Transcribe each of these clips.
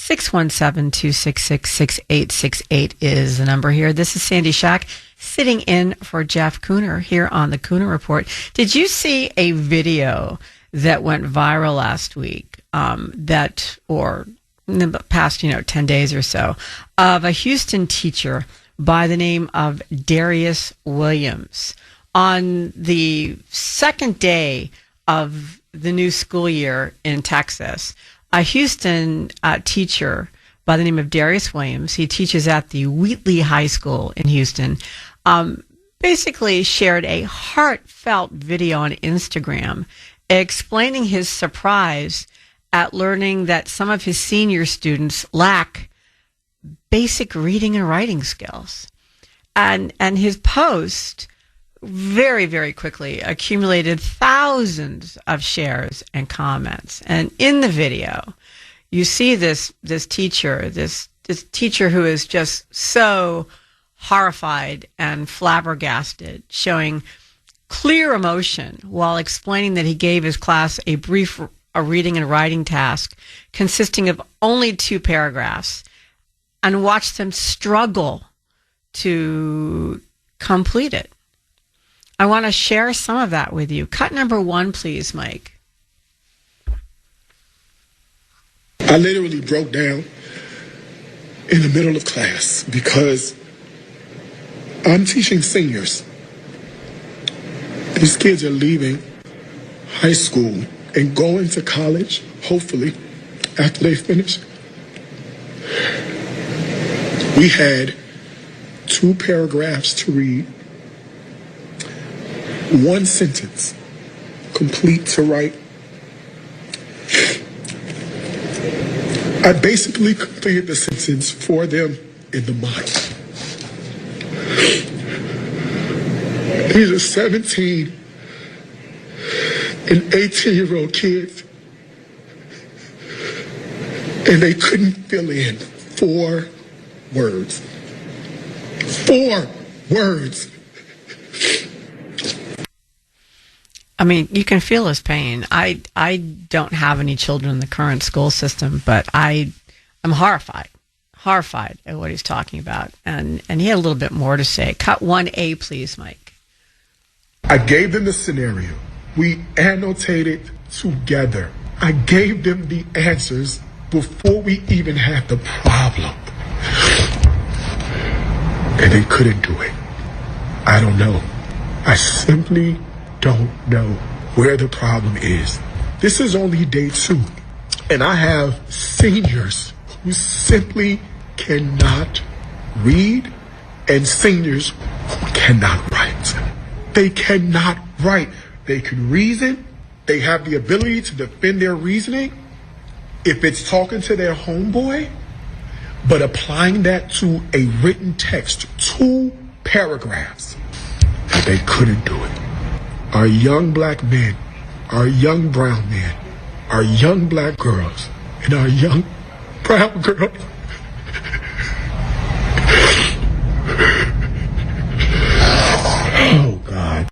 617-266-6868 is the number here. This is Sandy Shack sitting in for Jeff Kuhner here on the Kuhner Report. Did you see a video that went viral last week or in the past, 10 days or so, of a Houston teacher by the name of Darius Williams? On the second day of the new school year in Texas, a Houston teacher by the name of Darius Williams, he teaches at the Wheatley High School in Houston, basically shared a heartfelt video on Instagram explaining his surprise at learning that some of his senior students lack basic reading and writing skills. And his post very, very quickly accumulated thousands of shares and comments. And in the video, you see this teacher who is just so horrified and flabbergasted, showing clear emotion while explaining that he gave his class a reading and writing task consisting of only 2 paragraphs and watched them struggle to complete it. I want to share some of that with you. Cut number 1, please, Mike. I literally broke down in the middle of class because I'm teaching seniors. These kids are leaving high school and going to college, hopefully, after they finish. We had 2 paragraphs to read, 1 sentence complete to write. I basically completed the sentence for them in the mind. These are 17 and 18-year-old kids, and they couldn't fill in 4 words. 4 words. I mean, you can feel his pain. I don't have any children in the current school system, but I'm horrified at what he's talking about. And he had a little bit more to say. Cut 1A, please, Mike. I gave them the scenario. We annotated together. I gave them the answers before we even had the problem. And they couldn't do it. I don't know. I simply don't know where the problem is. This is only day 2, and I have seniors who simply cannot read and seniors who cannot write. They cannot write. They can reason. They have the ability to defend their reasoning if it's talking to their homeboy, but applying that to a written text, 2 paragraphs, they couldn't do it. Our young black men, our young brown men, our young black girls, and our young brown girls. Oh, God.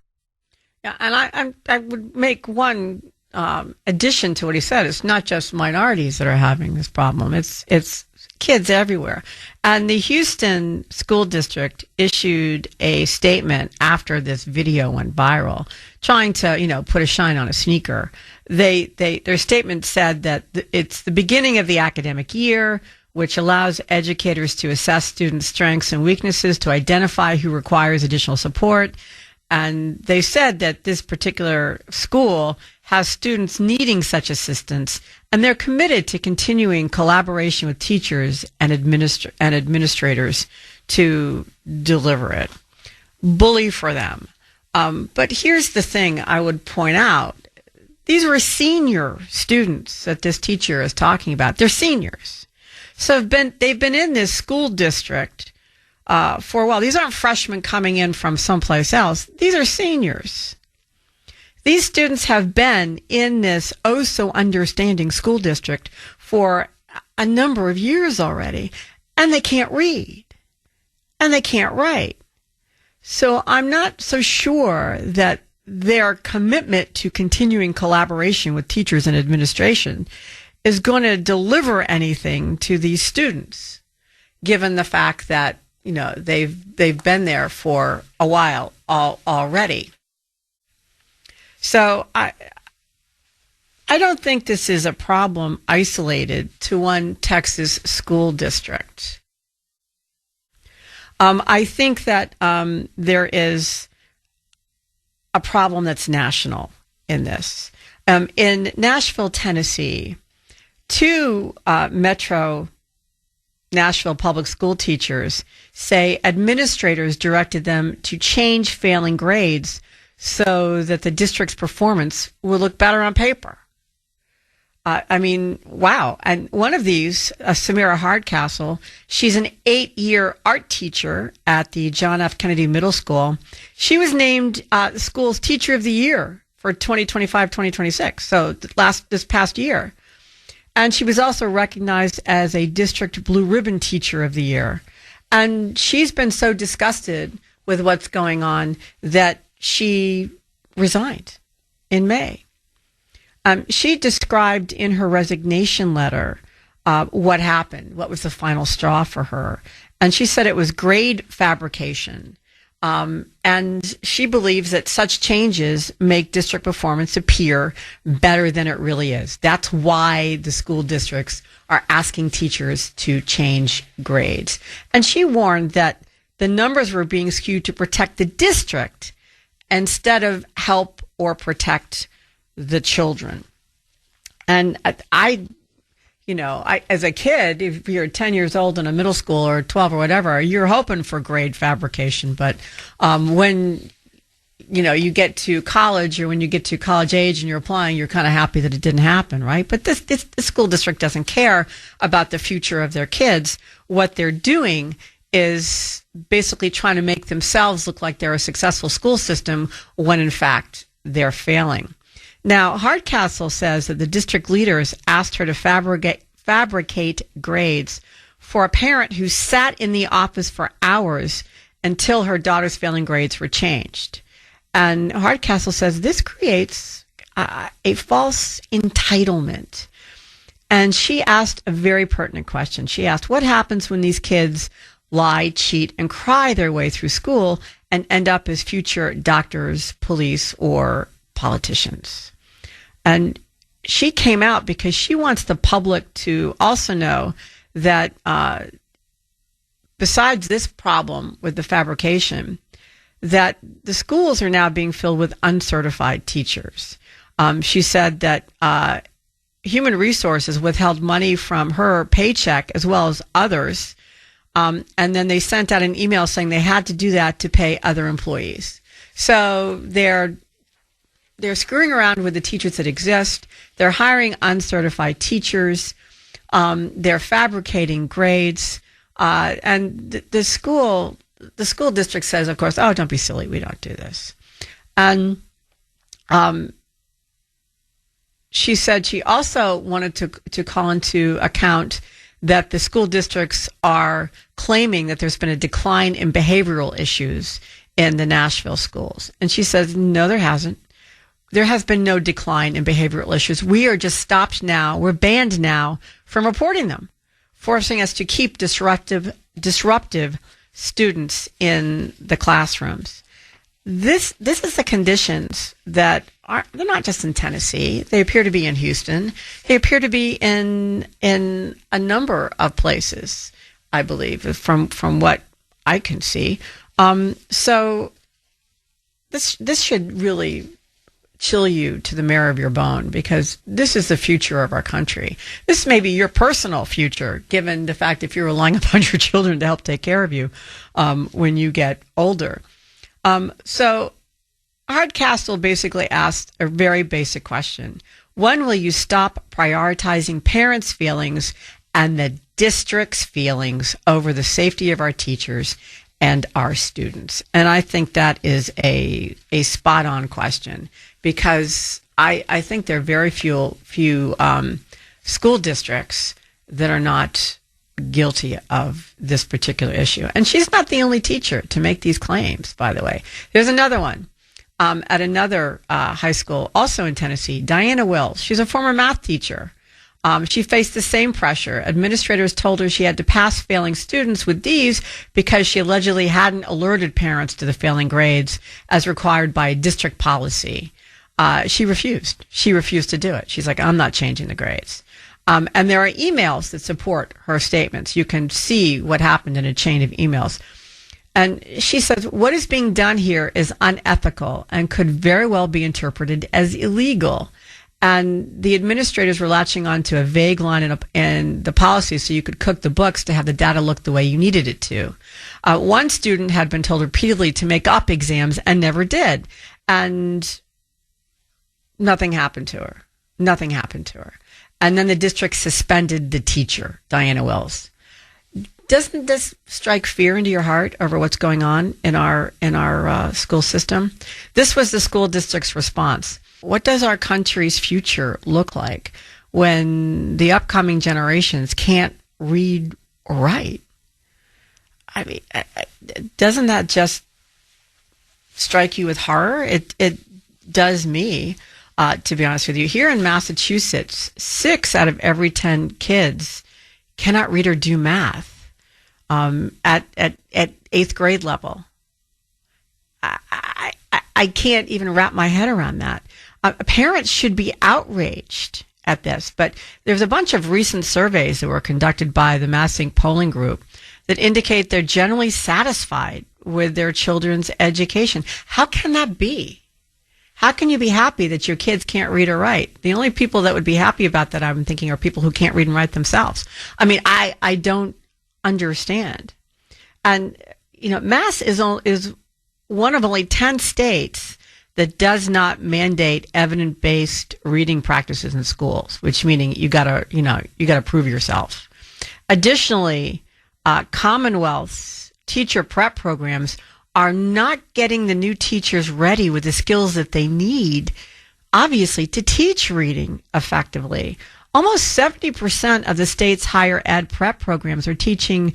Yeah, and I would make one addition to what he said. It's not just minorities that are having this problem. It's kids everywhere. And the Houston School District issued a statement after this video went viral, trying to, put a shine on a sneaker. Their statement said that it's the beginning of the academic year, which allows educators to assess students' strengths and weaknesses, to identify who requires additional support. And they said that this particular school has students needing such assistance, and they're committed to continuing collaboration with teachers and administrators to deliver it. Bully for them. But here's the thing I would point out. These were senior students that this teacher is talking about. They're seniors. So they've been in this school district for a while. These aren't freshmen coming in from someplace else. These are seniors. These students have been in this oh-so-understanding school district for a number of years already, and they can't read, and they can't write. So I'm not so sure that their commitment to continuing collaboration with teachers and administration is going to deliver anything to these students, given the fact that, you know, they've been there for a while already. So I don't think this is a problem isolated to one Texas school district. I think that there is a problem that's national in this. In Nashville, Tennessee, two Metro Nashville public school teachers say administrators directed them to change failing grades so that the district's performance would look better on paper. I mean, wow. And one of these, Samira Hardcastle, she's an 8-year art teacher at the John F. Kennedy Middle School. She was named the school's Teacher of the Year for 2025-2026, so this past year. And she was also recognized as a District Blue Ribbon Teacher of the Year. And she's been so disgusted with what's going on that she resigned in May. She described in her resignation letter what happened, what was the final straw for her. And she said it was grade fabrication. And she believes that such changes make district performance appear better than it really is. That's why the school districts are asking teachers to change grades. And she warned that the numbers were being skewed to protect the district instead of help or protect the children. And I as a kid, if you're 10 years old in a middle school or 12 or whatever, you're hoping for grade fabrication. But when, you get to college or when you get to college age and you're applying, you're kind of happy that it didn't happen, right? But this school district doesn't care about the future of their kids. What they're doing is basically trying to make themselves look like they're a successful school system when, in fact, they're failing. Now, Hardcastle says that the district leaders asked her to fabricate grades for a parent who sat in the office for hours until her daughter's failing grades were changed. And Hardcastle says this creates a false entitlement. And she asked a very pertinent question. She asked, what happens when these kids lie, cheat, and cry their way through school and end up as future doctors, police, or politicians? And she came out because she wants the public to also know that besides this problem with the fabrication, that the schools are now being filled with uncertified teachers. She said that Human Resources withheld money from her paycheck as well as others, and then they sent out an email saying they had to do that to pay other employees. So they're screwing around with the teachers that exist. They're hiring uncertified teachers. They're fabricating grades. And the school district says, of course, oh, don't be silly. We don't do this. And she said she also wanted to call into account that the school districts are claiming that there's been a decline in behavioral issues in the Nashville schools. And she says, no, there hasn't. There has been no decline in behavioral issues. We are just stopped now. We're banned now from reporting them, forcing us to keep disruptive students in the classrooms. This is the conditions that they're not just in Tennessee. They appear to be in Houston. They appear to be in a number of places, I believe, from what I can see. So this should really chill you to the marrow of your bone, because this is the future of our country. This may be your personal future, given the fact if you're relying upon your children to help take care of you when you get older. So Hardcastle basically asked a very basic question. When will you stop prioritizing parents' feelings and the district's feelings over the safety of our teachers and our students? And I think that is a spot-on question, because I think there are very few school districts that are not guilty of this particular issue. And she's not the only teacher to make these claims, by the way. There's another one at another high school, also in Tennessee, Diana Wills. She's a former math teacher. She faced the same pressure. Administrators told her she had to pass failing students with D's because she allegedly hadn't alerted parents to the failing grades as required by district policy. She refused. She refused to do it. She's like, I'm not changing the grades. And there are emails that support her statements. You can see what happened in a chain of emails. And she says, what is being done here is unethical and could very well be interpreted as illegal. And the administrators were latching on to a vague line in the policy so you could cook the books to have the data look the way you needed it to. One student had been told repeatedly to make up exams and never did. And nothing happened to her. Nothing happened to her. And then the district suspended the teacher, Diana Wells. Doesn't this strike fear into your heart over what's going on in our school system? This was the school district's response. What does our country's future look like when the upcoming generations can't read or write? I mean, doesn't that just strike you with horror? It does me, to be honest with you. Here in Massachusetts, 6 out of every 10 kids cannot read or do math at 8th grade level. I can't even wrap my head around that. Parents should be outraged at this, but there's a bunch of recent surveys that were conducted by the MassInc polling group that indicate they're generally satisfied with their children's education. How can that be? How can you be happy that your kids can't read or write? The only people that would be happy about that, I'm thinking, are people who can't read and write themselves. I mean, I don't understand. And, you know, Mass is one of only 10 states that does not mandate evidence-based reading practices in schools, which meaning you gotta prove yourself. Additionally, Commonwealth's teacher prep programs are not getting the new teachers ready with the skills that they need, obviously, to teach reading effectively. Almost 70% of the state's higher ed prep programs are teaching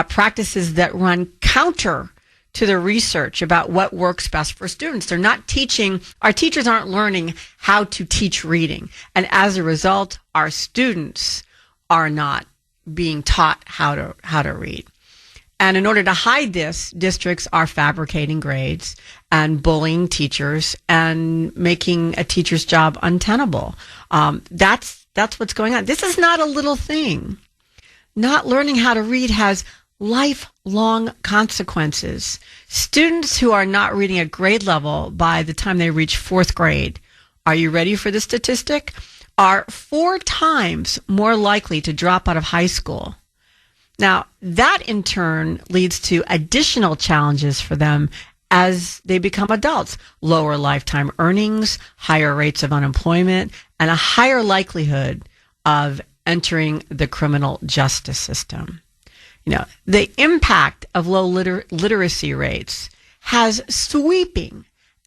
practices that run counter to the research about what works best for students. They're not teaching, our teachers aren't learning how to teach reading. And as a result, our students are not being taught how to read. And in order to hide this, districts are fabricating grades and bullying teachers and making a teacher's job untenable. That's what's going on. This is not a little thing. Not learning how to read has lifelong consequences. Students who are not reading at grade level by the time they reach 4th grade, are you ready for this statistic? Are 4 times more likely to drop out of high school. Now, that in turn leads to additional challenges for them as they become adults. Lower lifetime earnings, higher rates of unemployment, and a higher likelihood of entering the criminal justice system. You know, the impact of low literacy rates has sweeping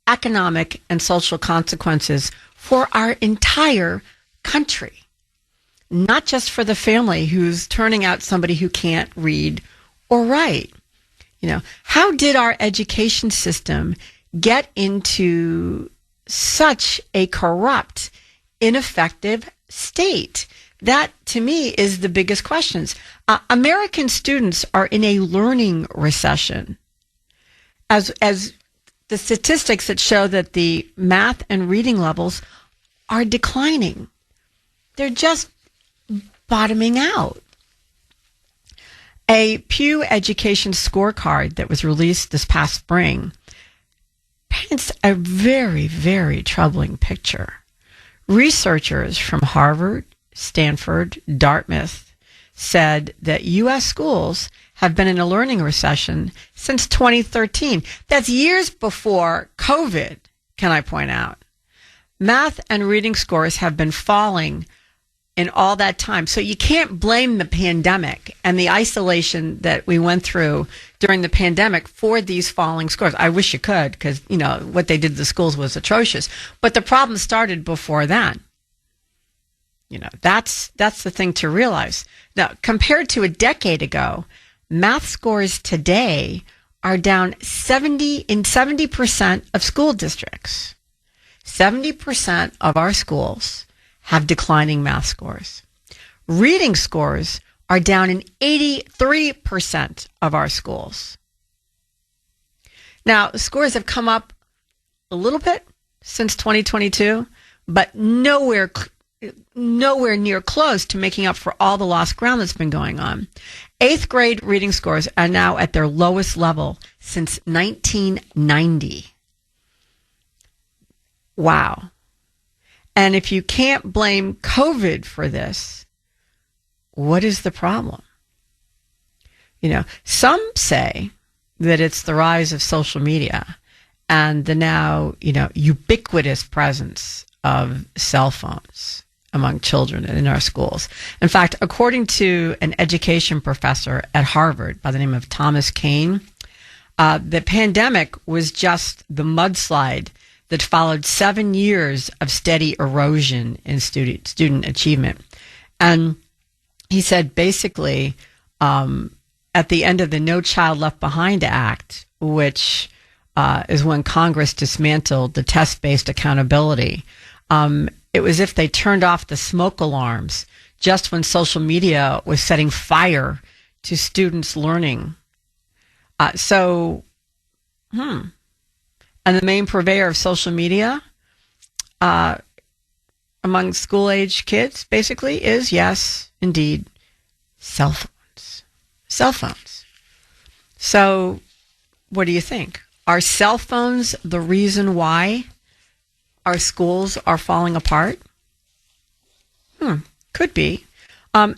economic and social consequences for our entire country. Not just for the family who's turning out somebody who can't read or write. You know, how did our education system get into such a corrupt, ineffective state? That, to me, is the biggest questions. American students are in a learning recession. As the statistics that show that the math and reading levels are declining. They're just bottoming out. A Pew Education scorecard that was released this past spring paints a very, very troubling picture. Researchers from Harvard, Stanford, Dartmouth said that U.S. schools have been in a learning recession since 2013. That's years before COVID, can I point out. Math and reading scores have been falling in all that time. So you can't blame the pandemic and the isolation that we went through during the pandemic for these falling scores. I wish you could, because, you know, what they did to the schools was atrocious. But the problem started before then. You know, that's the thing to realize. Now, compared to a decade ago, math scores today are down 70% of school districts. 70% of our schools have declining math scores. Reading scores are down in 83% of our schools. Now, scores have come up a little bit since 2022, but nowhere near close to making up for all the lost ground that's been going on. 8th grade reading scores are now at their lowest level since 1990. Wow. And if you can't blame COVID for this, what is the problem? Some say that it's the rise of social media and the now, ubiquitous presence of cell phones among children in our schools. In fact, according to an education professor at Harvard by the name of Thomas Kane, the pandemic was just the mudslide that followed 7 years of steady erosion in student achievement. And he said basically, at the end of the No Child Left Behind Act, which is when Congress dismantled the test-based accountability, it was as if they turned off the smoke alarms just when social media was setting fire to students' learning. And the main purveyor of social media among school-age kids basically is, yes, indeed, cell phones. Cell phones. So what do you think? Are cell phones the reason why our schools are falling apart? Could be.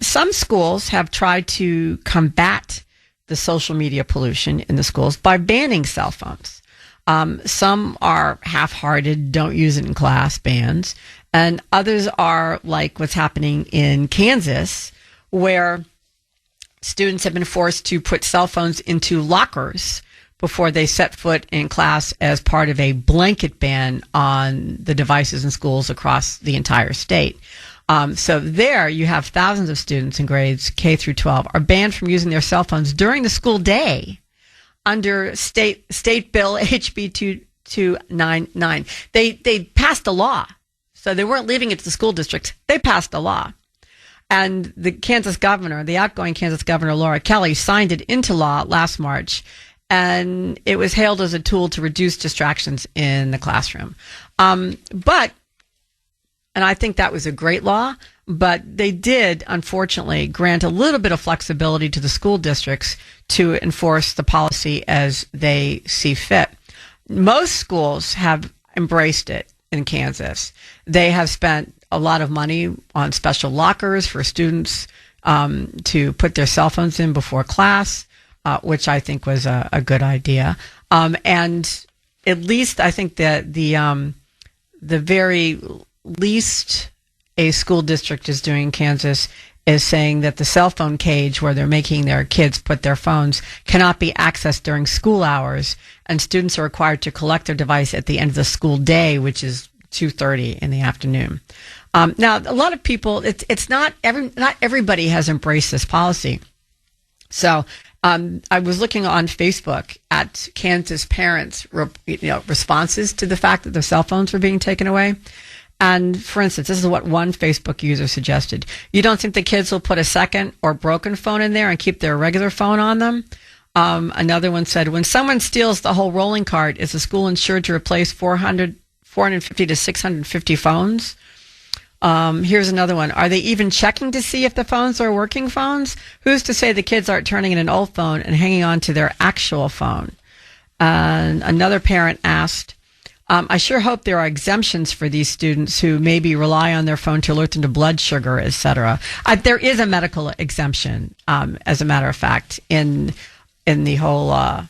Some schools have tried to combat the social media pollution in the schools by banning cell phones. Some are half-hearted, don't use it in class, bans, and others are like what's happening in Kansas, where students have been forced to put cell phones into lockers before they set foot in class as part of a blanket ban on the devices in schools across the entire state. So there you have thousands of students in grades K through 12 are banned from using their cell phones during the school day under state bill HB 2299. They passed a law. So they weren't leaving it to the school districts. They passed a law. And the outgoing Kansas governor, Laura Kelly, signed it into law last March. And it was hailed as a tool to reduce distractions in the classroom. And I think that was a great law, but they did, unfortunately, grant a little bit of flexibility to the school districts to enforce the policy as they see fit. Most schools have embraced it in Kansas. They have spent a lot of money on special lockers for students to put their cell phones in before class, which I think was a good idea. And at least I think that the very least a school district is doing in Kansas is saying that the cell phone cage where they're making their kids put their phones cannot be accessed during school hours, and students are required to collect their device at the end of the school day, which is 2:30 in the afternoon. Now, a lot of people, it's not everybody has embraced this policy. So I was looking on Facebook at Kansas parents' responses to the fact that their cell phones were being taken away. And for instance, this is what one Facebook user suggested. You don't think the kids will put a second or broken phone in there and keep their regular phone on them? Another one said, when someone steals the whole rolling cart, is the school insured to replace 450 to 650 phones? Here's another one. Are they even checking to see if the phones are working phones? Who's to say the kids aren't turning in an old phone and hanging on to their actual phone? And another parent asked, I sure hope there are exemptions for these students who maybe rely on their phone to alert them to blood sugar, etc. There is a medical exemption, as a matter of fact, in the whole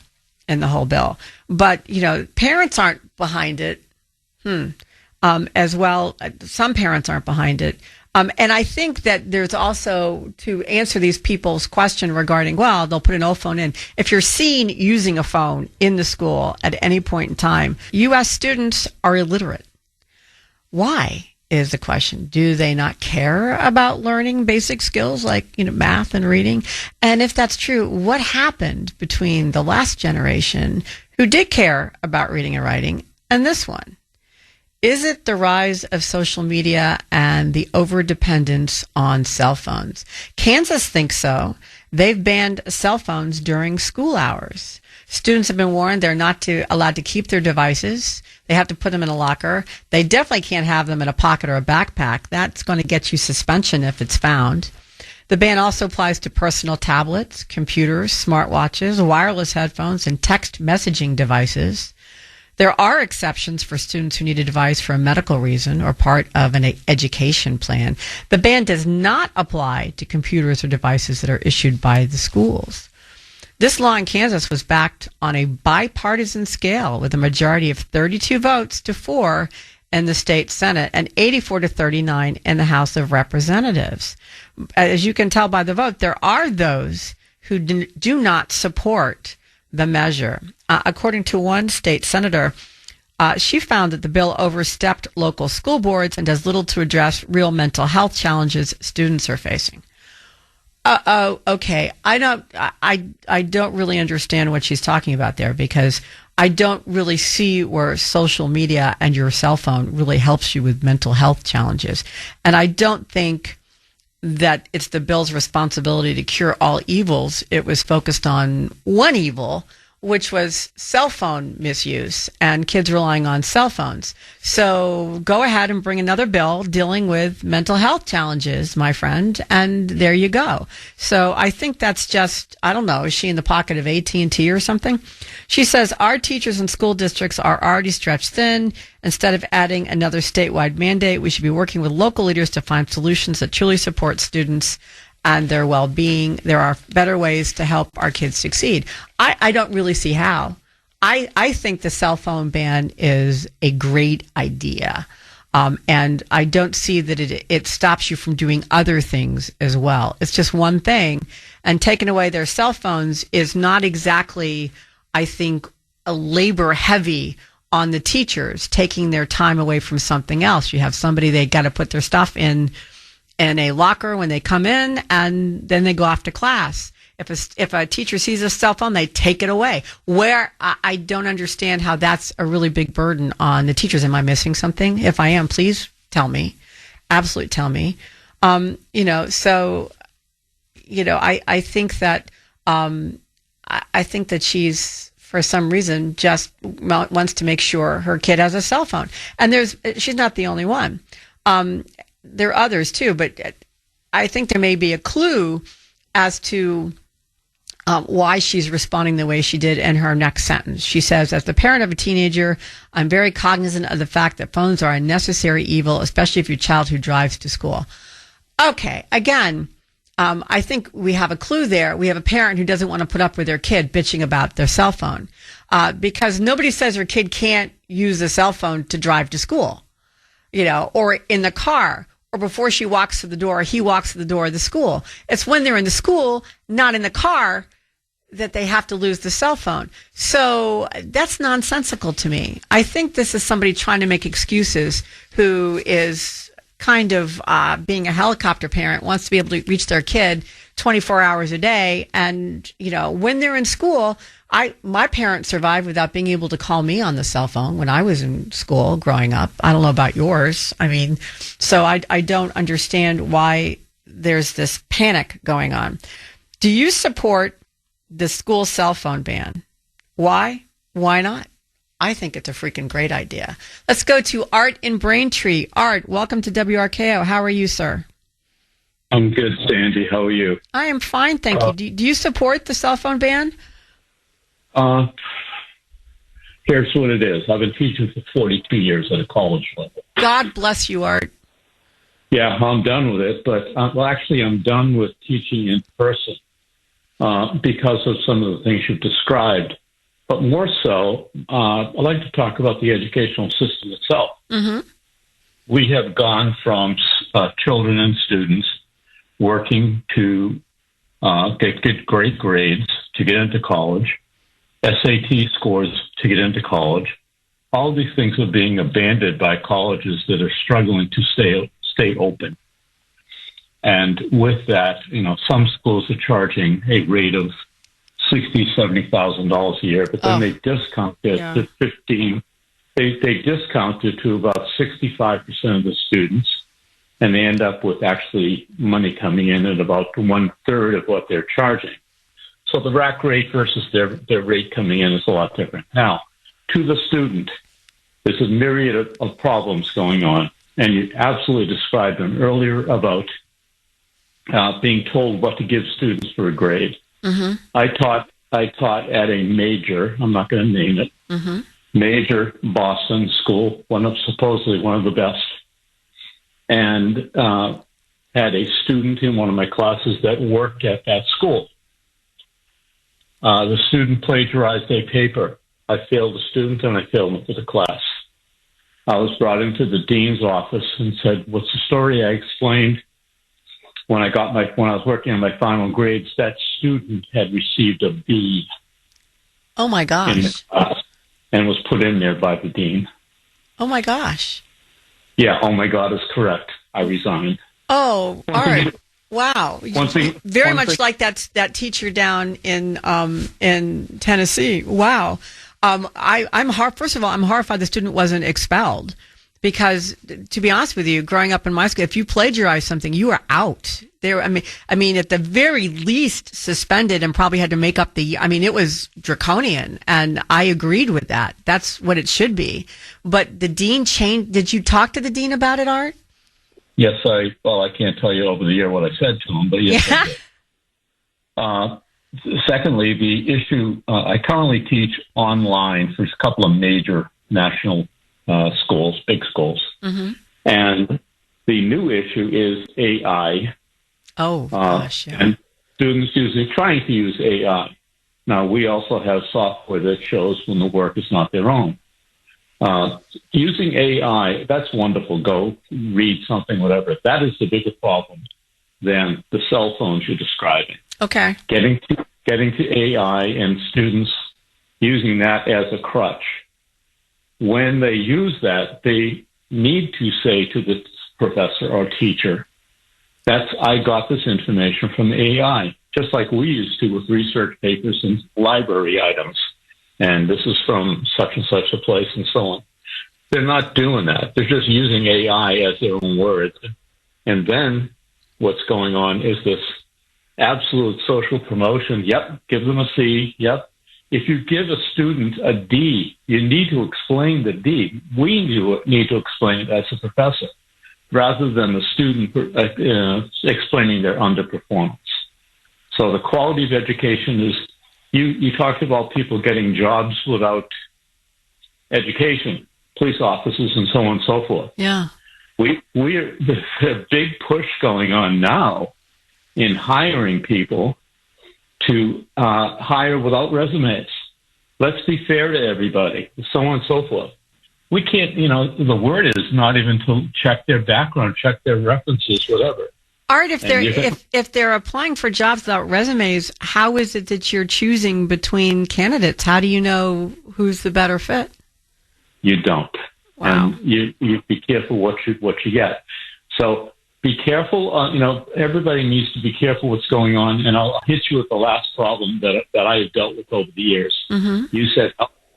bill. But parents aren't behind it. As well, some parents aren't behind it. And I think that there's also, to answer these people's question regarding, well, they'll put an old phone in. If you're seen using a phone in the school at any point in time, U.S. students are illiterate. Why is the question? Do they not care about learning basic skills like, math and reading? And if that's true, what happened between the last generation who did care about reading and writing and this one? Is it the rise of social media and the overdependence on cell phones? Kansas thinks so. They've banned cell phones during school hours. Students have been warned they're not allowed to keep their devices. They have to put them in a locker. They definitely can't have them in a pocket or a backpack. That's going to get you suspension if it's found. The ban also applies to personal tablets, computers, smartwatches, wireless headphones, and text messaging devices. There are exceptions for students who need a device for a medical reason or part of an education plan. The ban does not apply to computers or devices that are issued by the schools. This law in Kansas was backed on a bipartisan scale with a majority of 32 votes to 4 in the state Senate and 84 to 39 in the House of Representatives. As you can tell by the vote, there are those who do not support the measure. According to one state senator, she found that the bill overstepped local school boards and does little to address real mental health challenges students are facing. Okay. I don't really understand what she's talking about there, because I don't really see where social media and your cell phone really helps you with mental health challenges. And I don't think that it's the bill's responsibility to cure all evils. It was focused on one evil, which was cell phone misuse and kids relying on cell phones. So go ahead and bring another bill dealing with mental health challenges, my friend, and there you go. So I think that's just, I don't know, is she in the pocket of AT&T or something? She says our teachers and school districts are already stretched thin. Instead of adding another statewide mandate, we should be working with local leaders to find solutions that truly support students and their well-being. There are better ways to help our kids succeed. I don't really see how. I think the cell phone ban is a great idea. And I don't see that it stops you from doing other things as well. It's just one thing. And taking away their cell phones is not exactly, I think, a labor heavy on the teachers, taking their time away from something else. You have somebody, they got to put their stuff in a locker when they come in, and then they go off to class. If a teacher sees a cell phone, they take it away. Where I don't understand how that's a really big burden on the teachers. Am I missing something? If I am, please tell me. Absolutely tell me. I think that I think that she's, for some reason, just wants to make sure her kid has a cell phone. And she's not the only one. There are others too, but I think there may be a clue as to why she's responding the way she did in her next sentence. She says, as the parent of a teenager, I'm very cognizant of the fact that phones are a necessary evil, especially if your child who drives to school. Okay, again, I think we have a clue there. We have a parent who doesn't want to put up with their kid bitching about their cell phone because nobody says her kid can't use a cell phone to drive to school, or in the car, or before she walks to the door, he walks to the door of the school. It's when they're in the school, not in the car, that they have to lose the cell phone. So that's nonsensical to me. I think this is somebody trying to make excuses who is kind of being a helicopter parent, wants to be able to reach their kid 24 hours a day. And, when they're in school, my parents survived without being able to call me on the cell phone when I was in school growing up. I don't know about yours. So I don't understand why there's this panic going on. Do you support the school cell phone ban? Why? Why not? I think it's a freaking great idea. Let's go to Art in Braintree. Art, welcome to WRKO. How are you, sir? I'm good, Sandy. How are you? I am fine, thank you. Do you support the cell phone ban? Here's what it is. I've been teaching for 42 years at a college level. God bless you, Art. Yeah, I'm done with it. But, actually, I'm done with teaching in person because of some of the things you've described. But more so, I'd like to talk about the educational system itself. Mm-hmm. We have gone from children and students working to get great grades to get into college, SAT scores to get into college. All these things are being abandoned by colleges that are struggling to stay open. And with that, some schools are charging a rate of $60,000, $70,000 a year, but then they discount it to $15,000 they discount it to about 65% of the students, and they end up with actually money coming in at about 1/3 of what they're charging. So the rack rate versus their rate coming in is a lot different. Now, to the student, there's a myriad of problems going on, and you absolutely described them earlier about being told what to give students for a grade. Mm-hmm. I taught at a major, I'm not going to name it, mm-hmm. major Boston school, supposedly one of the best, and had a student in one of my classes that worked at that school. The student plagiarized a paper. I failed the student and I failed him for the class. I was brought into the dean's office and said, "What's the story?" I explained when I was working on my final grades, that student had received a B. Oh my gosh! In the class, and was put in there by the dean. Oh my gosh! Yeah, oh my God is correct. I resigned. Oh, all right. Wow. Very much like that teacher down in Tennessee. Wow. First of all, I'm horrified the student wasn't expelled, because to be honest with you, growing up in my school, if you plagiarize something, you are out there. I mean, at the very least suspended, and probably had to make up it was draconian, and I agreed with that. That's what it should be. But the dean changed. Did you talk to the dean about it, Art? Yes, I can't tell you over the air what I said to him, but yes, I did. Secondly, the issue, I currently teach online for a couple of major national schools, big schools. Mm-hmm. And the new issue is AI. Oh, gosh, yeah. And students trying to use AI. Now, we also have software that shows when the work is not their own. Using AI, that's wonderful. Go read something, whatever. That is the bigger problem than the cell phones you're describing. Okay. Getting to AI and students using that as a crutch. When they use that, they need to say to the professor or teacher, I got this information from AI, just like we used to with research papers and library items. And this is from such and such a place and so on. They're not doing that. They're just using AI as their own words. And then what's going on is this absolute social promotion. Yep, give them a C. Yep. If you give a student a D, you need to explain the D. We need to explain it as a professor, rather than the student explaining their underperformance. So the quality of education is, you talked about people getting jobs without education, police officers and so on and so forth. Yeah. There's a big push going on now in hiring people to hire without resumes. Let's be fair to everybody, so on and so forth. We can't, the word is not even to check their background, check their references, whatever. Art, if they're applying for jobs without resumes, how is it that you're choosing between candidates? How do you know who's the better fit? You don't. Wow. And you be careful what you get. So be careful. Everybody needs to be careful what's going on. And I'll hit you with the last problem that I have dealt with over the years. Mm-hmm.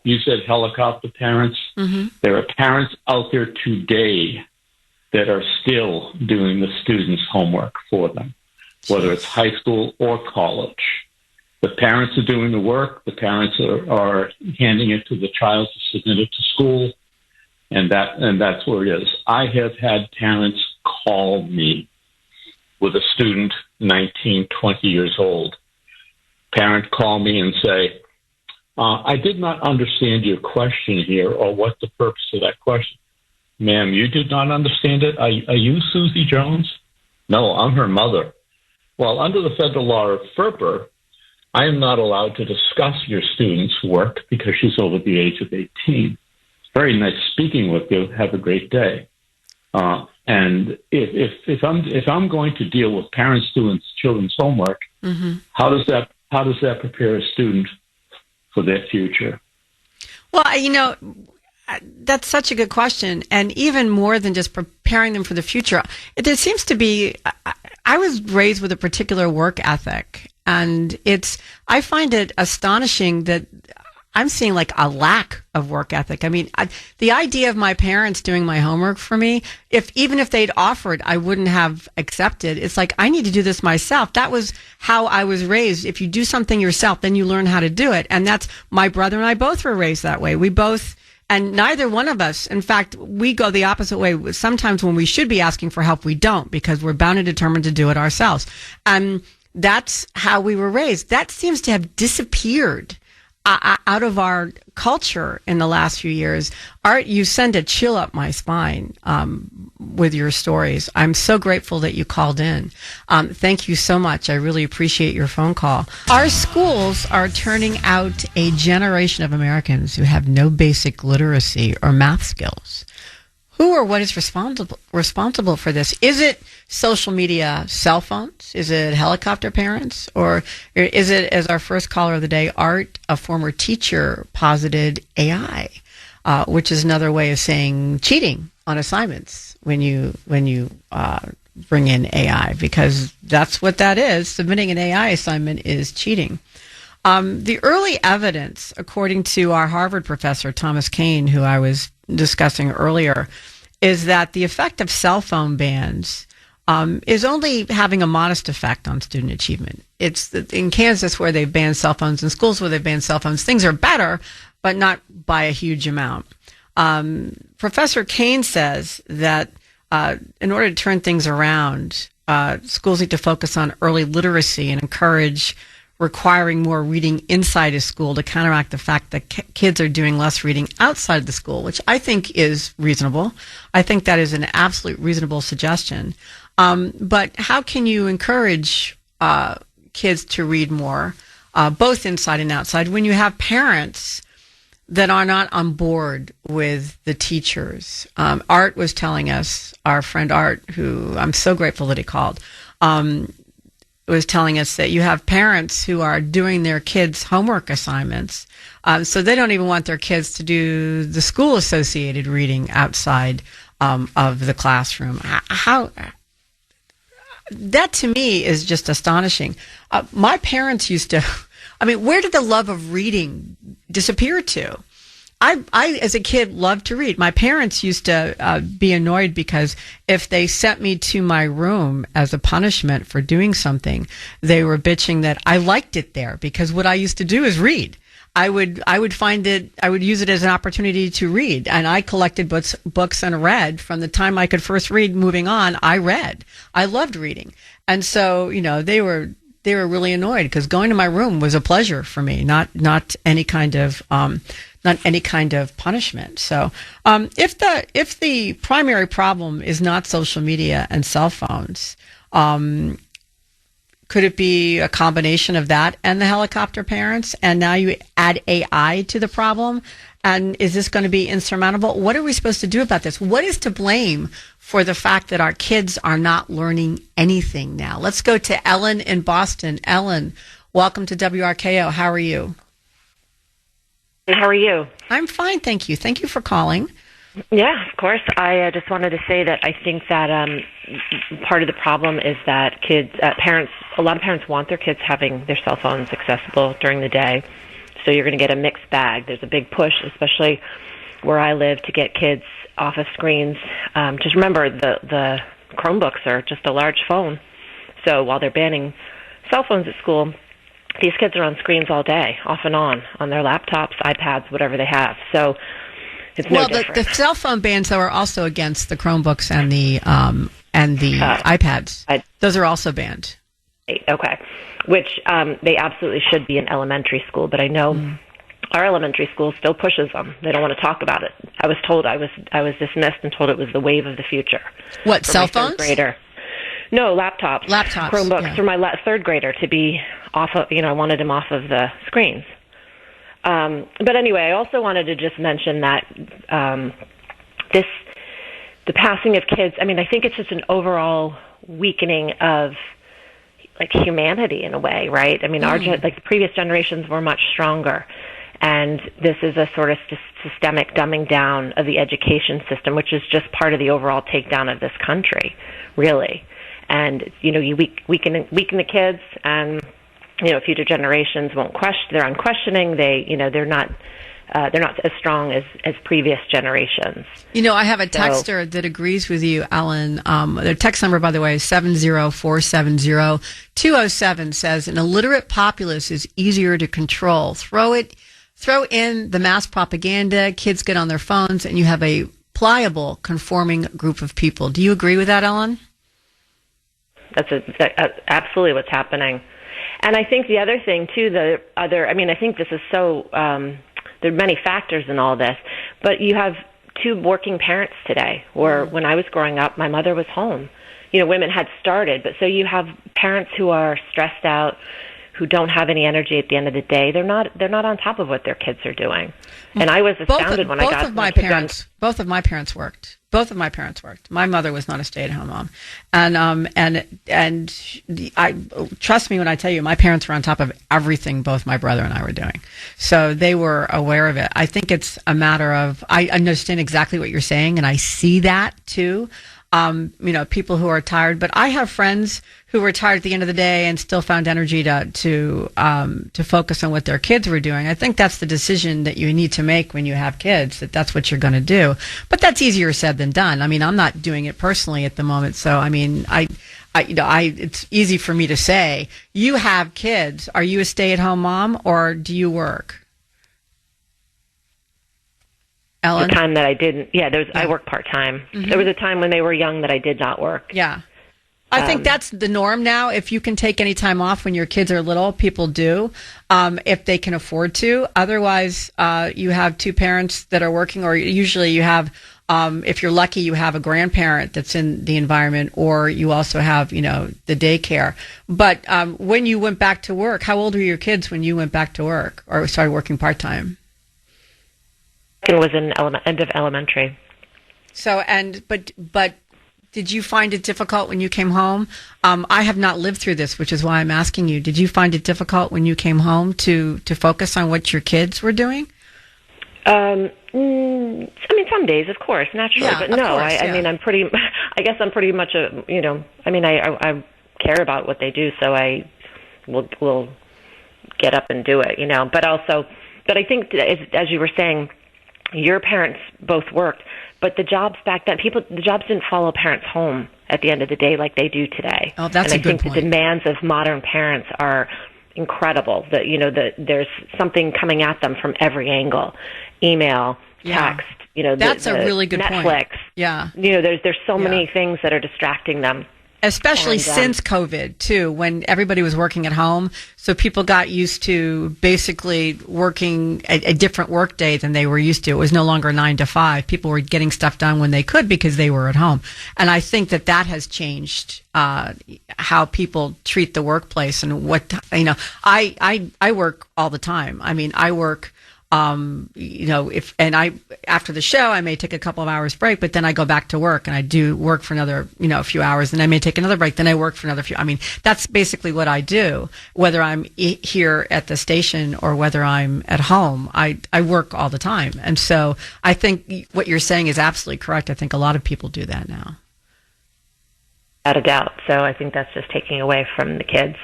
You said helicopter parents. Mm-hmm. There are parents out there today that are still doing the students' homework for them, whether it's high school or college. The parents are doing the work. The parents are handing it to the child to submit it to school, and that's where it is. I have had parents call me with a student 19, 20 years old. Parent call me and say, I did not understand your question here, or what the purpose of that question. Ma'am, you did not understand it? Are you Susie Jones? No, I'm her mother. Well, under the federal law of FERPA, I am not allowed to discuss your student's work because she's over the age of 18. Very nice speaking with you. Have a great day. And if I'm going to deal with parents doing children's homework, mm-hmm. how does that prepare a student for their future? Well, that's such a good question. And even more than just preparing them for the future, there seems to be, I was raised with a particular work ethic, and I find it astonishing that I'm seeing like a lack of work ethic. I mean, the idea of my parents doing my homework for me, even if they'd offered, I wouldn't have accepted. It's like, I need to do this myself. That was how I was raised. If you do something yourself, then you learn how to do it. And that's, my brother and I both were raised that way. We both, and neither one of us, in fact, we go the opposite way. Sometimes when we should be asking for help, we don't, because we're bound and determined to do it ourselves. And that's how we were raised. That seems to have disappeared out of our culture in the last few years. Art, you send a chill up my spine with your stories. I'm so grateful that you called in. Thank you so much. I really appreciate your phone call. Our schools are turning out a generation of Americans who have no basic literacy or math skills. Who or what is responsible for this? Is it social media, cell phones? Is it helicopter parents? Or is it, as our first caller of the day, Art, a former teacher, posited AI, which is another way of saying cheating on assignments when you bring in AI, because that's what that is. Submitting an AI assignment is cheating. The early evidence, according to our Harvard professor, Thomas Kane, who I was discussing earlier, is that the effect of cell phone bans is only having a modest effect on student achievement. It's in Kansas, where they've banned cell phones, in schools where they've banned cell phones, things are better, but not by a huge amount. Professor Kane says that in order to turn things around, schools need to focus on early literacy and encourage requiring more reading inside a school to counteract the fact that kids are doing less reading outside the school, which I think is reasonable. I think that is an absolute reasonable suggestion. But how can you encourage kids to read more, both inside and outside, when you have parents that are not on board with the teachers? Art was telling us, our friend Art, who I'm so grateful that he called, was telling us that you have parents who are doing their kids' homework assignments, so they don't even want their kids to do the school-associated reading outside of the classroom. How that to me is just astonishing. My parents used to, I mean, where did the love of reading disappear to? I, as a kid, loved to read. My parents used to be annoyed because if they sent me to my room as a punishment for doing something, they were bitching that I liked it there, because what I used to do is read. I would find it, I would use it as an opportunity to read. And I collected books and read from the time I could first read. Moving on, I read. I loved reading. And so, they were really annoyed, because going to my room was a pleasure for me, not any kind of punishment. So, if the primary problem is not social media and cell phones, could it be a combination of that and the helicopter parents? And now you add AI to the problem, and is this going to be insurmountable? What are we supposed to do about this? What is to blame for the fact that our kids are not learning anything now? Let's go to Ellen in Boston. Ellen, welcome to WRKO. How are you? How are you? I'm fine, thank you. Thank you for calling. Yeah, of course. I just wanted to say that I think that part of the problem is that a lot of parents want their kids having their cell phones accessible during the day. So you're going to get a mixed bag. There's a big push, especially where I live, to get kids off of screens. Just remember, the Chromebooks are just a large phone. So while they're banning cell phones at school, these kids are on screens all day, off and on their laptops, iPads, whatever they have. So it's no different. The cell phone bans, though, are also against the Chromebooks and the iPads. Those are also banned. Okay, which they absolutely should be in elementary school, but I know our elementary school still pushes them. They don't want to talk about it. I was told I was dismissed and told it was the wave of the future. What, cell phones? Third grader. No, laptops. Chromebooks, yeah. For my third grader to be off of, I wanted him off of the screens. But anyway, I also wanted to just mention that the passing of kids, I think it's just an overall weakening of humanity in a way, right? The previous generations were much stronger, and this is a sort of systemic dumbing down of the education system, which is just part of the overall takedown of this country, really. And you weaken the kids, and future generations won't question. They're unquestioning. They're not as strong as previous generations. I have a texter that agrees with you, Ellen. Their text number, by the way, is 70470-207, says an illiterate populace is easier to control. Throw in the mass propaganda, kids get on their phones, and you have a pliable, conforming group of people. Do you agree with that, Ellen? That's absolutely what's happening. And I think the other thing, too, I think this is so, there are many factors in all this, but you have two working parents today, where when I was growing up, my mother was home. Women had started, but so you have parents who are stressed out, who don't have any energy at the end of the day. They're not on top of what their kids are doing. And I was astounded when I got my parents. Both of my parents worked. My mother was not a stay-at-home mom, and I trust me when I tell you, my parents were on top of everything both my brother and I were doing, so they were aware of it. I think it's a matter of, I understand exactly what you're saying, and I see that too. People who are tired, but I have friends who were tired at the end of the day and still found energy to focus on what their kids were doing. I think that's the decision that you need to make when you have kids, that's what you're going to do. But that's easier said than done. I mean, I'm not doing it personally at the moment, so I mean, it's easy for me to say. You have kids. Are you a stay-at-home mom, or do you work? Ellen? The time that I didn't, I work part-time. Mm-hmm. There was a time when they were young that I did not work. Yeah. I think that's the norm now. If you can take any time off when your kids are little, people do, if they can afford to. Otherwise, you have two parents that are working, or usually you have, if you're lucky, you have a grandparent that's in the environment, or you also have, the daycare. But when you went back to work, how old were your kids when you went back to work or started working part-time? It was in end of elementary. So, but did you find it difficult when you came home? I have not lived through this, which is why I'm asking you. Did you find it difficult when you came home to focus on what your kids were doing? Some days, of course, naturally, but no. I mean, I guess I'm pretty much I care about what they do, so I will get up and do it, But I think, as you were saying, your parents both worked, but the jobs back then, the jobs didn't follow parents home at the end of the day like they do today. Oh, that's a good point. And I think the demands of modern parents are incredible. There's something coming at them from every angle: email, text. That's a really good Netflix. point. Yeah. There's so many things that are distracting them. Especially since COVID, too, when everybody was working at home. So people got used to basically working a different work day than they were used to. It was no longer 9 to 5. People were getting stuff done when they could because they were at home. And I think that has changed how people treat the workplace and what, I work all the time. I mean, I work... after the show, I may take a couple of hours break, but then I go back to work and I do work for another, a few hours, and I may take another break. Then I work for another few. I mean, that's basically what I do, whether I'm here at the station or whether I'm at home. I work all the time. And so I think what you're saying is absolutely correct. I think a lot of people do that now. Without a doubt. So I think that's just taking away from the kids.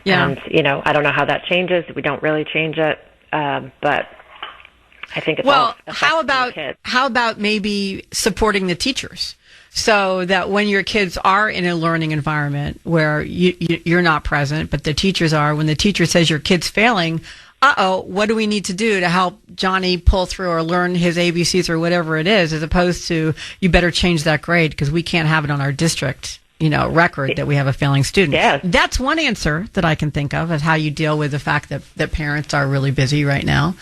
Yeah. And, I don't know how that changes. We don't really change it. But I think it's how about maybe supporting the teachers so that when your kids are in a learning environment where you're not present, but the teachers are, when the teacher says your kid's failing, what do we need to do to help Johnny pull through or learn his ABCs or whatever it is, as opposed to you better change that grade because we can't have it on our district record that we have a failing student. Yeah. That's one answer that I can think of how you deal with the fact that parents are really busy right now.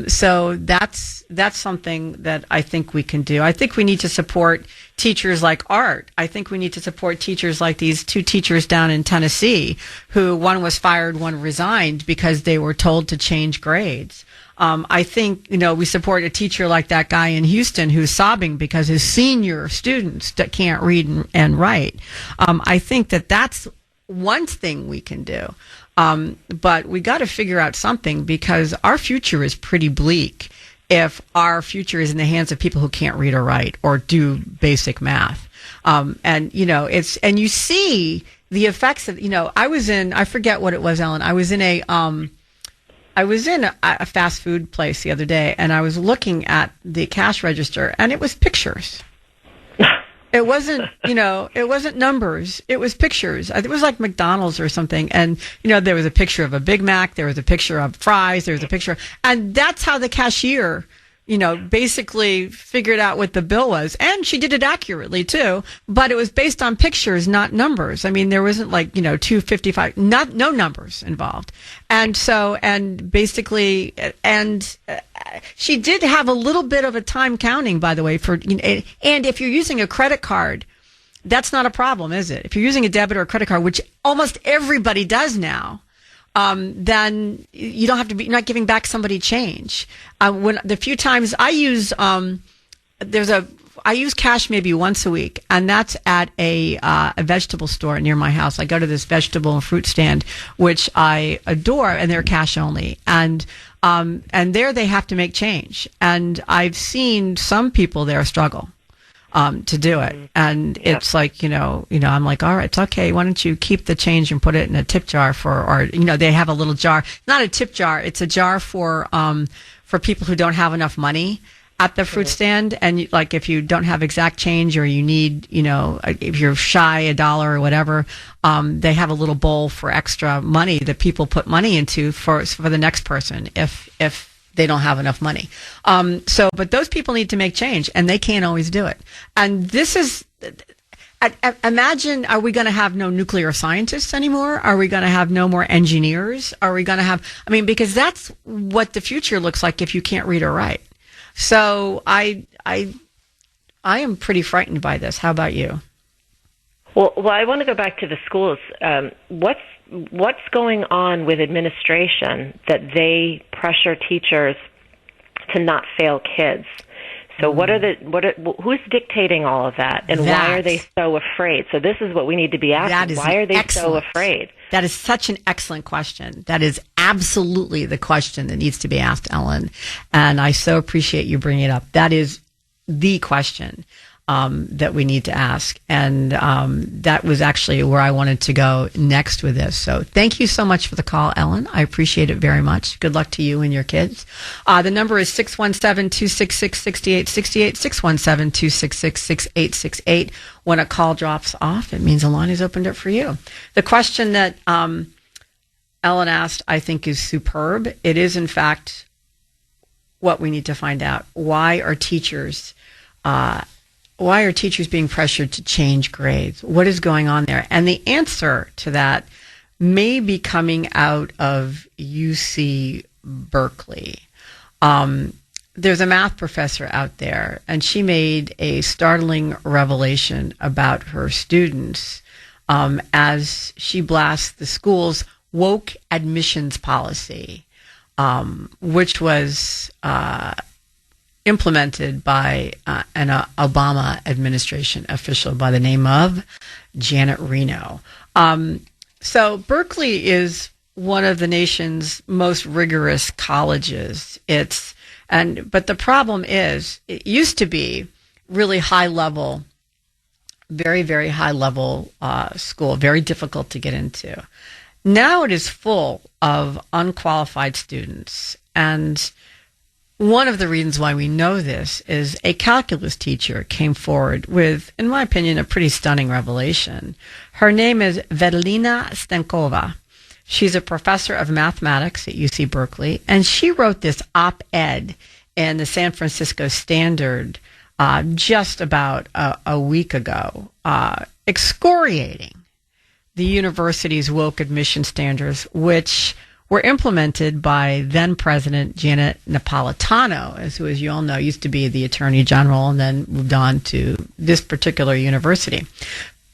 So that's something that I think we can do. I think we need to support teachers like Art. I think we need to support teachers like these two teachers down in Tennessee, who one was fired, one resigned because they were told to change grades. I think, we support a teacher like that guy in Houston who's sobbing because his senior students that can't read and write. I think that's one thing we can do. But we got to figure out something, because our future is pretty bleak if our future is in the hands of people who can't read or write or do basic math. And you see the effects of, I forget what it was, Ellen. I was in a fast food place the other day, and I was looking at the cash register, and it was pictures. It wasn't, it wasn't numbers. It was pictures. It was like McDonald's or something. And, there was a picture of a Big Mac. There was a picture of fries. There was a picture. And that's how the cashier, basically figured out what the bill was. And she did it accurately, too. But it was based on pictures, not numbers. I mean, there wasn't like, 255, no numbers involved. And so, she did have a little bit of a time counting, by the way, and if you're using a credit card, that's not a problem, is it? If you're using a debit or a credit card, which almost everybody does now, then you don't have to you're not giving back somebody change. When the few times I use, I use cash maybe once a week, and that's at a vegetable store near my house. I go to this vegetable and fruit stand, which I adore, and they're cash only. And there they have to make change. And I've seen some people there struggle to do it. And it's like, I'm like, all right, it's okay. Why don't you keep the change and put it in a tip jar they have a little jar, not a tip jar. It's a jar for people who don't have enough money at the fruit stand. And like, if you don't have exact change, or you need, if you're shy $1 or whatever, they have a little bowl for extra money that people put money into for the next person if they don't have enough money. But those people need to make change, and they can't always do it. And this is, imagine, are we going to have no nuclear scientists anymore? Are we going to have no more engineers? Are we going to have, because that's what the future looks like if you can't read or write. So I am pretty frightened by this. How about you? Well, I want to go back to the schools. What's going on with administration that they pressure teachers to not fail kids? So who's dictating all of that, and why are they so afraid? So this is what we need to be asking. Why are they so afraid? That is such an excellent question. That is absolutely the question that needs to be asked, Ellen. And I so appreciate you bringing it up. That is the question that we need to ask. And that was actually where I wanted to go next with this. So thank you so much for the call, Ellen. I appreciate it very much. Good luck to you and your kids. The number is 617-266-6868, 617-266-6868. When a call drops off, it means a line is opened up for you. The question that Ellen asked, I think, is superb. It is, in fact, what we need to find out. Why are teachers being pressured to change grades? What is going on there? And the answer to that may be coming out of UC Berkeley. There's a math professor out there, and she made a startling revelation about her students as she blasts the school's woke admissions policy, which was implemented by an Obama administration official by the name of Janet Reno. So Berkeley is one of the nation's most rigorous colleges. But the problem is, it used to be really high level, very, very high level school, very difficult to get into. Now it is full of unqualified students. And one of the reasons why we know this is a calculus teacher came forward with, in my opinion, a pretty stunning revelation. Her name is Vedlina Stenkova. She's a professor of mathematics at UC Berkeley, and she wrote this op-ed in the San Francisco Standard just about a week ago, excoriating the university's woke admission standards, which were implemented by then-President Janet Napolitano, who, as you all know, used to be the Attorney General and then moved on to this particular university.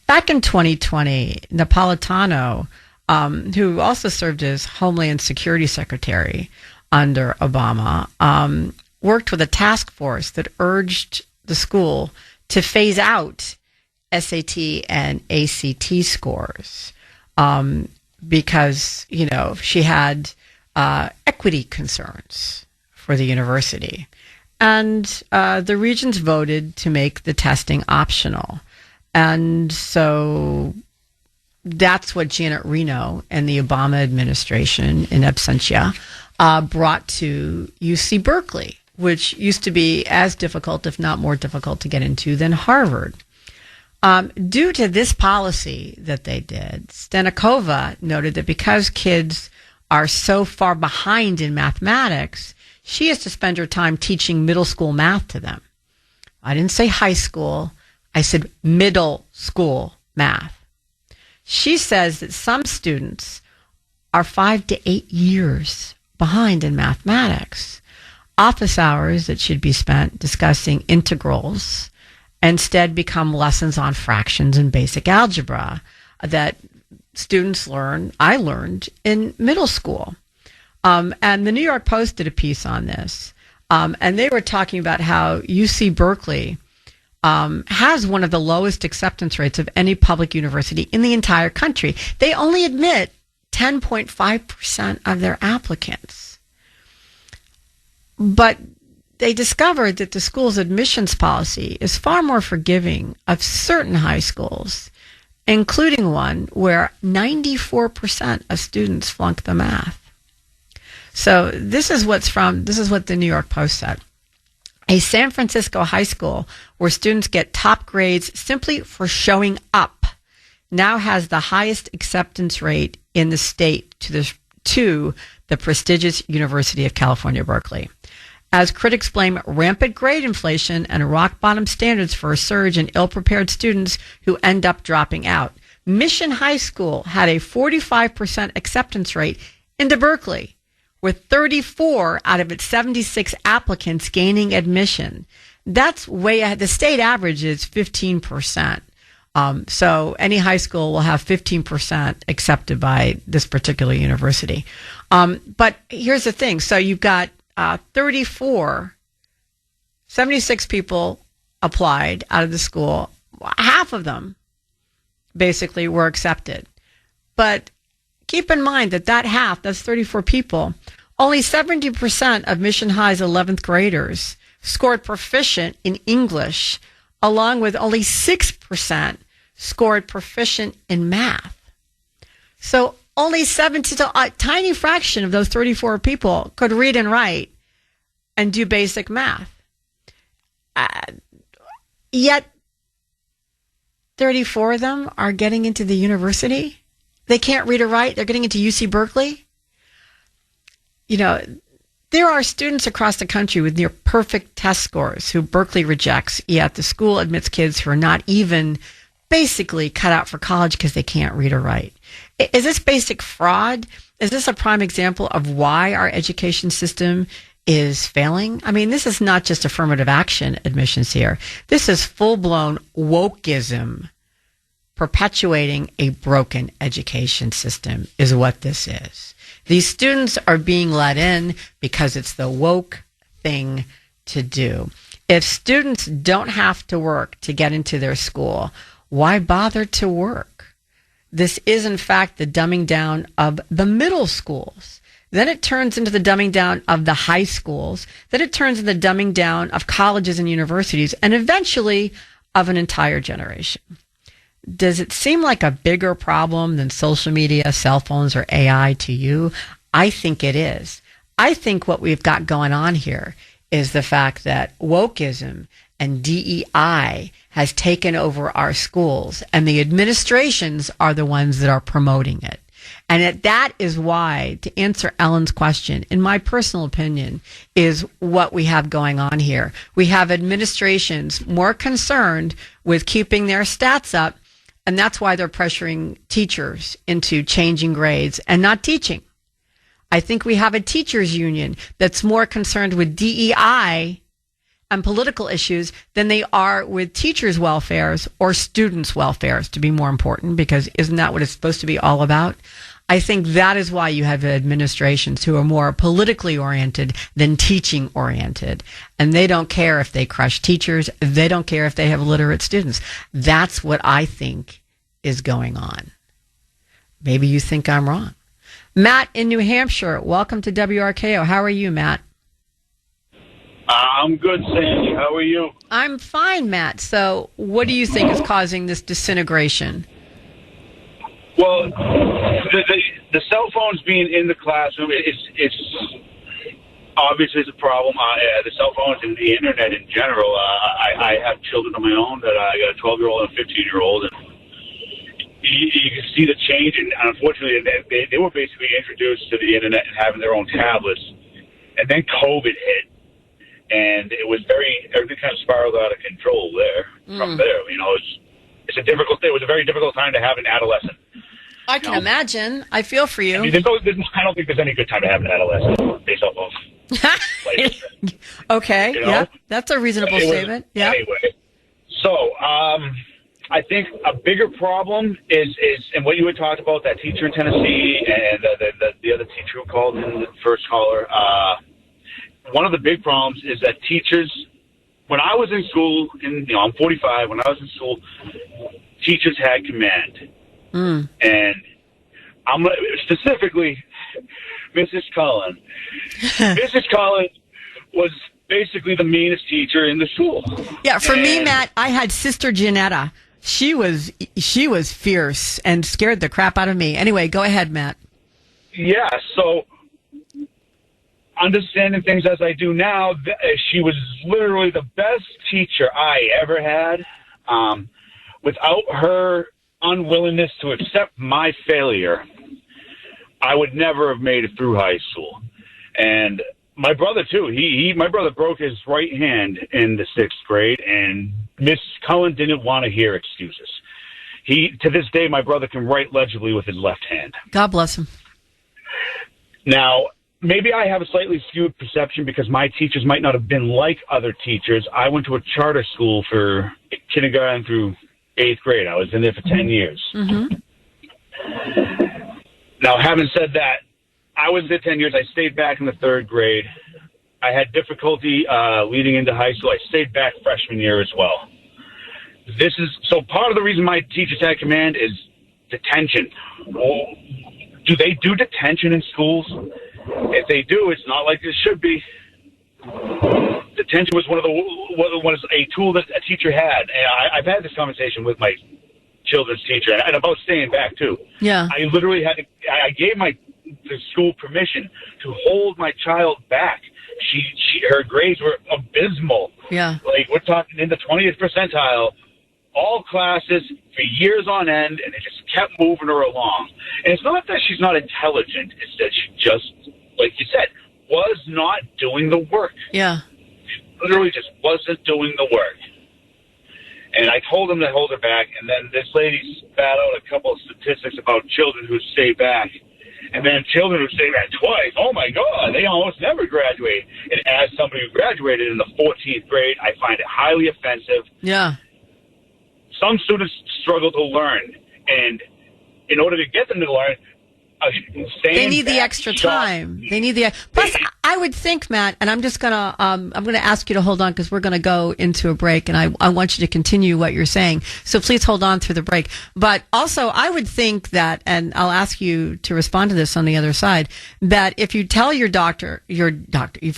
Back in 2020, Napolitano, who also served as Homeland Security Secretary under Obama, worked with a task force that urged the school to phase out SAT and ACT scores because, she had equity concerns for the university. And the regents voted to make the testing optional. And so that's what Janet Reno and the Obama administration in absentia brought to UC Berkeley, which used to be as difficult, if not more difficult, to get into than Harvard. Due to this policy that they did, Stanikova noted that because kids are so far behind in mathematics, she has to spend her time teaching middle school math to them. I didn't say high school. I said middle school math. She says that some students are 5 to 8 years behind in mathematics. Office hours that should be spent discussing integrals instead become lessons on fractions and basic algebra that students I learned in middle school. And the New York Post did a piece on this. And they were talking about how UC Berkeley has one of the lowest acceptance rates of any public university in the entire country. They only admit 10.5% of their applicants. But they discovered that the school's admissions policy is far more forgiving of certain high schools, including one where 94% of students flunk the math. So this is what the New York Post said. A San Francisco high school where students get top grades simply for showing up now has the highest acceptance rate in the state to the prestigious University of California, Berkeley. As critics blame rampant grade inflation and rock-bottom standards for a surge in ill-prepared students who end up dropping out, Mission High School had a 45% acceptance rate into Berkeley, with 34 out of its 76 applicants gaining admission. That's way ahead. The state average is 15%. So any high school will have 15% accepted by this particular university. But here's the thing. So you've got 76 people applied out of the school. Half of them basically were accepted. But keep in mind that half, that's 34 people, only 70% of Mission High's 11th graders scored proficient in English, along with only 6% scored proficient in math. So only a tiny fraction of those 34 people could read and write and do basic math. Yet 34 of them are getting into the university. They can't read or write. They're getting into UC Berkeley. You know, there are students across the country with near perfect test scores who Berkeley rejects, yet the school admits kids who are not even basically cut out for college because they can't read or write. Is this basic fraud? Is this a prime example of why our education system is failing? I mean, this is not just affirmative action admissions here. This is full-blown wokeism perpetuating a broken education system is what this is. These students are being let in because it's the woke thing to do. If students don't have to work to get into their school, why bother to work? This is, in fact, the dumbing down of the middle schools. Then it turns into the dumbing down of the high schools. Then it turns into the dumbing down of colleges and universities, and eventually of an entire generation. Does it seem like a bigger problem than social media, cell phones, or AI to you? I think it is. I think what we've got going on here is the fact that wokeism and DEI has taken over our schools, and the administrations are the ones that are promoting it. And that is why, to answer Ellen's question, in my personal opinion, is what we have going on here. We have administrations more concerned with keeping their stats up, and that's why they're pressuring teachers into changing grades and not teaching. I think we have a teachers union that's more concerned with DEI and political issues than they are with teachers' welfares or students' welfares, to be more important, because isn't that what it's supposed to be all about? I think that is why you have administrations who are more politically oriented than teaching oriented. And they don't care if they crush teachers. They don't care if they have illiterate students. That's what I think is going on. Maybe you think I'm wrong. Matt in New Hampshire, welcome to WRKO. How are you, Matt? I'm good, Sandy. How are you? I'm fine, Matt. So what do you think is causing this disintegration? Well, the cell phones being in the classroom, it's obviously it's a problem. The cell phones and the internet in general. I have children of my own. That I got a 12-year-old and a 15-year-old, and you can see the change. And unfortunately, they were basically introduced to the internet and having their own tablets, and then COVID hit, and it was everything kind of spiraled out of control there. From there, you know, it's a difficult. It was a very difficult time to have an adolescent. I can imagine. I feel for you. I mean, I don't think there's any good time to have an adolescent based off of. Okay, you know? yeah, that's a reasonable statement. Yeah. Anyway, so I think a bigger problem is, and what you had talked about, that teacher in Tennessee and the other teacher who called in, the first caller. One of the big problems is that teachers, when I was in school, I'm 45. When I was in school, teachers had command, and I'm specifically Mrs. Cullen. Mrs. Cullen was basically the meanest teacher in the school. Yeah, for me, Matt, I had Sister Janetta. She was fierce and scared the crap out of me. Anyway, go ahead, Matt. Yeah, so understanding things as I do now, she was literally the best teacher I ever had. Without her unwillingness to accept my failure, I would never have made it through high school. And my brother, too, my brother broke his right hand in the 6th grade, and Miss Cullen didn't want to hear excuses. To this day, my brother can write legibly with his left hand. God bless him. Now, maybe I have a slightly skewed perception because my teachers might not have been like other teachers. I went to a charter school for kindergarten through 8th grade. I was in there for 10 years. Mm-hmm. Now, having said that, I was there 10 years. I stayed back in the 3rd grade. I had difficulty leading into high school. I stayed back freshman year as well. So part of the reason my teachers had command is detention. Well, do they do detention in schools? If they do, it's not like it should be. Detention was was a tool that a teacher had. And I've had this conversation with my children's teacher, and about staying back too. Yeah. I literally I gave the school permission to hold my child back. Her grades were abysmal. Yeah. Like, we're talking in the 20th percentile, all classes for years on end, and it just kept moving her along. And it's not that she's not intelligent, it's that she just, like you said, was not doing the work. Yeah. She literally just wasn't doing the work. And I told him to hold her back, and then this lady spat out a couple of statistics about children who stay back. And then children who stay back twice, oh my God, they almost never graduate. And as somebody who graduated in the 14th grade, I find it highly offensive. Yeah. Some students struggle to learn, and in order to get them to learn, they need the extra time. They need the plus. I would think, Matt, and I'm gonna ask you to hold on because we're gonna go into a break, and I want you to continue what you're saying. So please hold on through the break. But also, I would think that, and I'll ask you to respond to this on the other side, that if you tell if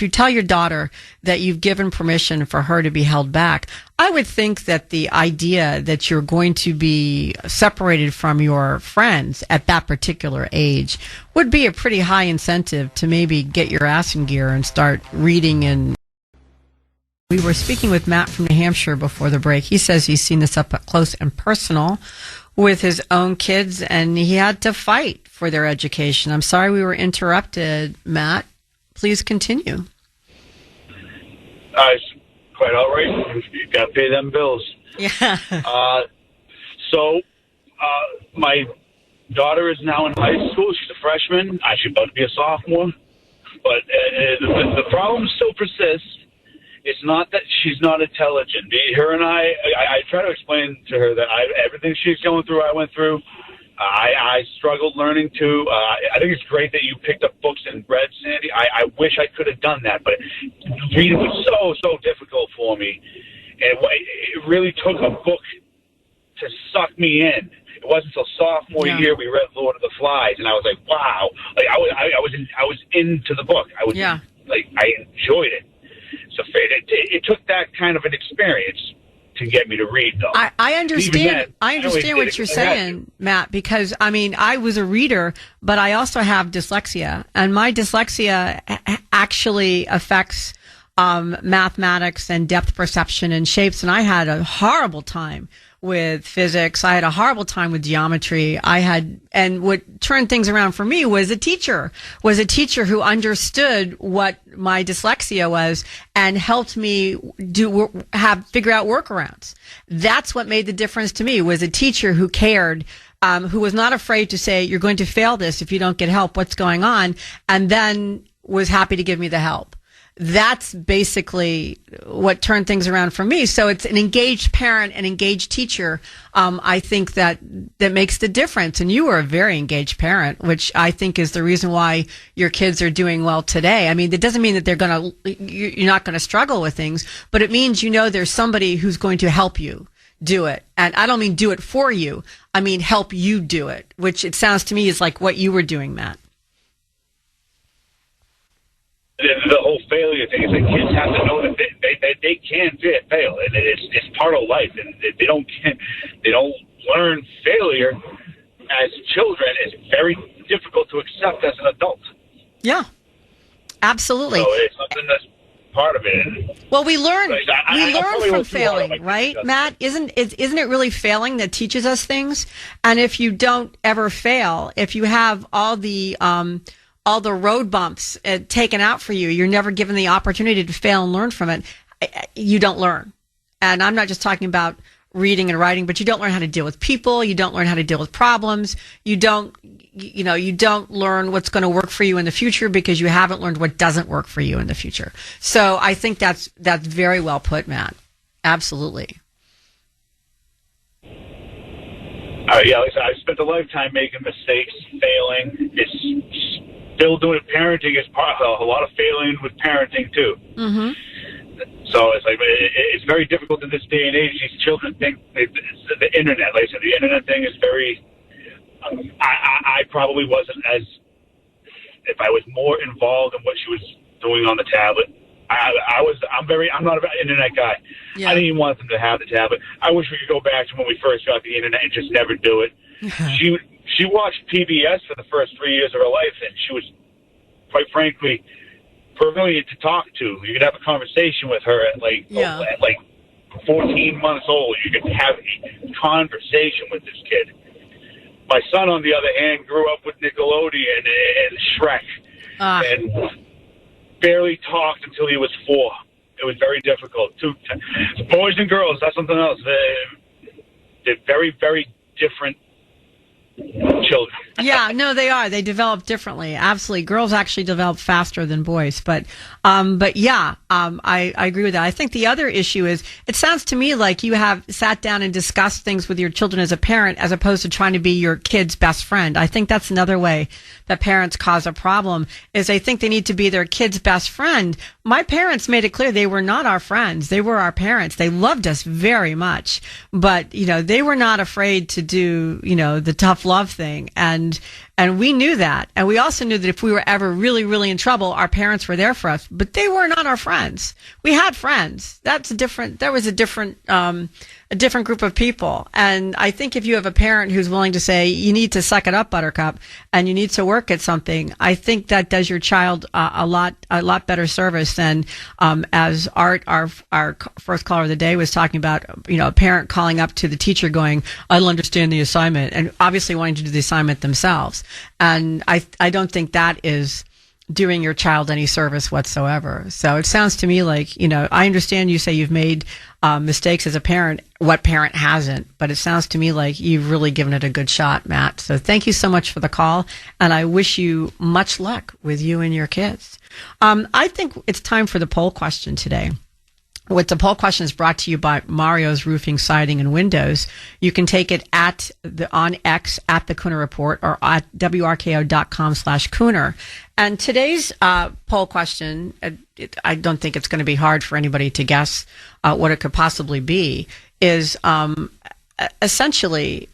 you tell your daughter that you've given permission for her to be held back, I would think that the idea that you're going to be separated from your friends at that particular age would be a pretty high incentive to maybe get your ass in gear and start reading. And we were speaking with Matt from New Hampshire before the break. He says he's seen this up close and personal with his own kids, and he had to fight for their education. I'm sorry we were interrupted, Matt. Please continue. Quite all right. You got to pay them bills. Yeah. So my daughter is now in high school. She's a freshman. She's about to be a sophomore. But the problem still persists. It's not that she's not intelligent. Her and I try to explain to her that everything she's going through, I went through. I struggled learning too. I think it's great that you picked up books and read, Sandy. I wish I could have done that, but reading was so difficult for me. And it really took a book to suck me in. It wasn't until sophomore year we read Lord of the Flies, and I was like, wow! Like I was into the book. I enjoyed it. So it took that kind of an experience to get me to read, though. I understand. Then, I understand what you're saying, Matt, because I mean, I was a reader, but I also have dyslexia, and my dyslexia actually affects mathematics and depth perception and shapes. And I had a horrible time with physics. I had a horrible time with geometry. And what turned things around for me was a teacher who understood what my dyslexia was and helped me figure out workarounds. That's what made the difference to me, was a teacher who cared, who was not afraid to say, you're going to fail this if you don't get help. What's going on? And then was happy to give me the help. That's basically what turned things around for me. So it's an engaged parent, an engaged teacher. I think that makes the difference. And you are a very engaged parent, which I think is the reason why your kids are doing well today. I mean, that doesn't mean that you're not going to struggle with things, but it means, there's somebody who's going to help you do it. And I don't mean do it for you. I mean, help you do it, which it sounds to me is like what you were doing, Matt. The whole failure thing is that kids have to know that they can fail, and it's part of life, and they don't learn failure as children. It's very difficult to accept as an adult. Yeah, absolutely. So it's something that's part of it. Well, we learn from failing, like right, Matt? Isn't it really failing that teaches us things? And if you don't ever fail, if you have all the road bumps taken out for you, you're never given the opportunity to fail and learn from it, you don't learn. And I'm not just talking about reading and writing, but you don't learn how to deal with people. You don't learn how to deal with problems. You don't learn what's going to work for you in the future because you haven't learned what doesn't work for you in the future. So I think that's very well put, Matt. Absolutely. Yeah, like I said, I've spent a lifetime making mistakes, failing. It's still doing parenting is part of a lot of failing with parenting too. Mm-hmm. So it's like it's very difficult in this day and age. These children think the internet. Like I said, the internet thing is very. I probably wasn't as. If I was more involved in what she was doing on the tablet, I'm not an internet guy. Yeah. I didn't even want them to have the tablet. I wish we could go back to when we first got the internet and just never do it. She watched PBS for the first 3 years of her life, and she was, quite frankly, brilliant to talk to. You could have a conversation with her at like 14 months old. You could have a conversation with this kid. My son, on the other hand, grew up with Nickelodeon and Shrek, and barely talked until he was 4. It was very difficult. Boys and girls, that's something else. They're very, very different children. Yeah, no, they are. They develop differently. Absolutely. Girls actually develop faster than boys. But yeah, I agree with that. I think the other issue is, it sounds to me like you have sat down and discussed things with your children as a parent, as opposed to trying to be your kid's best friend. I think that's another way that parents cause a problem, is they think they need to be their kid's best friend. My parents made it clear they were not our friends. They were our parents. They loved us very much, but they were not afraid to do, the tough love thing. And we knew that. And we also knew that if we were ever really, really in trouble, our parents were there for us, but they were not our friends. We had friends. That was a different group of people. And I think if you have a parent who's willing to say, you need to suck it up, Buttercup, and you need to work at something, I think that does your child a lot better service than, as Art, our first caller of the day, was talking about, a parent calling up to the teacher going, I don't understand the assignment, and obviously wanting to do the assignment themselves. And I don't think that is doing your child any service whatsoever. So it sounds to me like, I understand you say you've made mistakes as a parent. What parent hasn't? But it sounds to me like you've really given it a good shot, Matt. So thank you so much for the call, and I wish you much luck with you and your kids. I think it's time for the poll question today. The poll question is brought to you by Mario's Roofing, Siding, and Windows. You can take it on X at the Kuhner Report, or at WRKO.com/Kuhner. And today's poll question, I don't think it's going to be hard for anybody to guess what it could possibly be, is essentially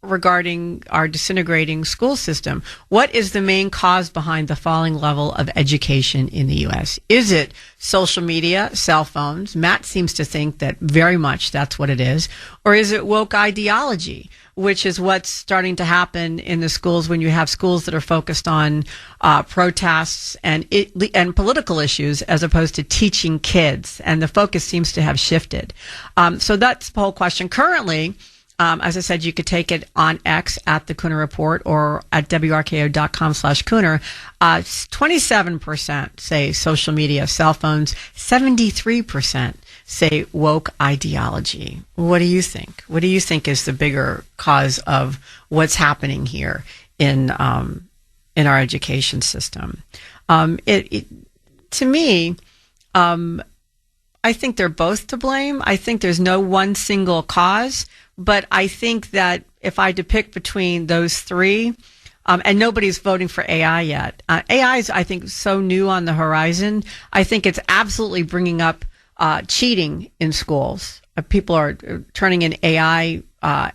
regarding our disintegrating school system. What is the main cause behind the falling level of education in the U.S.? Is it social media, cell phones? Matt seems to think that very much that's what it is. Or is it woke ideology, which is what's starting to happen in the schools when you have schools that are focused on protests and political issues as opposed to teaching kids? And the focus seems to have shifted. So that's the whole question. Currently, as I said, you could take it on X at the Kuhner Report or at WRKO.com/Kuhner. 27% say social media, cell phones. 73% say woke ideology. What do you think? What do you think is the bigger cause of what's happening here in our education system? To me, I think they're both to blame. I think there's no one single cause. But I think that if I depict between those three, and nobody's voting for AI yet. AI is, I think, so new on the horizon. I think it's absolutely bringing up cheating in schools. People are turning in AI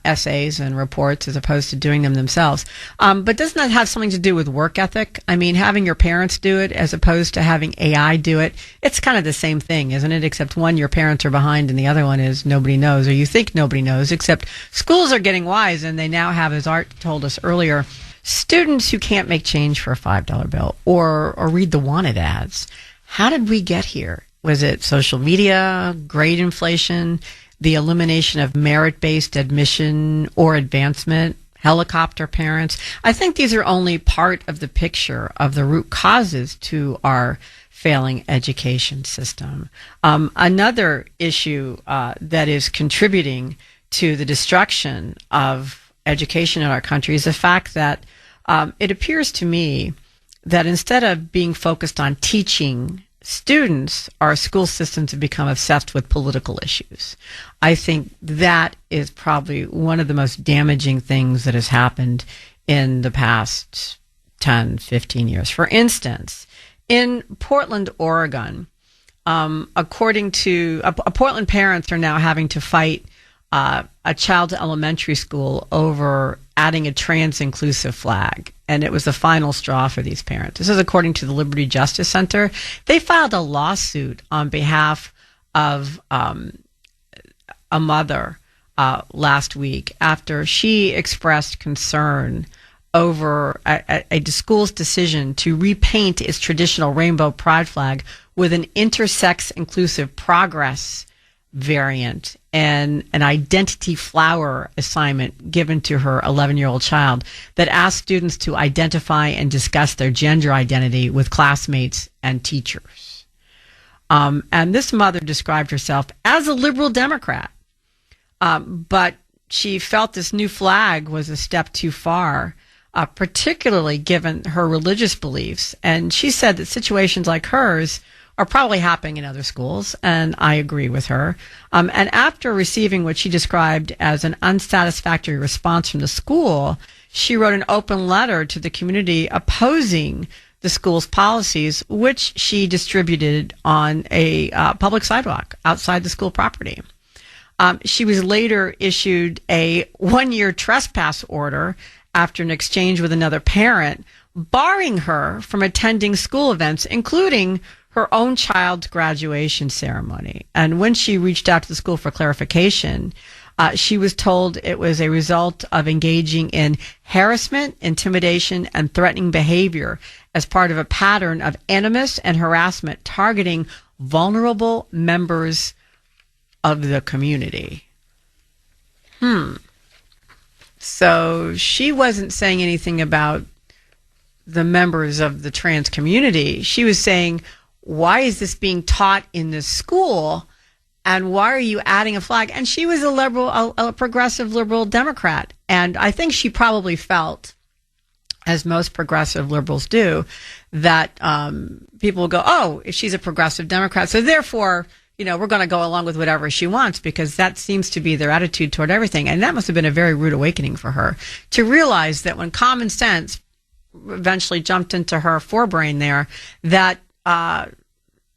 essays and reports as opposed to doing them themselves. But doesn't that have something to do with work ethic? I mean, having your parents do it as opposed to having AI do it, it's kind of the same thing, isn't it? Except one, your parents are behind, and the other one is nobody knows, or you think nobody knows, except schools are getting wise, and they now have, as Art told us earlier, students who can't make change for a $5 bill or read the wanted ads. How did we get here? Was it social media, grade inflation, the elimination of merit-based admission or advancement, helicopter parents? I think these are only part of the picture of the root causes to our failing education system. Another issue that is contributing to the destruction of education in our country is the fact that it appears to me that instead of being focused on teaching students, our school systems have become obsessed with political issues. I think that is probably one of the most damaging things that has happened in the past 10, 15 years. For instance, in Portland, Oregon, according to Portland parents are now having to fight a child's elementary school over adding a trans-inclusive flag. And it was the final straw for these parents. This is according to the Liberty Justice Center. They filed a lawsuit on behalf of a mother last week after she expressed concern over a school's decision to repaint its traditional rainbow pride flag with an intersex inclusive progress variant and an identity flower assignment given to her 11-year-old child that asked students to identify and discuss their gender identity with classmates and teachers. And this mother described herself as a liberal Democrat, but she felt this new flag was a step too far, particularly given her religious beliefs. And she said that situations like hers are probably happening in other schools, and I agree with her. And after receiving what she described as an unsatisfactory response from the school, she wrote an open letter to the community opposing the school's policies, which she distributed on a public sidewalk outside the school property. She was later issued a 1-year trespass order after an exchange with another parent, barring her from attending school events, including her own child's graduation ceremony. And when she reached out to the school for clarification, she was told it was a result of engaging in harassment, intimidation, and threatening behavior as part of a pattern of animus and harassment targeting vulnerable members of the community. So she wasn't saying anything about the members of the trans community. She was saying, why is this being taught in this school? And why are you adding a flag? And she was a liberal, a progressive liberal Democrat. And I think she probably felt, as most progressive liberals do, that people will go, oh, if she's a progressive Democrat, so therefore, we're going to go along with whatever she wants, because that seems to be their attitude toward everything. And that must have been a very rude awakening for her to realize that when common sense eventually jumped into her forebrain there, that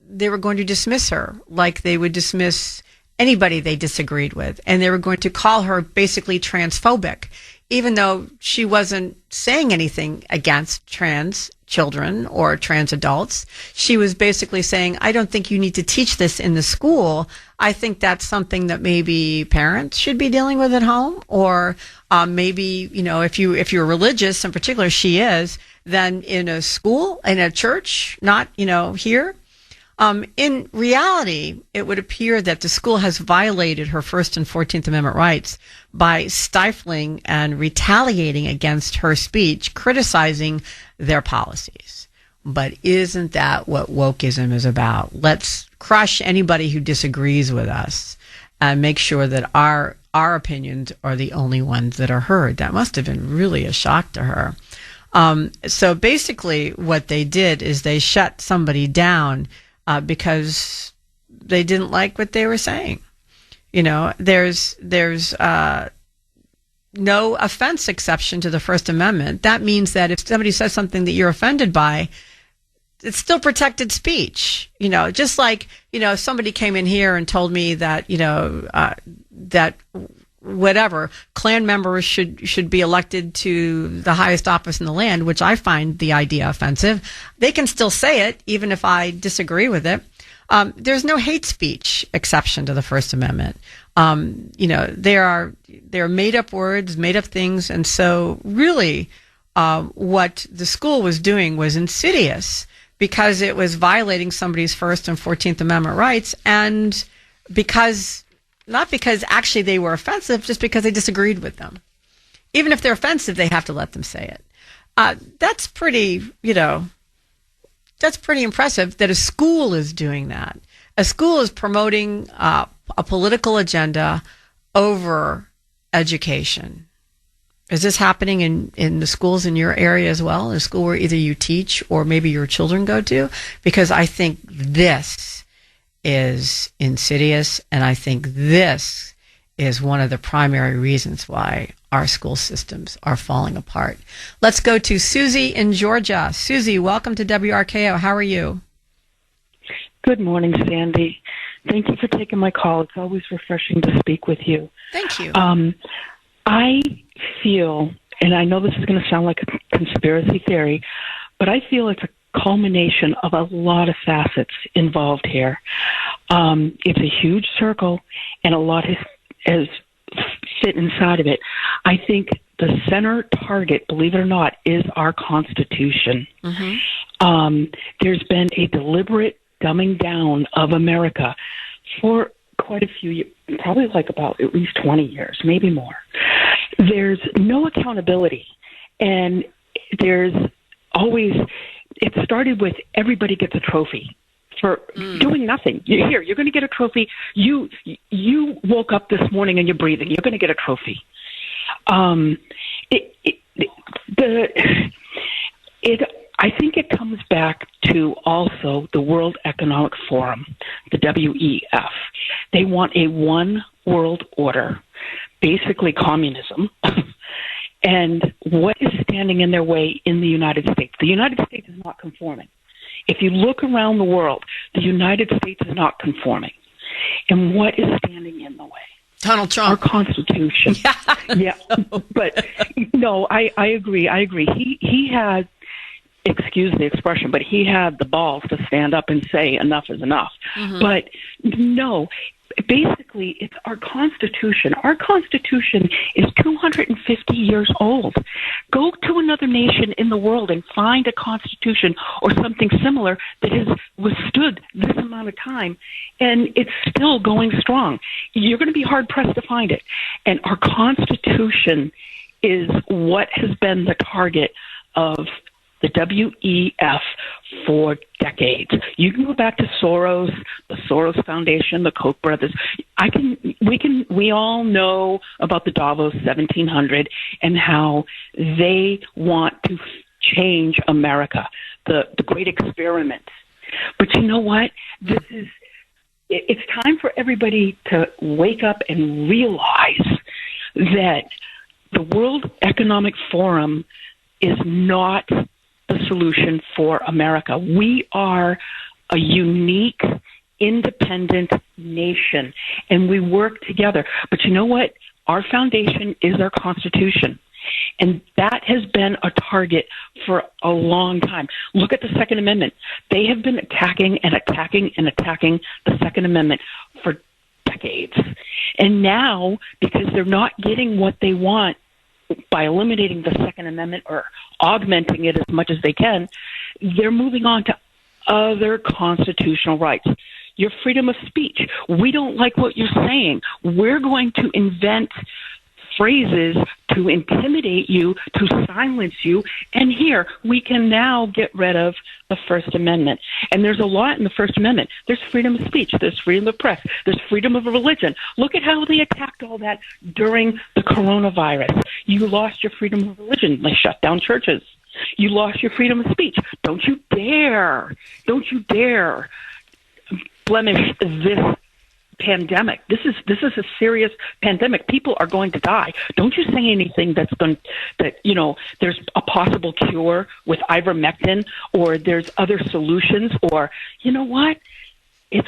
they were going to dismiss her like they would dismiss anybody they disagreed with. And they were going to call her basically transphobic even though she wasn't saying anything against trans children or trans adults, she was basically saying, I don't think you need to teach this in the school. I think that's something that maybe parents should be dealing with at home, or maybe, if you're religious, in particular she is, then in a school, in a church, not, here. In reality, it would appear that the school has violated her First and 14th Amendment rights by stifling and retaliating against her speech, criticizing their policies. But isn't that what wokeism is about? Let's crush anybody who disagrees with us and make sure that our opinions are the only ones that are heard. That must have been really a shock to her. So basically what they did is they shut somebody down because they didn't like what they were saying. There's no offense exception to the First Amendment. That means that if somebody says something that you're offended by, it's still protected speech. Just like, if somebody came in here and told me that, that whatever Klan members should be elected to the highest office in the land, which I find the idea offensive. They can still say it, even if I disagree with it. There's no hate speech exception to the First Amendment. There are made up words, made up things. And so really, what the school was doing was insidious because it was violating somebody's First and 14th Amendment rights. And not because actually they were offensive, just because they disagreed with them. Even if they're offensive, they have to let them say it. That's pretty impressive that a school is doing that. A school is promoting a political agenda over education. Is this happening in the schools in your area as well? In a school where either you teach or maybe your children go to? Because I think this is insidious, and I think this is one of the primary reasons why our school systems are falling apart. Let's go to Susie in Georgia. Susie, welcome to WRKO. How are you? Good morning, Sandy. Thank you for taking my call. It's always refreshing to speak with you. Thank you. I feel, and I know this is going to sound like a conspiracy theory, but I feel it's a culmination of a lot of facets involved here. It's a huge circle, and a lot has fit inside of it. I think the center target, believe it or not, is our Constitution. Mm-hmm. There's been a deliberate dumbing down of America for quite a few years, probably like about at least 20 years, maybe more. There's no accountability, and there's always... It started with everybody gets a trophy for doing nothing. You're going to get a trophy. You woke up this morning and you're breathing. You're going to get a trophy. I think it comes back to also the World Economic Forum, the WEF. They want a one world order, basically communism. And what is standing in their way in the United States? The United States is not conforming. If you look around the world, the United States is not conforming. And what is standing in the way? Donald Trump. Our Constitution. Yeah. But no, I agree. He had, excuse the expression, but he had the balls to stand up and say enough is enough. Mm-hmm. But no, basically, it's our Constitution. Our Constitution is 250 years old. Go to another nation in the world and find a Constitution or something similar that has withstood this amount of time, and it's still going strong. You're going to be hard-pressed to find it. And our Constitution is what has been the target of the WEF for decades. You can go back to Soros, the Soros Foundation, the Koch brothers. We all know about the Davos 1700 and how they want to change America, the great experiment. But you know what? It's time for everybody to wake up and realize that the World Economic Forum is not the solution for America. We are a unique, independent nation, and we work together. But you know what? Our foundation is our Constitution. And that has been a target for a long time. Look at the Second Amendment. They have been attacking and attacking and attacking the Second Amendment for decades. And now, because they're not getting what they want by eliminating the Second Amendment or augmenting it as much as they can, they're moving on to other constitutional rights. Your freedom of speech. We don't like what you're saying. We're going to invent phrases to intimidate you, to silence you, and here we can now get rid of the First Amendment. And there's a lot in the First Amendment. There's freedom of speech, there's freedom of press, there's freedom of religion. Look at how they attacked all that during the coronavirus. You lost your freedom of religion. They shut down churches. You lost your freedom of speech. Don't you dare blemish this pandemic. This is a serious pandemic. People are going to die. Don't you say anything that there's a possible cure with ivermectin, or there's other solutions, or you know what? It's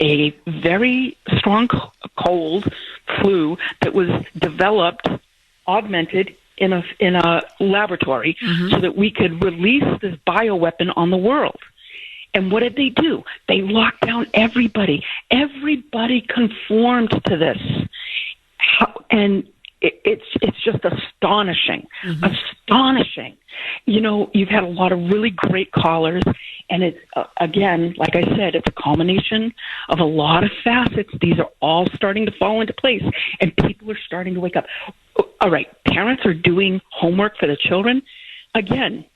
a very strong cold flu that was developed, augmented in a laboratory, so that we could release this bioweapon on the world. And what did they do? They locked down everybody. Everybody conformed to this. And it's just astonishing. Astonishing. You know, you've had a lot of really great callers, and it's, again, like I said, it's a culmination of a lot of facets. These are all starting to fall into place, and people are starting to wake up. All right, parents are doing homework for the children. Again,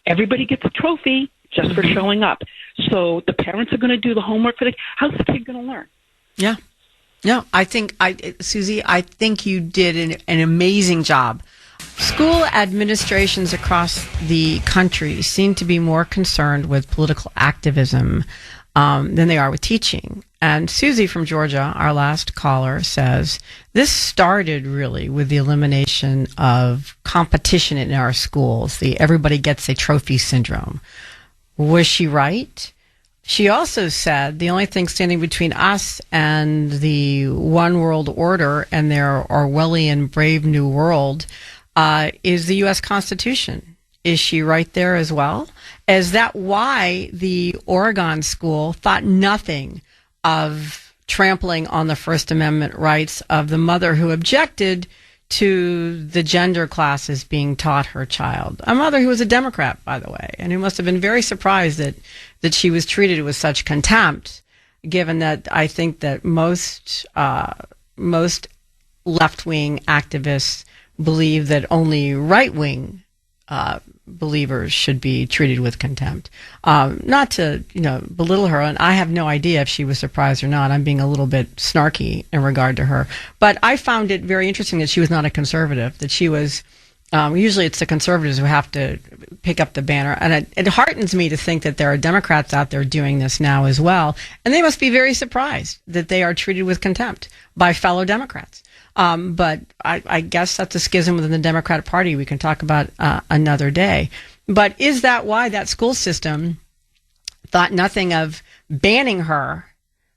everybody gets a trophy just for showing up. So the parents are going to do the homework for how's the kid going to learn? Yeah. No, Susie, I think you did an amazing job. School administrations across the country seem to be more concerned with political activism than they are with teaching. And Susie from Georgia, our last caller, says this started really with the elimination of competition in our schools, the everybody gets a trophy syndrome. Was she right? She also said the only thing standing between us and the one world order and their Orwellian brave new world is the U.S. Constitution. Is she right there as well? Is that why the Oregon school thought nothing of trampling on the First Amendment rights of the mother who objected to the gender classes being taught her child? A mother who was a Democrat, by the way, and who must have been very surprised that she was treated with such contempt, given that I think that most left-wing activists believe that only right-wing believers should be treated with contempt. Not to, belittle her, and I have no idea if she was surprised or not. I'm being a little bit snarky in regard to her. But I found it very interesting that she was not a conservative, that she was, usually it's the conservatives who have to pick up the banner. And it heartens me to think that there are Democrats out there doing this now as well. And they must be very surprised that they are treated with contempt by fellow Democrats. But I guess that's a schism within the Democratic Party we can talk about another day. But is that why that school system thought nothing of banning her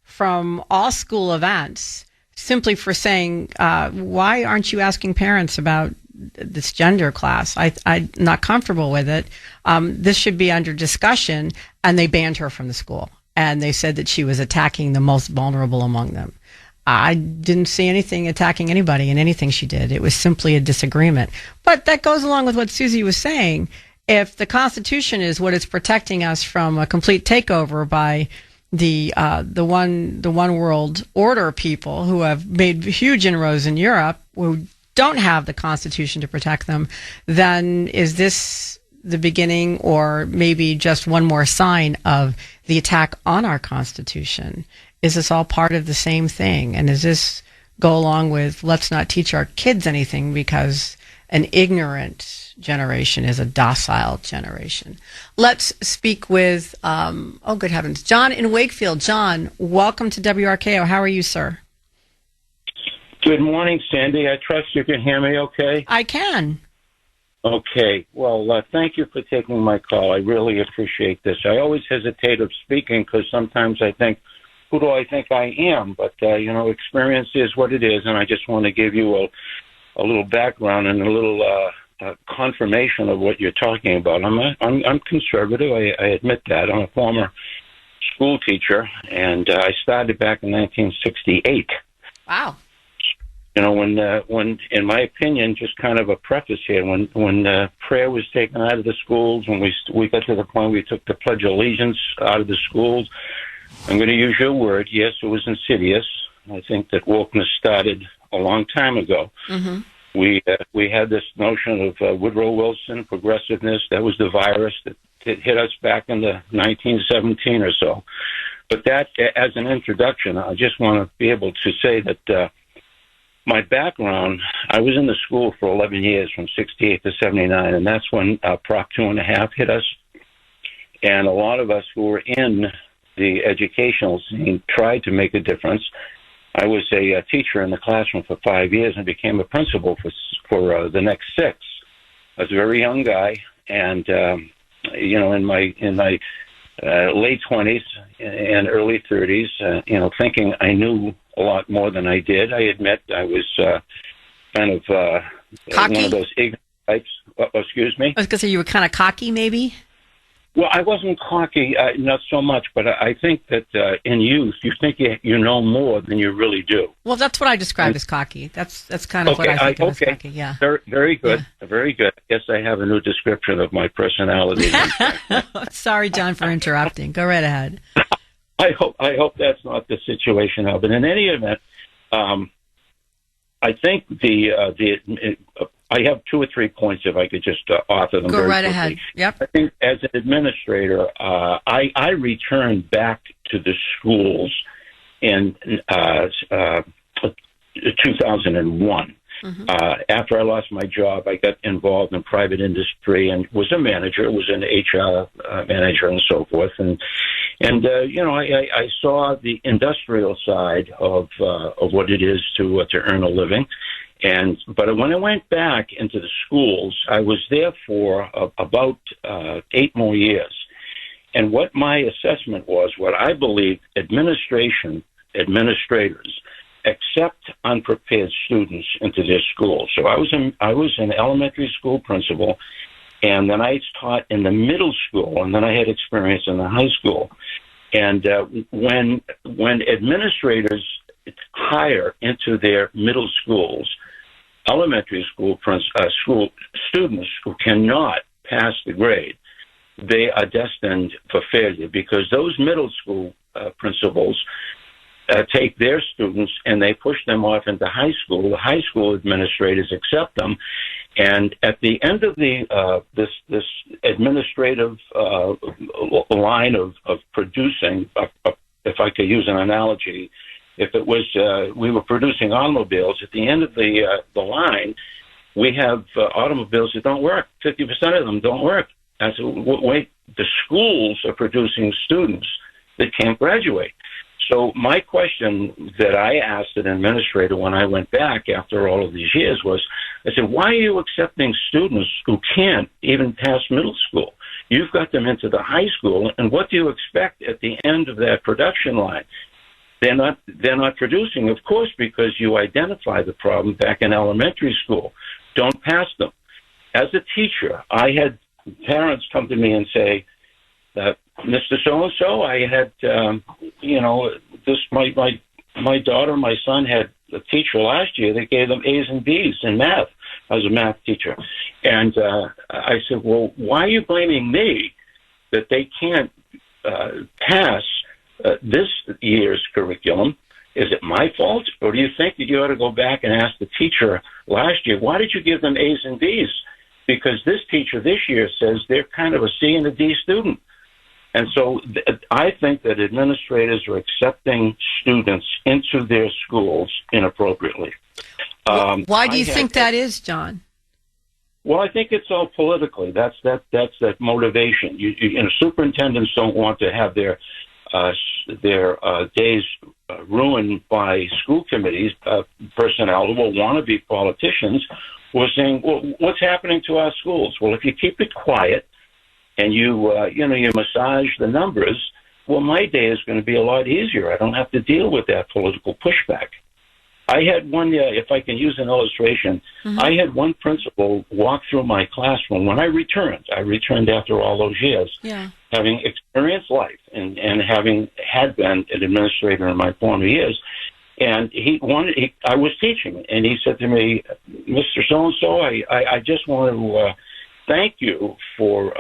from all school events simply for saying, why aren't you asking parents about this gender class? I'm not comfortable with it. This should be under discussion. And they banned her from the school. And they said that she was attacking the most vulnerable among them. I didn't see anything attacking anybody in anything she did. It was simply a disagreement. But that goes along with what Susie was saying. If the Constitution is what is protecting us from a complete takeover by the one world order people who have made huge inroads in Europe, who don't have the Constitution to protect them, then is this the beginning or maybe just one more sign of the attack on our Constitution? Is this all part of the same thing? And does this go along with let's not teach our kids anything because an ignorant generation is a docile generation? Let's speak with, good heavens, John in Wakefield. John, welcome to WRKO. How are you, sir? Good morning, Sandy. I trust you can hear me okay? I can. Okay. Well, thank you for taking my call. I really appreciate this. I always hesitate of speaking because sometimes I think, who do I think I am? But, experience is what it is, and I just want to give you a little background and a little confirmation of what you're talking about. I'm conservative. I admit that. I'm a former school teacher, and I started back in 1968. Wow. You know, when, in my opinion, just kind of a preface here, when prayer was taken out of the schools, when we got to the point we took the Pledge of Allegiance out of the schools, I'm going to use your word. Yes, it was insidious. I think that wokeness started a long time ago. Mm-hmm. We had this notion of Woodrow Wilson, progressiveness. That was the virus that hit us back in the 1917 or so. But that, as an introduction, I just want to be able to say that my background, I was in the school for 11 years, from 68 to 79, and that's when Prop 2.5 hit us. And a lot of us who were in the educational scene tried to make a difference. I was a teacher in the classroom for 5 years and became a principal for the next 6. I was a very young guy, and in my late 20s and early 30s, thinking I knew a lot more than I did. I admit I was kind of cocky? One of those ignorant types. Excuse me? I was going to say you were kind of cocky, maybe? Well, I wasn't cocky, not so much, but I think that in youth, you think you know more than you really do. Well, that's what I describe as cocky. That's kind of what I think of as cocky, yeah. Very good, yeah. Very good. I guess I have a new description of my personality. Sorry, John, for interrupting. Go right ahead. I hope that's not the situation now. But in any event, I think I have 2 or 3 points if I could just offer them. Go right ahead. Yep. I think as an administrator, I returned back to the schools in 2001. Mm-hmm. After I lost my job, I got involved in private industry and was a manager, was an HR manager and so forth. And I saw the industrial side of what it is to earn a living. But when I went back into the schools, I was there for about 8 more years. And what my assessment was, what I believe administrators accept unprepared students into their schools. So I was an elementary school principal, and then I taught in the middle school, and then I had experience in the high school. And when administrators hire into their middle schools elementary school students who cannot pass the grade, they are destined for failure, because those middle school principals take their students and they push them off into high school. The high school administrators accept them, and at the end of the this administrative line of producing, if I could use an analogy, if it was we were producing automobiles, at the end of the line, we have automobiles that don't work. 50% of them don't work. And so wait, the schools are producing students that can't graduate. So my question that I asked an administrator when I went back after all of these years was, I said, why are you accepting students who can't even pass middle school? You've got them into the high school, and what do you expect at the end of that production line? They're not producing, of course, because you identify the problem back in elementary school. Don't pass them. As a teacher, I had parents come to me and say, Mr. So-and-so, I had, my daughter, my son had a teacher last year that gave them A's and B's in math. I was a math teacher. And I said, well, why are you blaming me that they can't pass this year's curriculum? Is it my fault? Or do you think that you ought to go back and ask the teacher last year, why did you give them A's and B's? Because this teacher this year says they're kind of a C and a D student. And so I think that administrators are accepting students into their schools inappropriately. Why do you think that is, John? Well, I think it's all politically. That's that motivation. Superintendents don't want to have their days ruined by school committees, personnel who will want to be politicians, who are saying, well, what's happening to our schools? Well, if you keep it quiet and you massage the numbers, well, my day is going to be a lot easier. I don't have to deal with that political pushback. I had one, if I can use an illustration, I had one principal walk through my classroom when I returned. I returned after all those years, having experienced life and having had been an administrator in my former years. And I was teaching, and he said to me, Mr. So-and-so, I just want to thank you for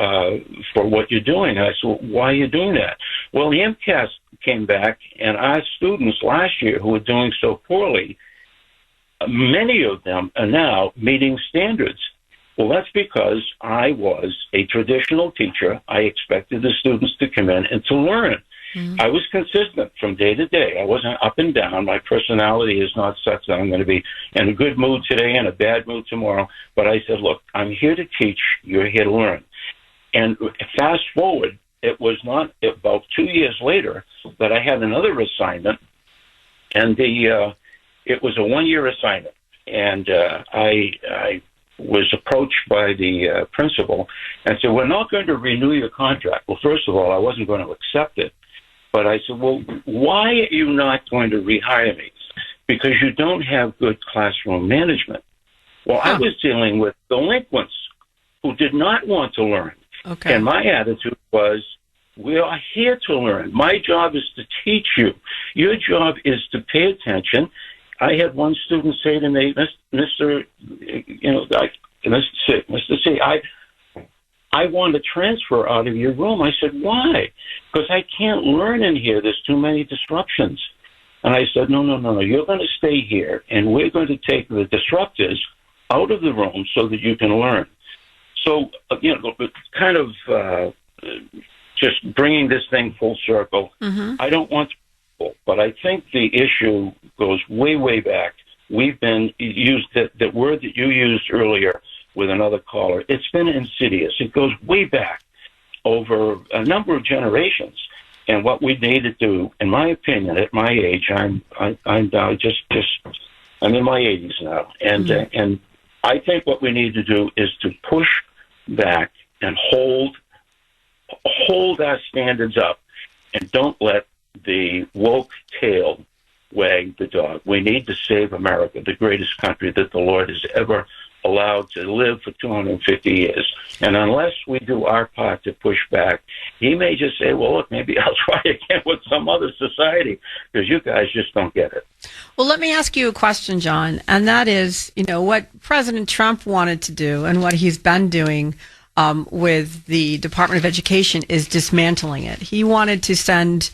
what you're doing. And I said, well, why are you doing that? Well, the MCAS came back, and our students last year who were doing so poorly, many of them are now meeting standards. Well, that's because I was a traditional teacher. I expected the students to come in and to learn. I was consistent from day to day. I wasn't up and down. My personality is not such that I'm going to be in a good mood today and a bad mood tomorrow. But I said, look, I'm here to teach. You're here to learn. And fast forward, it was not about 2 years later that I had another assignment, and it was a one-year assignment. And I was approached by the principal and said, we're not going to renew your contract. Well, first of all, I wasn't going to accept it. But I said, well, why are you not going to rehire me? Because you don't have good classroom management. Well, I was dealing with delinquents who did not want to learn. Okay. And my attitude was, we are here to learn. My job is to teach you. Your job is to pay attention. I had one student say to me, Mr. C, I want to transfer out of your room. I said, why? Because I can't learn in here. There's too many disruptions. And I said, no. You're going to stay here, and we're going to take the disruptors out of the room so that you can learn. So, kind of just bringing this thing full circle. I don't want to, but I think the issue goes way, way back. We've been used that word that you used earlier with another caller. It's been insidious. It goes way back over a number of generations. And what we need to do, in my opinion, at my age, I'm now just I'm in my 80s now, and I think what we need to do is to push back and hold our standards up, and don't let the woke tail wag the dog. We need to save America, the greatest country that the Lord has ever allowed to live for 250 years. And unless we do our part to push back, he may just say, well, look, maybe I'll try again with some other society, because you guys just don't get it. Well, let me ask you a question, John, and that is, what President Trump wanted to do and what he's been doing with the Department of Education is dismantling it. He wanted to send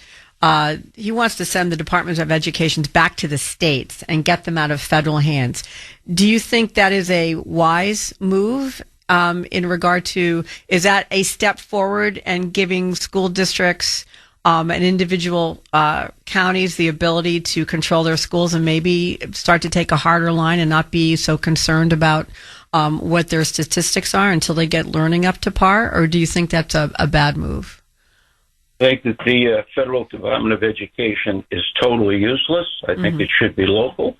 he wants to send the Department of Education back to the states and get them out of federal hands. Do you think that is a wise move in regard to, is that a step forward and giving school districts and individual counties the ability to control their schools and maybe start to take a harder line and not be so concerned about what their statistics are until they get learning up to par? Or do you think that's a bad move? I think that the Federal Department of Education is totally useless. I think it should be local.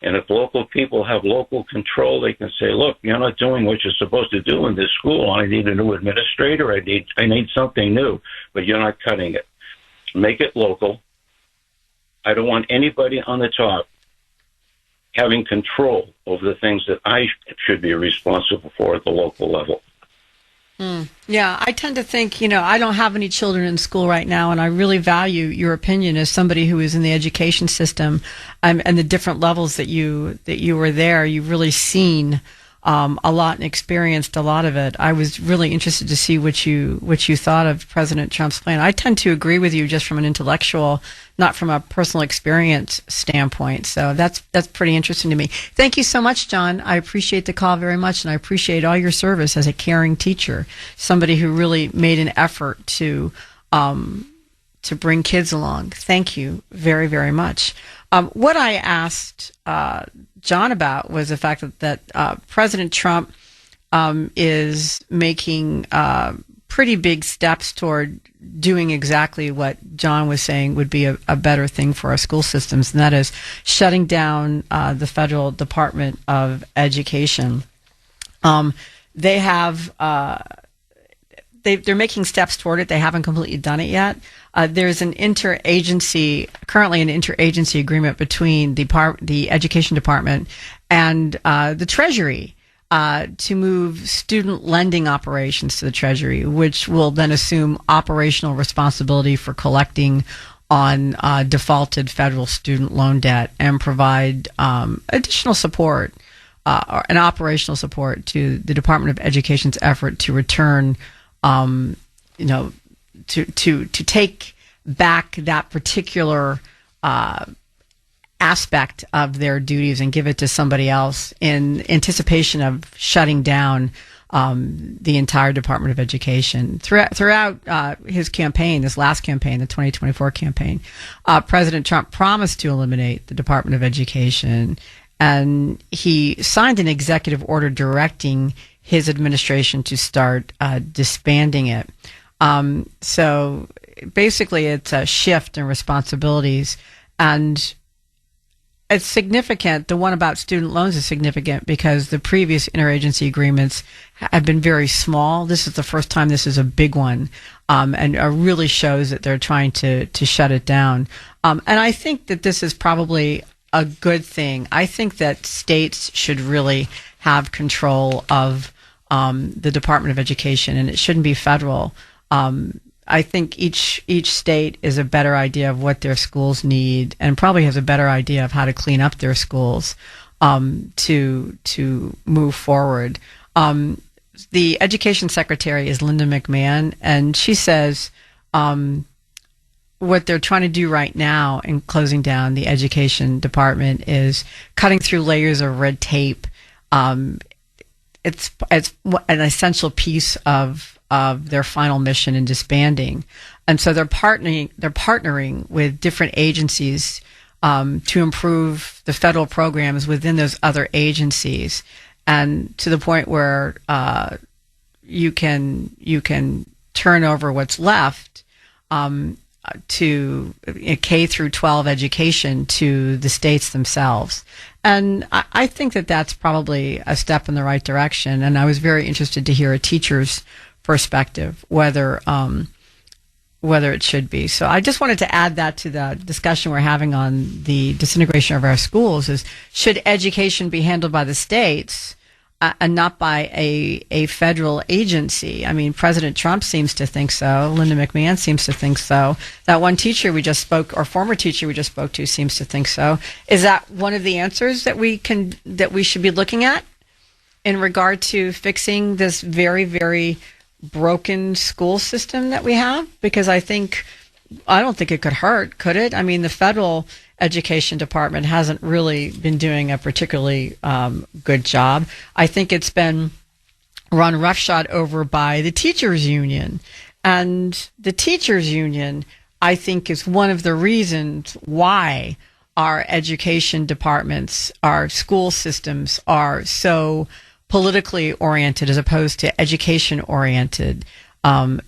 And if local people have local control, they can say, look, you're not doing what you're supposed to do in this school. I need a new administrator. I need something new, but you're not cutting it. Make it local. I don't want anybody on the top having control over the things that I should be responsible for at the local level. Yeah, I tend to think, I don't have any children in school right now, and I really value your opinion as somebody who is in the education system and the different levels that you were there. You've really seen a lot and experienced a lot of it. I was really interested to see what you thought of President Trump's plan. I tend to agree with you just from an intellectual, not from a personal experience standpoint. So that's pretty interesting to me. Thank you so much, John. I appreciate the call very much, and I appreciate all your service as a caring teacher, somebody who really made an effort to bring kids along. Thank you very, very much. What I asked John about was the fact that President Trump is making pretty big steps toward doing exactly what John was saying would be a better thing for our school systems, and that is shutting down the Federal Department of Education. They they're making steps toward it. They haven't completely done it yet. There's currently an interagency agreement between the Education Department and the Treasury to move student lending operations to the Treasury, which will then assume operational responsibility for collecting on defaulted federal student loan debt and provide additional support and operational support to the Department of Education's effort to return, to take back that particular aspect of their duties and give it to somebody else in anticipation of shutting down the entire Department of Education. Throughout his campaign, this last campaign, the 2024 campaign, President Trump promised to eliminate the Department of Education, and he signed an executive order directing his administration to start disbanding it. So basically, it's a shift in responsibilities, and it's significant. The one about student loans is significant because the previous interagency agreements have been very small. This is the first time this is a big one, and really shows that they're trying to shut it down. And I think that this is probably a good thing. I think that states should really have control of the Department of Education, and it shouldn't be federal. I think each state is a better idea of what their schools need, and probably has a better idea of how to clean up their schools to move forward. The education secretary is Linda McMahon, and she says what they're trying to do right now in closing down the education department is cutting through layers of red tape. It's an essential piece of their final mission in disbanding, and so they're partnering with different agencies to improve the federal programs within those other agencies, and to the point where you can turn over what's left to K through 12 education to the states themselves. And I think that that's probably a step in the right direction. And I was very interested to hear a teacher's perspective, whether it should be. So I just wanted to add that to the discussion we're having on the disintegration of our schools is, should education be handled by the states and not by a federal agency? I mean, President Trump seems to think so. Linda McMahon seems to think so. That one teacher we just spoke, or former teacher we just spoke to, seems to think so. Is that one of the answers that we should be looking at in regard to fixing this very, very broken school system that we have? Because I don't think it could hurt, could it? I mean, the federal education department hasn't really been doing a particularly good job. I think it's been run roughshod over by the teachers union, and the teachers union, I think, is one of the reasons why our education departments, our school systems are so politically oriented as opposed to education oriented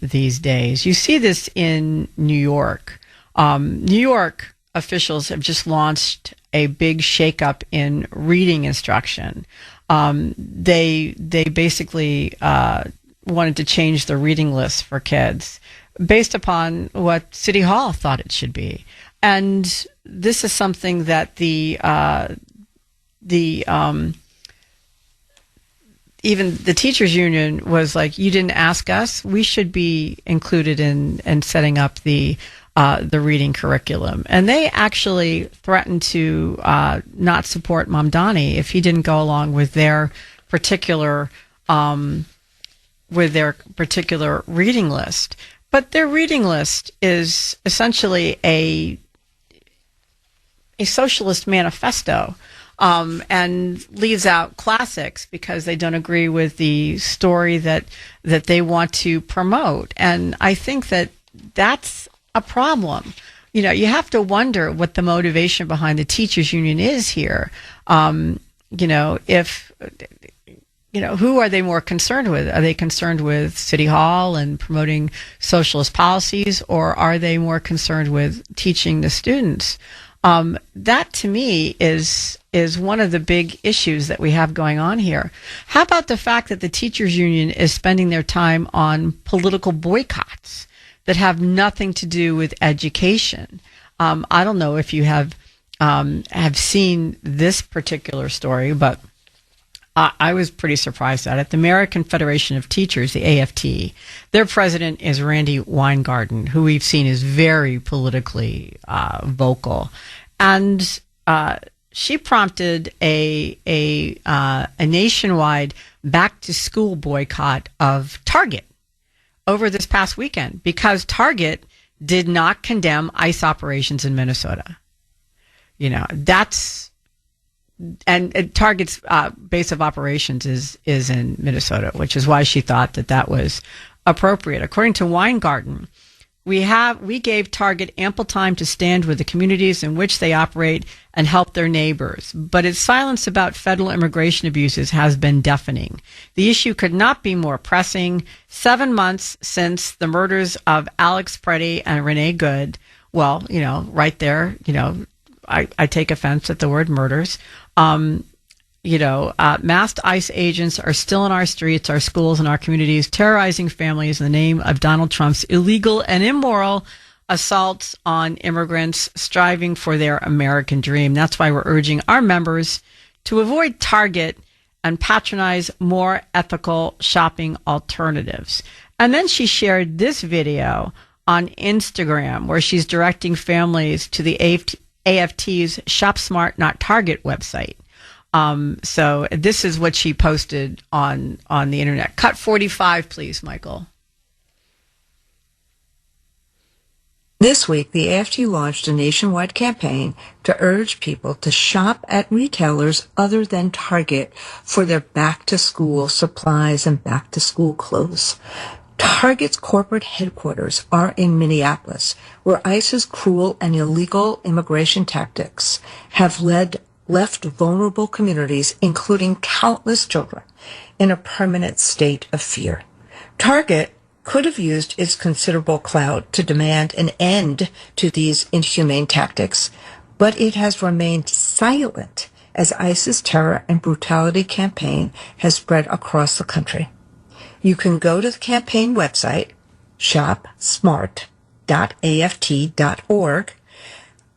these days. You see this in New York. New York officials have just launched a big shakeup in reading instruction. They basically wanted to change the reading list for kids based upon what City Hall thought it should be. And this is something that even the teachers union was like, you didn't ask us. We should be included in setting up the reading curriculum. And they actually threatened to not support Mamdani if he didn't go along with their particular reading list. But their reading list is essentially a socialist manifesto. And leaves out classics because they don't agree with the story that they want to promote. And I think that that's a problem. You know, you have to wonder what the motivation behind the teachers union is here. Who are they more concerned with? Are they concerned with City Hall and promoting socialist policies, or are they more concerned with teaching the students? That to me is is one of the big issues that we have going on here. How about the fact that the teachers union is spending their time on political boycotts that have nothing to do with education? I don't know if you have seen this particular story, but I was pretty surprised at it. The American Federation of Teachers, the AFT, their president is Randy Weingarten, who we've seen is very politically vocal, and she prompted a nationwide back to school boycott of Target over this past weekend because Target did not condemn ICE operations in Minnesota. You know, and Target's base of operations is in Minnesota, which is why she thought that was appropriate. According to Weingarten, we gave Target ample time to stand with the communities in which they operate and help their neighbors, but its silence about federal immigration abuses has been deafening. The issue could not be more pressing. 7 months since the murders of Alex Preddy and Renee Good. Well, you know, right there, you know, I take offense at the word murders. Masked ICE agents are still in our streets, our schools, and our communities, terrorizing families in the name of Donald Trump's illegal and immoral assaults on immigrants striving for their American dream. That's why we're urging our members to avoid Target and patronize more ethical shopping alternatives. And then she shared this video on Instagram where she's directing families to the AFT's Shop Smart Not Target website. So this is what she posted on the internet. Cut 45, please, Michael. This week, the AFT launched a nationwide campaign to urge people to shop at retailers other than Target for their back-to-school supplies and back-to-school clothes. Target's corporate headquarters are in Minneapolis, where ICE's cruel and illegal immigration tactics have left vulnerable communities, including countless children, in a permanent state of fear. Target could have used its considerable clout to demand an end to these inhumane tactics, but it has remained silent as ICE's terror and brutality campaign has spread across the country. You can go to the campaign website, shopsmart.aft.org,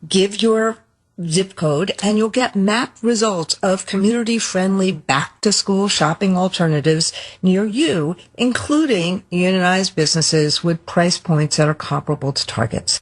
give your zip code, and you'll get map results of community-friendly back-to-school shopping alternatives near you, including unionized businesses with price points that are comparable to Target's.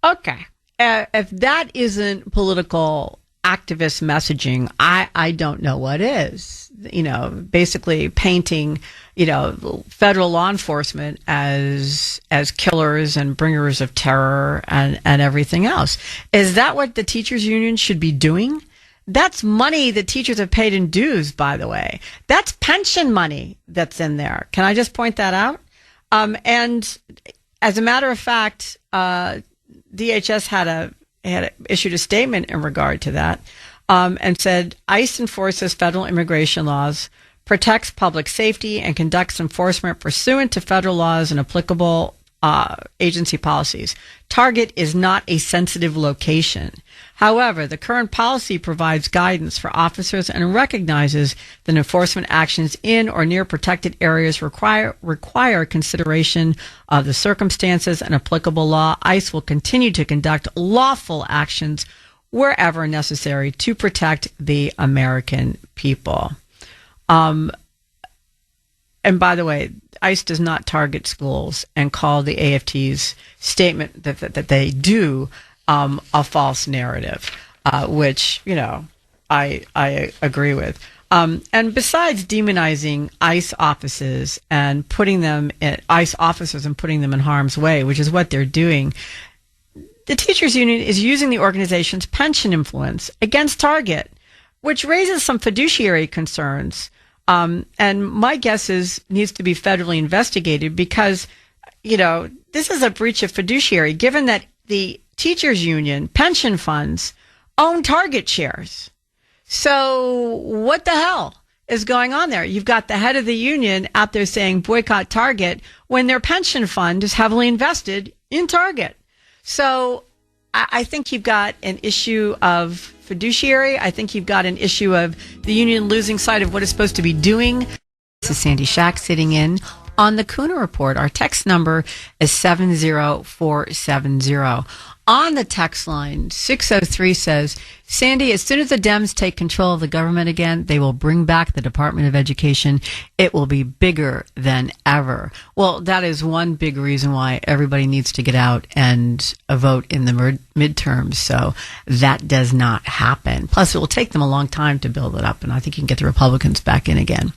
Okay. If that isn't political activist messaging, I don't know what is. You know, basically painting, you know, federal law enforcement as killers and bringers of terror and everything else. Is that what the teachers union should be doing? That's money that teachers have paid in dues, by the way. That's pension money that's in there. Can I just point that out? And as a matter of fact, DHS had issued a statement in regard to that, and said ICE enforces federal immigration laws, protects public safety, and conducts enforcement pursuant to federal laws and applicable agency policies. Target is not a sensitive location. However, the current policy provides guidance for officers and recognizes that enforcement actions in or near protected areas require consideration of the circumstances and applicable law. ICE will continue to conduct lawful actions wherever necessary to protect the American people. And by the way, ICE does not target schools and call the AFT's statement that they do a false narrative, which, you know, I agree with. And besides demonizing ICE offices and putting them in ICE officers and putting them in harm's way, which is what they're doing, the teachers union is using the organization's pension influence against Target, which raises some fiduciary concerns. And my guess is needs to be federally investigated because, you know, this is a breach of fiduciary given that the teachers union pension funds own Target shares. So what the hell is going on there? You've got the head of the union out there saying boycott Target when their pension fund is heavily invested in Target. So I think you've got an issue of fiduciary. I think you've got an issue of the union losing sight of what it's supposed to be doing. This is Sandy Shack sitting in on the Kuhner Report. Our text number is 70470. On the text line, 603 says, Sandy, as soon as the Dems take control of the government again, they will bring back the Department of Education. It will be bigger than ever. Well, that is one big reason why everybody needs to get out and vote in the midterms. So that does not happen. Plus, it will take them a long time to build it up, and I think you can get the Republicans back in again.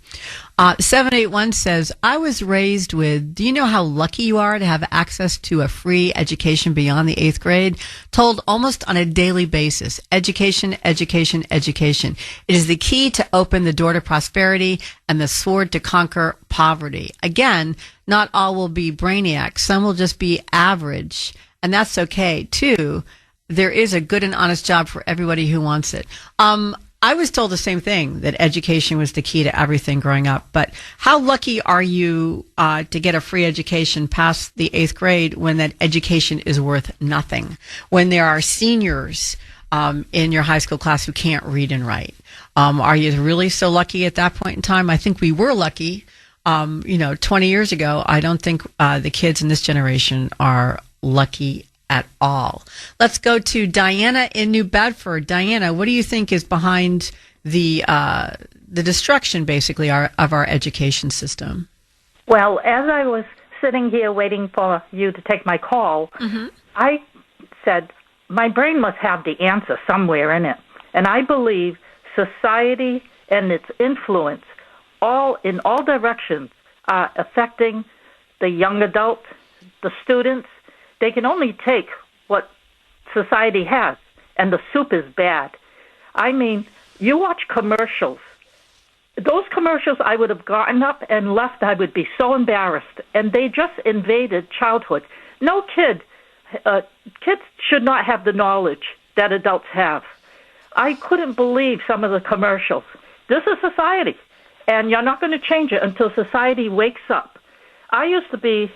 781 says, I was raised with, do you know how lucky you are to have access to a free education beyond the 8th grade? Told almost on a daily basis, education, education, education. It is the key to open the door to prosperity and the sword to conquer poverty. Again, not all will be brainiacs. Some will just be average, and that's okay too. There is a good and honest job for everybody who wants it. I was told the same thing, that education was the key to everything growing up. But how lucky are you to get a free education past the 8th grade when that education is worth nothing? When there are seniors in your high school class who can't read and write? Are you really so lucky at that point in time? I think we were lucky, 20 years ago. I don't think the kids in this generation are lucky at all. Let's go to Diana in New Bedford. Diana, what do you think is behind the destruction, basically, of our education system? Well, as I was sitting here waiting for you to take my call, I said, my brain must have the answer somewhere in it. And I believe society and its influence in all directions are affecting the young adults, the students. They can only take what society has, and the soup is bad. I mean, you watch commercials. Those commercials, I would have gotten up and left. I would be so embarrassed. And they just invaded childhood. No kids should not have the knowledge that adults have. I couldn't believe some of the commercials. This is society, and you're not going to change it until society wakes up. I used to be...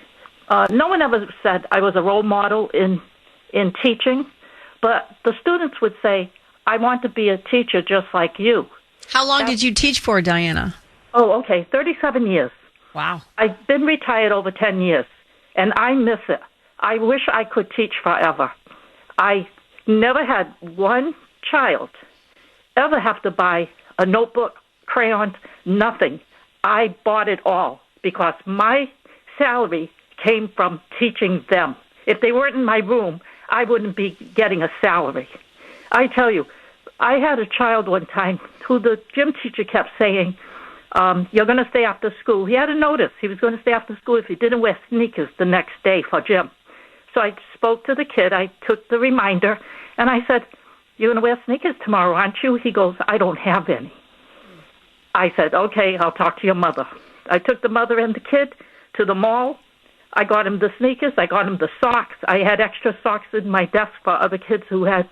no one ever said I was a role model in teaching, but the students would say, I want to be a teacher just like you. How long did you teach for, Diana? 37 years. Wow. I've been retired over 10 years, and I miss it. I wish I could teach forever. I never had one child ever have to buy a notebook, crayons, nothing. I bought it all because my salary came from teaching them. If they weren't in my room, I wouldn't be getting a salary. I tell you, I had a child one time who the gym teacher kept saying, you're going to stay after school. He had a notice. He was going to stay after school if he didn't wear sneakers the next day for gym. So I spoke to the kid. I took the reminder, and I said, you're going to wear sneakers tomorrow, aren't you? He goes, I don't have any. I said, okay, I'll talk to your mother. I took the mother and the kid to the mall. I got him the sneakers. I got him the socks. I had extra socks in my desk for other kids who had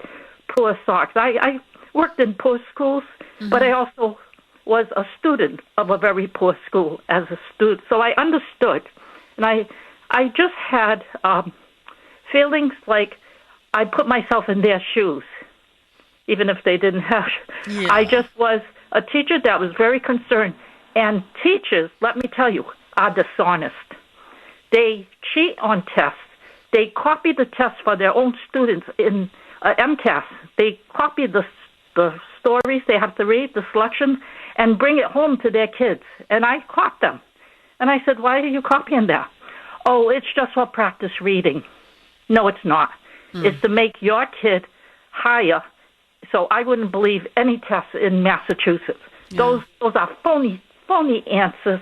poor socks. I worked in poor schools, but I also was a student of a very poor school as a student. So I understood. And I just had feelings like I put myself in their shoes, even if they didn't have. Yeah. I just was a teacher that was very concerned. And teachers, let me tell you, are dishonest. They cheat on tests. They copy the tests for their own students in MCAS. They copy the stories they have to read, the selection, and bring it home to their kids. And I caught them. And I said, why are you copying that? Oh, it's just for practice reading. No, it's not. It's to make your kid higher. So I wouldn't believe any tests in Massachusetts. Yeah. Those are phony answers.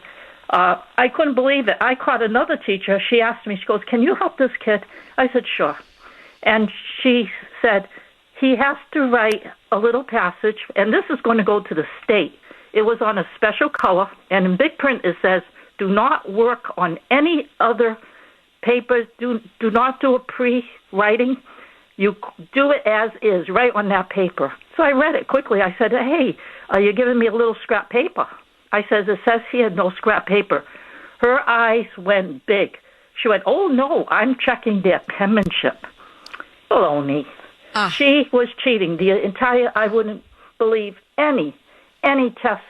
I couldn't believe it. I caught another teacher. She asked me, she goes, can you help this kid? I said, sure. And she said, he has to write a little passage, and this is going to go to the state. It was on a special color, and in big print it says, do not work on any other papers. Do not do a pre-writing. You do it as is, right on that paper. So I read it quickly. I said, hey, are you giving me a little scrap paper? I says, it says here, no scrap paper. Her eyes went big. She went, oh, no, I'm checking their penmanship. Baloney. She was cheating. I wouldn't believe any test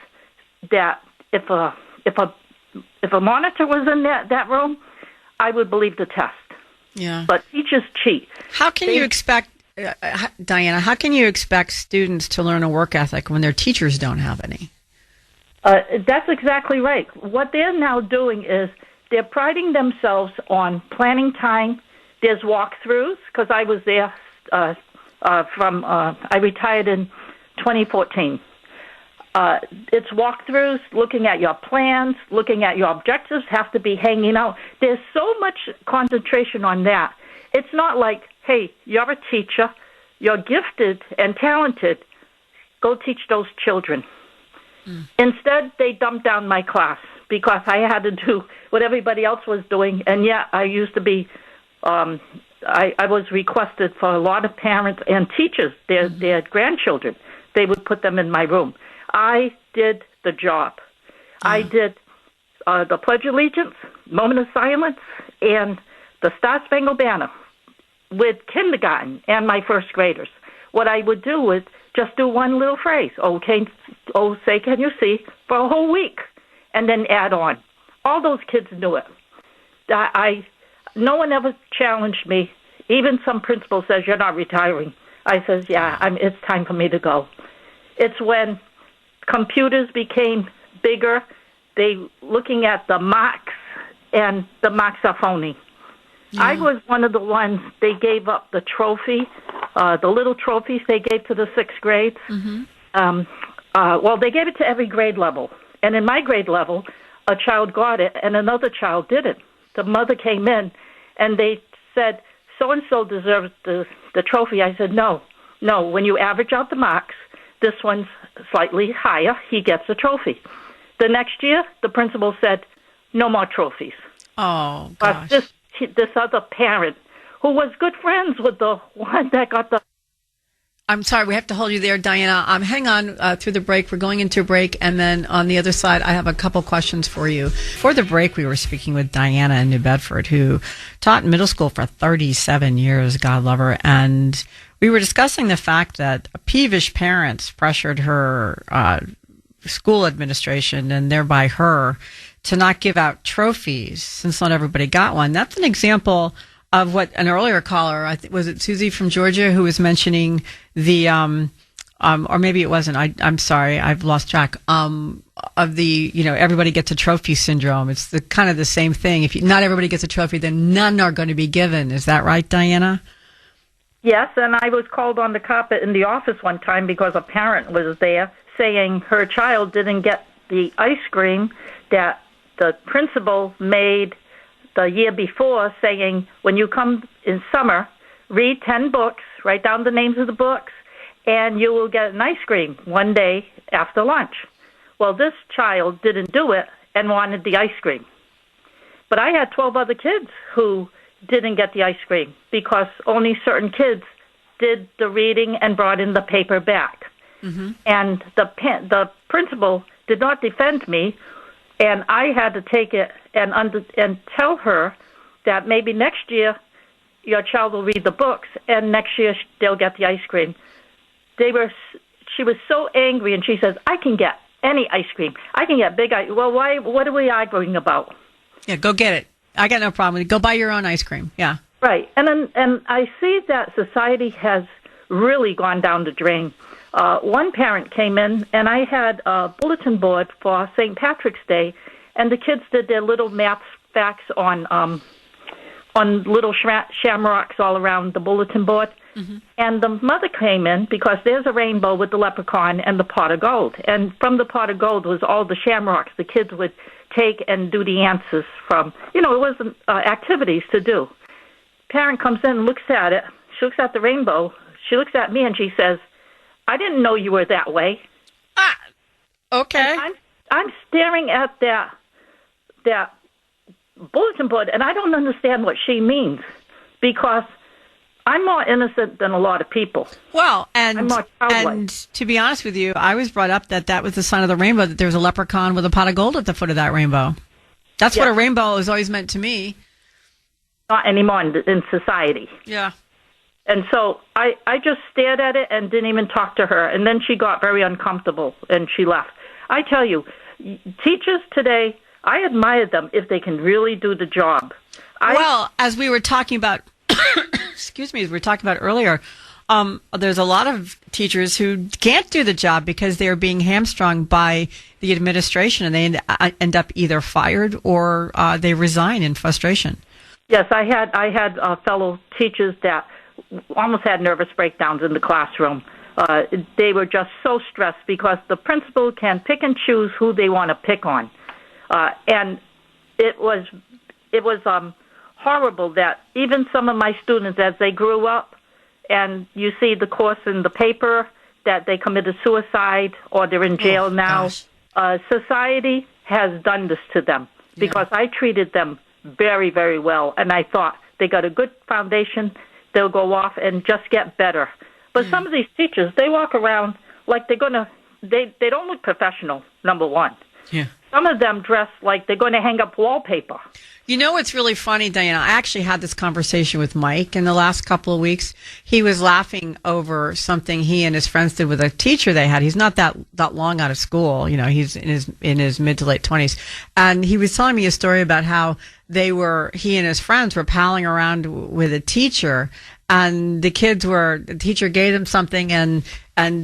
that if a monitor was in that room, I would believe the test. Yeah. But teachers cheat. How can you expect, Diana, how can you expect students to learn a work ethic when their teachers don't have any? That's exactly right. What they're now doing is they're priding themselves on planning time. There's walkthroughs, because I was there I retired in 2014. It's walkthroughs, looking at your plans, looking at your objectives, have to be hanging out. There's so much concentration on that. It's not like, hey, you're a teacher, you're gifted and talented, go teach those children. Instead, they dumped down my class because I had to do what everybody else was doing, and yet I used to be, I was requested for a lot of parents and teachers, their grandchildren. They would put them in my room. I did the job. I did the Pledge of Allegiance, Moment of Silence, and the Star Spangled Banner with kindergarten and my first graders. What I would do was just do one little phrase, say, can you see, for a whole week, and then add on. All those kids knew it. No one ever challenged me. Even some principal says, you're not retiring. I says, yeah, it's time for me to go. It's when computers became bigger, they looking at the marks, and the marks are phony. Yeah. I was one of the ones they gave up the trophy, the little trophies they gave to the sixth grades. Well, they gave it to every grade level. And in my grade level, a child got it and another child didn't. The mother came in and they said, so-and-so deserves the trophy. I said, no. When you average out the marks, this one's slightly higher. He gets a trophy. The next year, the principal said, no more trophies. Oh, gosh. This other parent who was good friends with the one that got the... I'm sorry, we have to hold you there, Diana. Hang on through the break. We're going into a break, and then on the other side, I have a couple questions for you. For the break, we were speaking with Diana in New Bedford, who taught middle school for 37 years, God love her, and we were discussing the fact that peevish parents pressured her school administration, and thereby her, to not give out trophies since not everybody got one. That's an example of what an earlier caller, I think, was it Susie from Georgia, who was mentioning the, or maybe it wasn't. I'm sorry, I've lost track. Of the, everybody gets a trophy syndrome. It's the kind of the same thing. If not everybody gets a trophy, then none are going to be given. Is that right, Diana? Yes, and I was called on the carpet in the office one time because a parent was there saying her child didn't get the ice cream that the principal made the year before, saying, when you come in summer, read 10 books, write down the names of the books, and you will get an ice cream one day after lunch. Well, this child didn't do it and wanted the ice cream. But I had 12 other kids who didn't get the ice cream because only certain kids did the reading and brought in the paper back. Mm-hmm. And the principal did not defend me, and I had to take it and tell her that maybe next year your child will read the books, and next year they'll get the ice cream. She was so angry, and she says, I can get any ice cream. I can get big ice. Well, why? What are we arguing about? Yeah, go get it. I got no problem with it. Go buy your own ice cream. Yeah. Right. And I see that society has really gone down the drain. One parent came in, and I had a bulletin board for St. Patrick's Day, and the kids did their little math facts on little shamrocks all around the bulletin board. Mm-hmm. And the mother came in because there's a rainbow with the leprechaun and the pot of gold. And from the pot of gold was all the shamrocks the kids would take and do the answers from. It was activities to do. Parent comes in and looks at it. She looks at the rainbow. She looks at me and she says, I didn't know you were that way. Okay. And I'm staring at that bulletin board, and I don't understand what she means because I'm more innocent than a lot of people. Well, and to be honest with you, I was brought up that was the sign of the rainbow, that there was a leprechaun with a pot of gold at the foot of that rainbow. That's what a rainbow has always meant to me. Not anymore in society. Yeah. And so I just stared at it and didn't even talk to her. And then she got very uncomfortable and she left. I tell you, teachers today, I admire them if they can really do the job. Well, as we were talking about, excuse me, as we were talking about earlier, there's a lot of teachers who can't do the job because they are being hamstrung by the administration, and they end up either fired or they resign in frustration. Yes, I had fellow teachers that almost had nervous breakdowns in the classroom. They were just so stressed because the principal can pick and choose who they want to pick on, and it was horrible that even some of my students, as they grew up, and you see the course in the paper that they committed suicide or they're in jail now. Society has done this to them because I treated them very, very well, and I thought they got a good foundation. They'll go off and just get better. But some of these teachers, they walk around like they're going to, they don't look professional, number one. Yeah. Some of them dress like they're going to hang up wallpaper. You know what's really funny, Diana? I actually had this conversation with Mike in the last couple of weeks. He was laughing over something he and his friends did with a teacher they had. He's not that long out of school. You know, he's in his mid to late 20s. And he was telling me a story about how he and his friends were palling around with a teacher, and the teacher gave them something and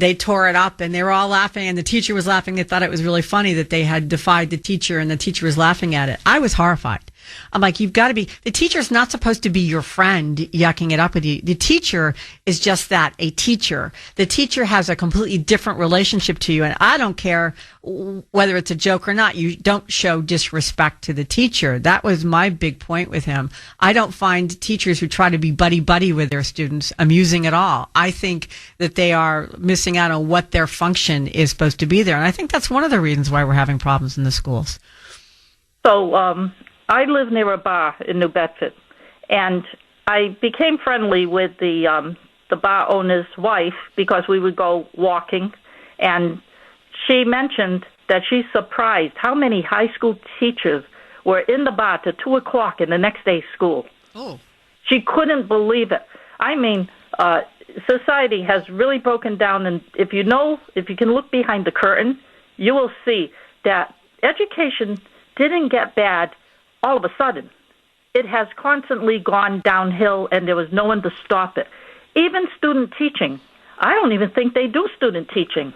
they tore it up, and they were all laughing, and the teacher was laughing. They thought it was really funny that they had defied the teacher, and the teacher was laughing at it. I was horrified. I'm like, you've got to be, the teacher's not supposed to be your friend yucking it up with you. The teacher is just that, a teacher. The teacher has a completely different relationship to you, and I don't care whether it's a joke or not. You don't show disrespect to the teacher. That was my big point with him. I don't find teachers who try to be buddy-buddy with their students amusing at all. I think that they are missing out on what their function is supposed to be there, and I think that's one of the reasons why we're having problems in the schools. So, I live near a bar in New Bedford, and I became friendly with the bar owner's wife because we would go walking, and she mentioned that she's surprised how many high school teachers were in the bar till 2 o'clock in the next day's school. Oh. She couldn't believe it. I mean, society has really broken down, and if you can look behind the curtain, you will see that education didn't get bad all of a sudden. It has constantly gone downhill, and there was no one to stop it. Even student teaching. I don't even think they do student teaching.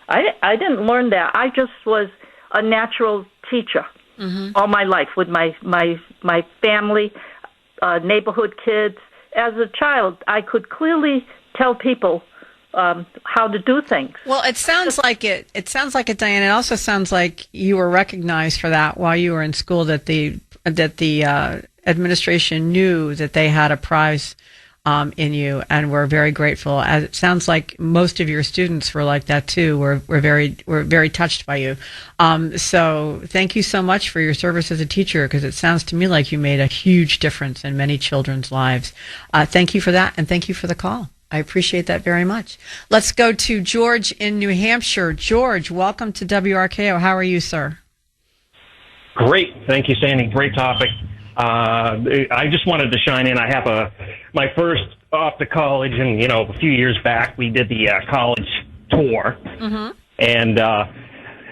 I didn't learn that. I just was a natural teacher all my life with my family, neighborhood kids. As a child, I could clearly tell people how to do things. Well, it sounds like it. It sounds like it, Diane. It also sounds like you were recognized for that while you were in school. That the administration knew that they had a prize in you, and were very grateful. As it sounds like most of your students were like that too. Were very touched by you. So thank you so much for your service as a teacher, because it sounds to me like you made a huge difference in many children's lives. Thank you for that, and thank you for the call. I appreciate that very much. Let's go to George in New Hampshire. George, welcome to WRKO. How are you, sir? Great. Thank you, Sandy. Great topic. I just wanted to shine in. I have my first off to college, and, a few years back, we did the college tour. Mm-hmm. And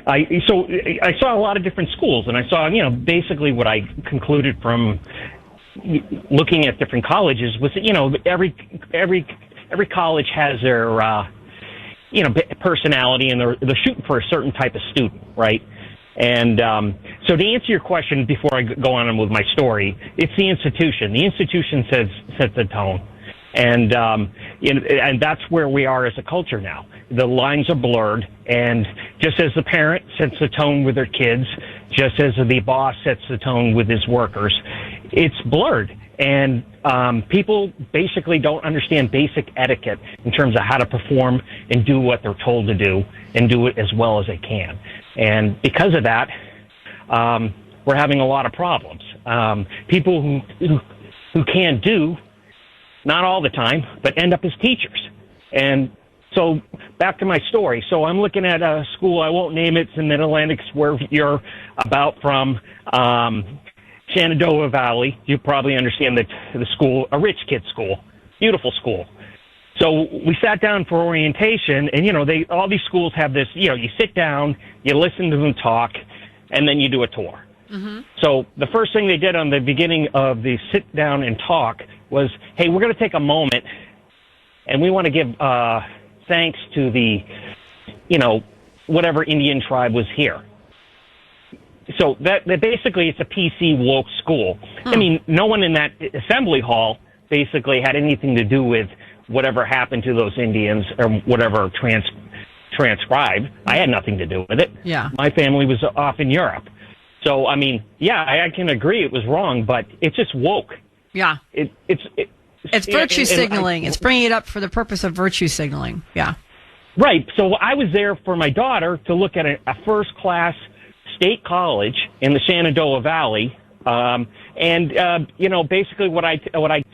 I saw a lot of different schools, and I saw, basically what I concluded from looking at different colleges was that, every college has their, personality, and they're shooting for a certain type of student, right? And so to answer your question before I go on with my story, it's the institution. The institution sets the tone. And and that's where we are as a culture now. The lines are blurred, and just as the parent sets the tone with their kids, just as the boss sets the tone with his workers, it's blurred. And people basically don't understand basic etiquette in terms of how to perform and do what they're told to do, and do it as well as they can. And because of that, we're having a lot of problems. People who can do, not all the time, but end up as teachers. And so back to my story. So I'm looking at a school, I won't name it, it's in Mid-Atlantic, where you're about from, Shenandoah Valley. You probably understand the school, a rich kid school, Beautiful school. So we sat down for orientation, and, all these schools have this, you sit down, you listen to them talk, and then you do a tour. Mm-hmm. So the first thing they did on the beginning of the sit down and talk was, hey, we're going to take a moment, and we want to give thanks to the, whatever Indian tribe was here. So that basically it's a PC woke school. I mean, no one in that assembly hall basically had anything to do with whatever happened to those Indians or whatever transcribed. I had nothing to do with it. Yeah. My family was off in Europe. So, I mean, yeah, I can agree it was wrong, but it's just woke. Yeah. It's virtue signaling. It's bringing it up for the purpose of virtue signaling. Yeah. Right. So I was there for my daughter to look at a first-class state college in the Shenandoah Valley. Basically what I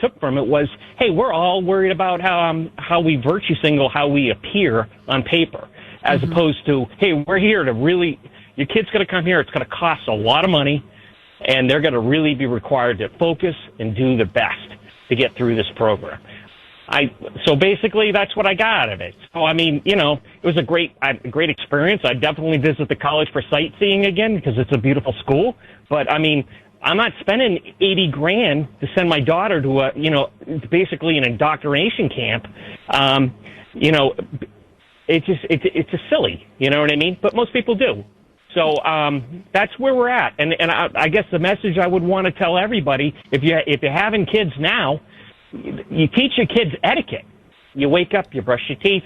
took from it was, hey, we're all worried about how we virtue signal, how we appear on paper, as opposed to, hey, we're here to really, your kid's going to come here. It's going to cost a lot of money, and they're going to really be required to focus and do the best to get through this program. So basically, that's what I got out of it. So, I mean, it was a great experience. I'd definitely visit the college for sightseeing again because it's a beautiful school. But, I mean, I'm not spending $80,000 to send my daughter to basically an indoctrination camp. It's just silly. You know what I mean? But most people do. So that's where we're at. And I guess the message I would want to tell everybody, if you're having kids now, you teach your kids etiquette. You wake up, you brush your teeth,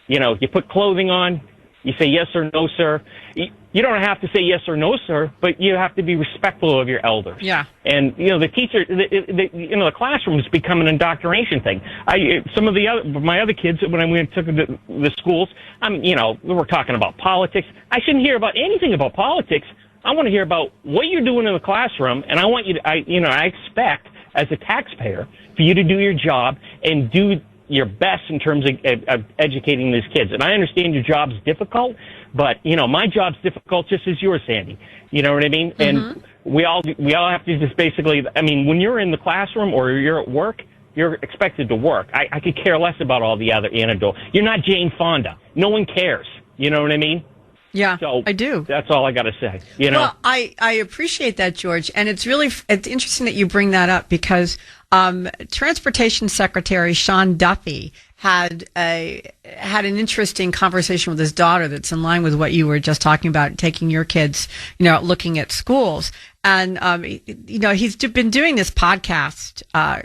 you put clothing on, you say yes or no, sir. You don't have to say yes or no, sir, but you have to be respectful of your elders. Yeah. And, the teacher, the classroom has become an indoctrination thing. My other kids, when I took them to the schools, we were talking about politics. I shouldn't hear about anything about politics. I want to hear about what you're doing in the classroom, and I want you to, I expect, as a taxpayer, for you to do your job and do your best in terms of educating these kids. And I understand your job's difficult, but, my job's difficult just as yours, Sandy. You know what I mean? Mm-hmm. And we all have to just basically, when you're in the classroom or you're at work, you're expected to work. I could care less about all the other anecdotes. You're not Jane Fonda. No one cares. You know what I mean? Yeah, so I do. That's all I got to say. Well, I appreciate that, George, and it's interesting that you bring that up because Transportation Secretary Sean Duffy had an interesting conversation with his daughter that's in line with what you were just talking about, taking your kids, looking at schools. And, he's been doing this podcast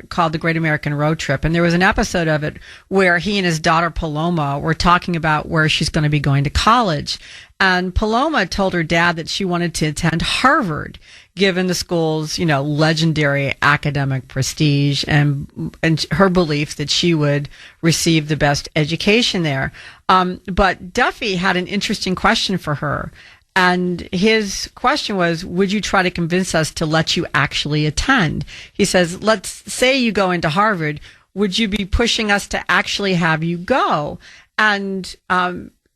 called The Great American Road Trip. And there was an episode of it where he and his daughter Paloma were talking about where she's going to be going to college. And Paloma told her dad that she wanted to attend Harvard, given the school's, legendary academic prestige and her belief that she would receive the best education there. But Duffy had an interesting question for her. And his question was, would you try to convince us to let you actually attend? He says, let's say you go into Harvard. Would you be pushing us to actually have you go? And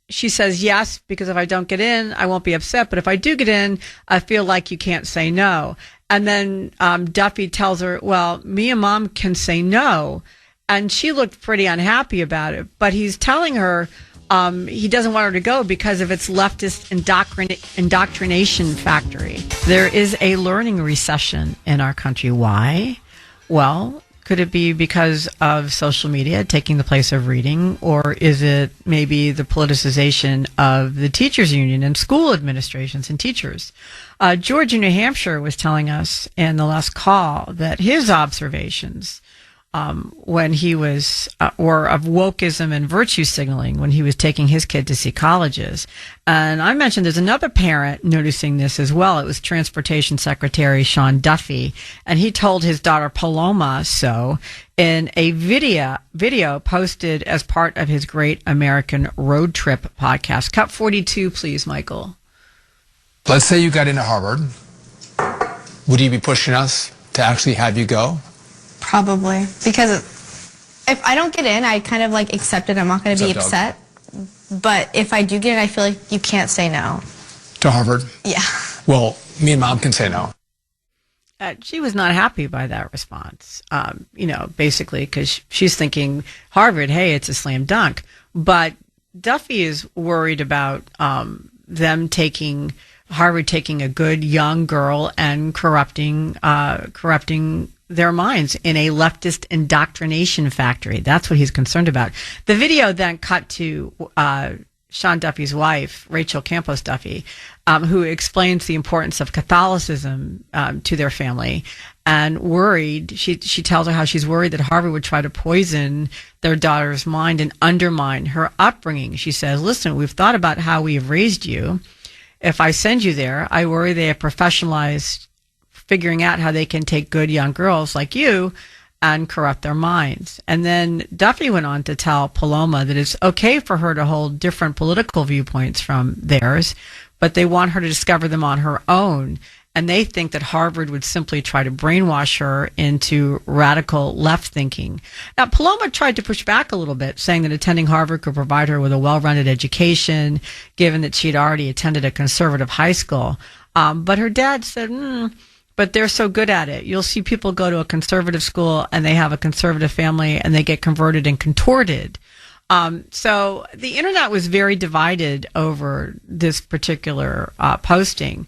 she says, yes, because if I don't get in, I won't be upset. But if I do get in, I feel like you can't say no. And then Duffy tells her, well, me and Mom can say no. And she looked pretty unhappy about it. But he's telling her he doesn't want her to go because of its leftist indoctrination factory. There is a learning recession in our country. Why? Well, could it be because of social media taking the place of reading, or is it maybe the politicization of the teachers union and school administrations and teachers? George in New Hampshire was telling us in the last call that his observations when he was, or of wokeism and virtue signaling when he was taking his kid to see colleges. And I mentioned there's another parent noticing this as well. It was Transportation Secretary Sean Duffy, and he told his daughter Paloma so in a video posted as part of his Great American Road Trip podcast. Cut 42, please, Michael. Let's say you got into Harvard. Would you be pushing us to actually have you go? Probably, because if I don't get in, I kind of accept it. I'm not going to be upset. But if I do get in, I feel like you can't say no. To Harvard? Yeah. Well, me and Mom can say no. she was not happy by that response, basically because she's thinking Harvard, hey, it's a slam dunk. But Duffy is worried about Harvard taking a good young girl and corrupting their minds in a leftist indoctrination factory. That's what he's concerned about. The video then cut to Sean Duffy's wife, Rachel Campos Duffy, who explains the importance of Catholicism to their family, and worried. She tells her how she's worried that Harvard would try to poison their daughter's mind and undermine her upbringing. She says, listen, we've thought about how we have raised you. If I send you there, I worry they have professionalized figuring out how they can take good young girls like you and corrupt their minds. And then Duffy went on to tell Paloma that it's okay for her to hold different political viewpoints from theirs, but they want her to discover them on her own. And they think that Harvard would simply try to brainwash her into radical left thinking. Now, Paloma tried to push back a little bit, saying that attending Harvard could provide her with a well-rounded education, given that she'd already attended a conservative high school. But her dad said, but they're so good at it. You'll see people go to a conservative school and they have a conservative family and they get converted and contorted. So the internet was very divided over this particular posting.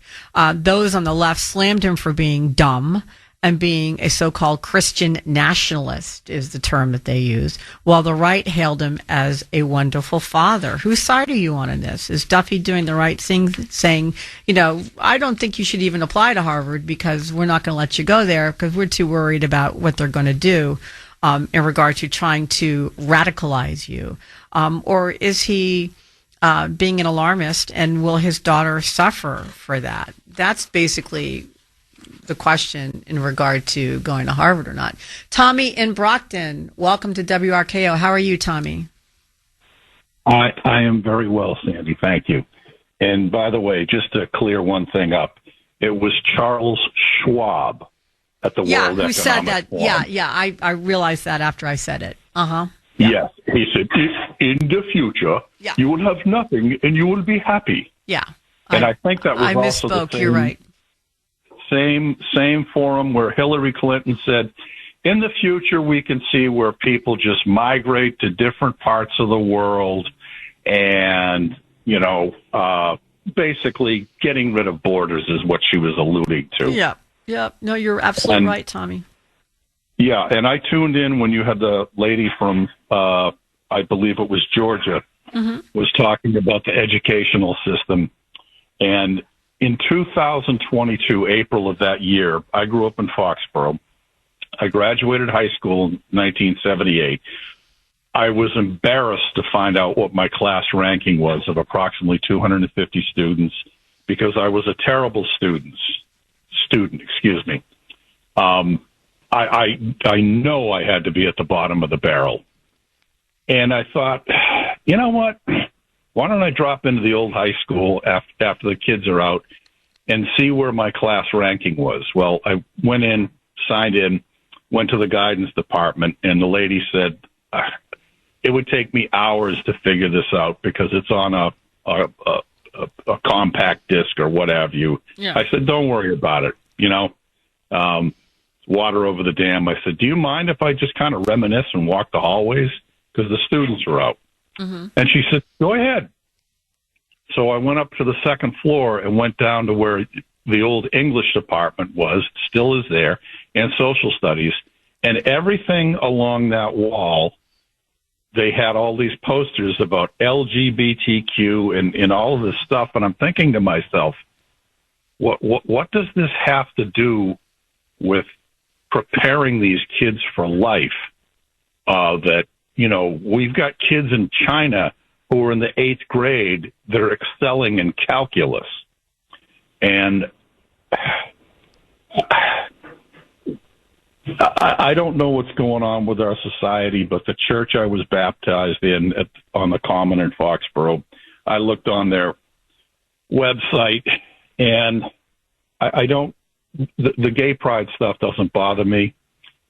Those on the left slammed him for being dumb and being a so-called Christian nationalist is the term that they use, while the right hailed him as a wonderful father. Whose side are you on in this? Is Duffy doing the right thing, saying, I don't think you should even apply to Harvard because we're not going to let you go there because we're too worried about what they're going to do in regard to trying to radicalize you? Or is he being an alarmist, and will his daughter suffer for that? That's basically the question in regard to going to Harvard or not. Tommy in Brockton, welcome to WRKO. How are you, Tommy? I am very well, Sandy. Thank you. And by the way, just to clear one thing up, it was Charles Schwab at the World Economic who said that? Forum. I realized that after I said it. Yeah. Yes, he said, in the future, you will have nothing and you will be happy. Yeah. And I think that was I also misspoke. the same, You're right. Same forum where Hillary Clinton said, in the future, we can see where people just migrate to different parts of the world and, basically getting rid of borders is what she was alluding to. Yeah. No, you're absolutely right, Tommy. Yeah, and I tuned in when you had the lady from, I believe it was Georgia, was talking about the educational system. And in 2022, April of that year, I grew up in Foxborough. I graduated high school in 1978. I was embarrassed to find out what my class ranking was of approximately 250 students because I was a terrible student. I know I had to be at the bottom of the barrel. And I thought, you know what? Why don't I drop into the old high school after the kids are out and see where my class ranking was? Well, I went in, signed in, went to the guidance department, and the lady said it would take me hours to figure this out because it's on a compact disc or what have you. Yeah. I said, don't worry about it. Water over the dam. I said, do you mind if I just kind of reminisce and walk the hallways? Because the students are out. And she said, go ahead. So I went up to the second floor and went down to where the old English department was, still is there, and social studies. And everything along that wall, they had all these posters about LGBTQ and all of this stuff. And I'm thinking to myself, what does this have to do with preparing these kids for life? That, we've got kids in China who are in the 8th grade that are excelling in calculus. And I don't know what's going on with our society, but the church I was baptized in on the Common in Foxborough, I looked on their website, and I don't, the gay pride stuff doesn't bother me,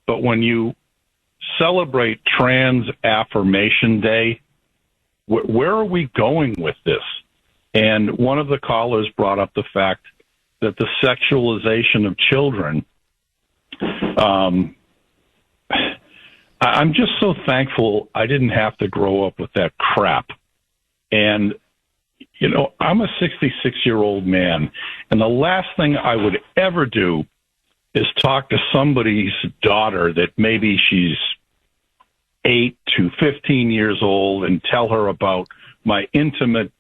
but when you celebrate Trans Affirmation Day, where are we going with this? And one of the callers brought up the fact that the sexualization of children I'm just so thankful I didn't have to grow up with that crap. And, you know, I'm a 66-year-old man, and the last thing I would ever do is talk to somebody's daughter that maybe she's 8 to 15 years old and tell her about my intimate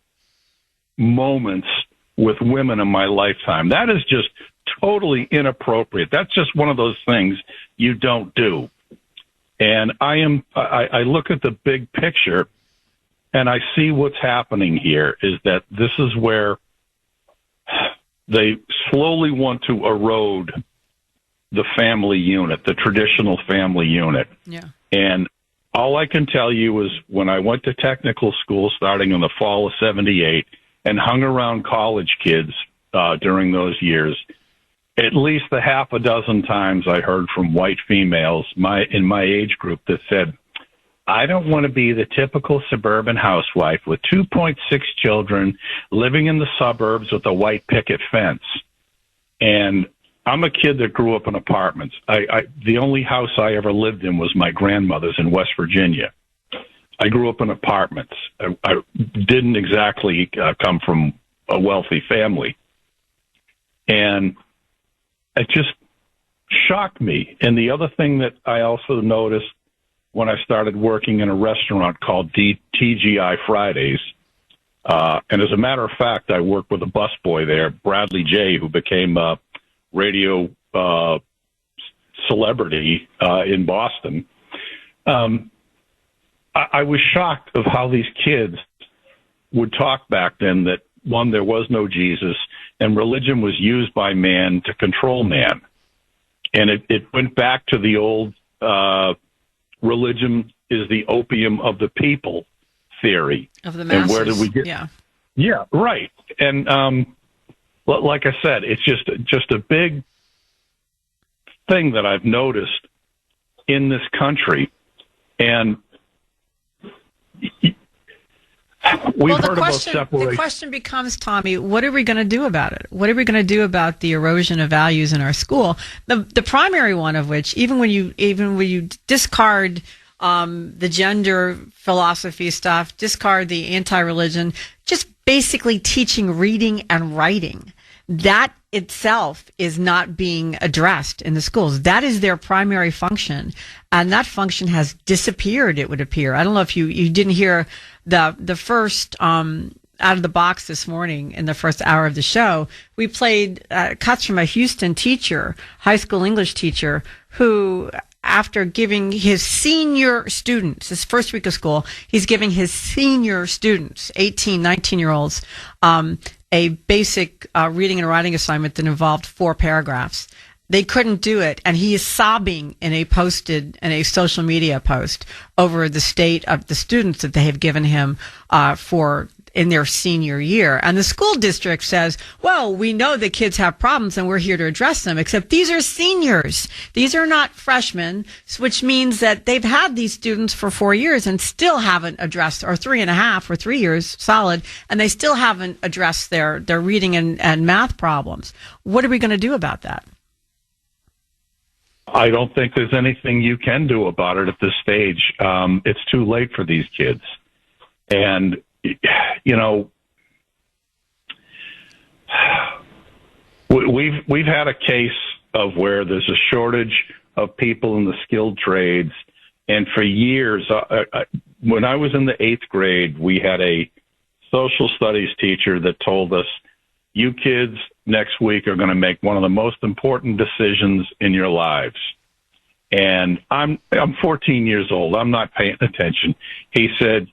moments with women in my lifetime. That is just totally inappropriate. That's just one of those things you don't do. And I look at the big picture, and I see what's happening here is that this is where they slowly want to erode the family unit, the traditional family unit. Yeah. And all I can tell you is when I went to technical school starting in the fall of 78 and hung around college kids during those years, at least a half a dozen times I heard from white females in my age group that said, I don't want to be the typical suburban housewife with 2.6 children living in the suburbs with a white picket fence. And I'm a kid that grew up in apartments. The only house I ever lived in was my grandmother's in West Virginia. I grew up in apartments. I didn't exactly come from a wealthy family. And it just shocked me. And the other thing that I also noticed when I started working in a restaurant called TGI Fridays, and as a matter of fact, I worked with a busboy there, Bradley J., who became a radio celebrity in Boston. I was shocked of how these kids would talk back then that, one, there was no Jesus, and religion was used by man to control man. And it went back to the old religion is the opium of the people theory. Of the masses. And where did we get? Yeah, right. And like I said, it's just a big thing that I've noticed in this country. And we've heard about separation. The question becomes, Tommy, what are we going to do about it? What are we going to do about the erosion of values in our school? The primary one of which, even when you discard the gender philosophy stuff, discard the anti-religion, just basically teaching reading and writing, that itself is not being addressed in the schools. That is their primary function, and that function has disappeared, it would appear. I don't know if you didn't hear the first out of the box this morning in the first hour of the show. We played cuts from a Houston teacher, high school English teacher, who, after giving his senior students, his first week of school, he's giving his senior students, 18, 19-year-olds, a basic reading and writing assignment that involved 4 paragraphs. They couldn't do it, and he is sobbing in a social media post over the state of the students that they have given him in their senior year. And the school district says, well, we know that kids have problems and we're here to address them, except these are seniors. These are not freshmen, which means that they've had these students for 4 years and still haven't addressed, or 3.5 or 3 years solid, and they still haven't addressed their reading and math problems. What are we going to do about that? I don't think there's anything you can do about it at this stage. It's too late for these kids. And, you know, we've had a case of where there's a shortage of people in the skilled trades. And for years, when I was in the 8th grade, we had a social studies teacher that told us, you kids next week are going to make one of the most important decisions in your lives. And I'm 14 years old. I'm not paying attention. He said,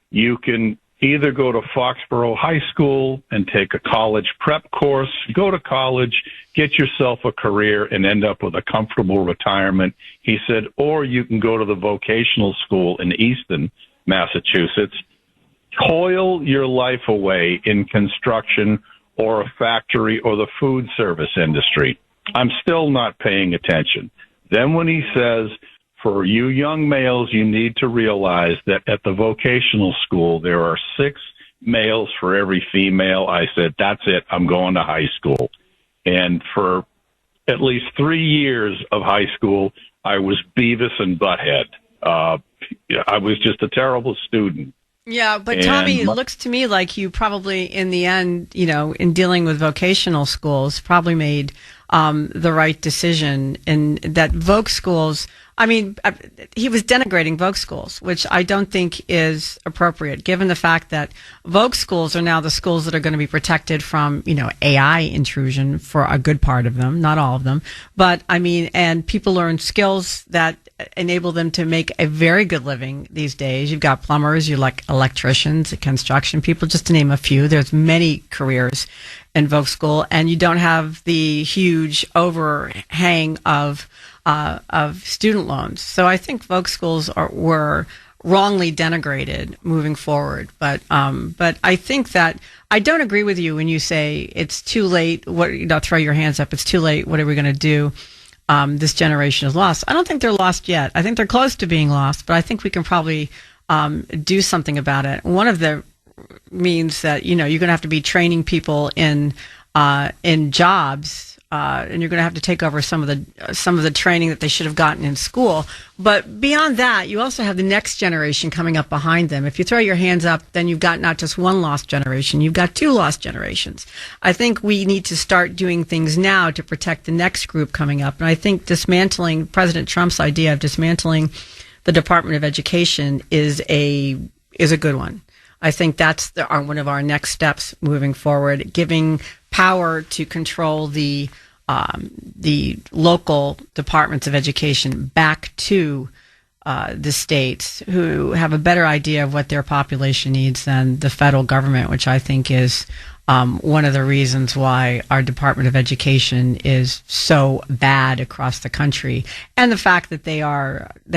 you can either go to Foxborough High School and take a college prep course, go to college, get yourself a career, and end up with a comfortable retirement. He said, or you can go to the vocational school in Easton, Massachusetts, toil your life away in construction or a factory or the food service industry. I'm still not paying attention. Then when he says, for you young males, you need to realize that at the vocational school, there are 6 males for every female. I said, that's it. I'm going to high school. And for at least 3 years of high school, I was Beavis and Butthead. I was just a terrible student. Yeah, but Tommy, it looks to me like you probably, in the end, in dealing with vocational schools, probably made the right decision in that Voc schools. I mean, he was denigrating Voc schools, which I don't think is appropriate, given the fact that Voc schools are now the schools that are going to be protected from, AI intrusion for a good part of them, not all of them. But I mean, and people learn skills that enable them to make a very good living these days. You've got plumbers, you like electricians, construction people, just to name a few. There's many careers in Voc school, and you don't have the huge overhang of student loans. So I think Voc schools were wrongly denigrated moving forward. But I think that I don't agree with you when you say it's too late. Throw your hands up. It's too late. What are we going to do? This generation is lost. I don't think they're lost yet. I think they're close to being lost, but I think we can probably do something about it. One of the means that you're going to have to be training people in jobs. And you're going to have to take over some of the training that they should have gotten in school. But beyond that, you also have the next generation coming up behind them. If you throw your hands up, then you've got not just one lost generation, you've got two lost generations. I think we need to start doing things now to protect the next group coming up. And I think President Trump's idea of dismantling the Department of Education is a good one. I think that's one of our next steps moving forward, giving power to control the local departments of education back to the states, who have a better idea of what their population needs than the federal government, which I think is one of the reasons why our Department of Education is so bad across the country, and the fact that they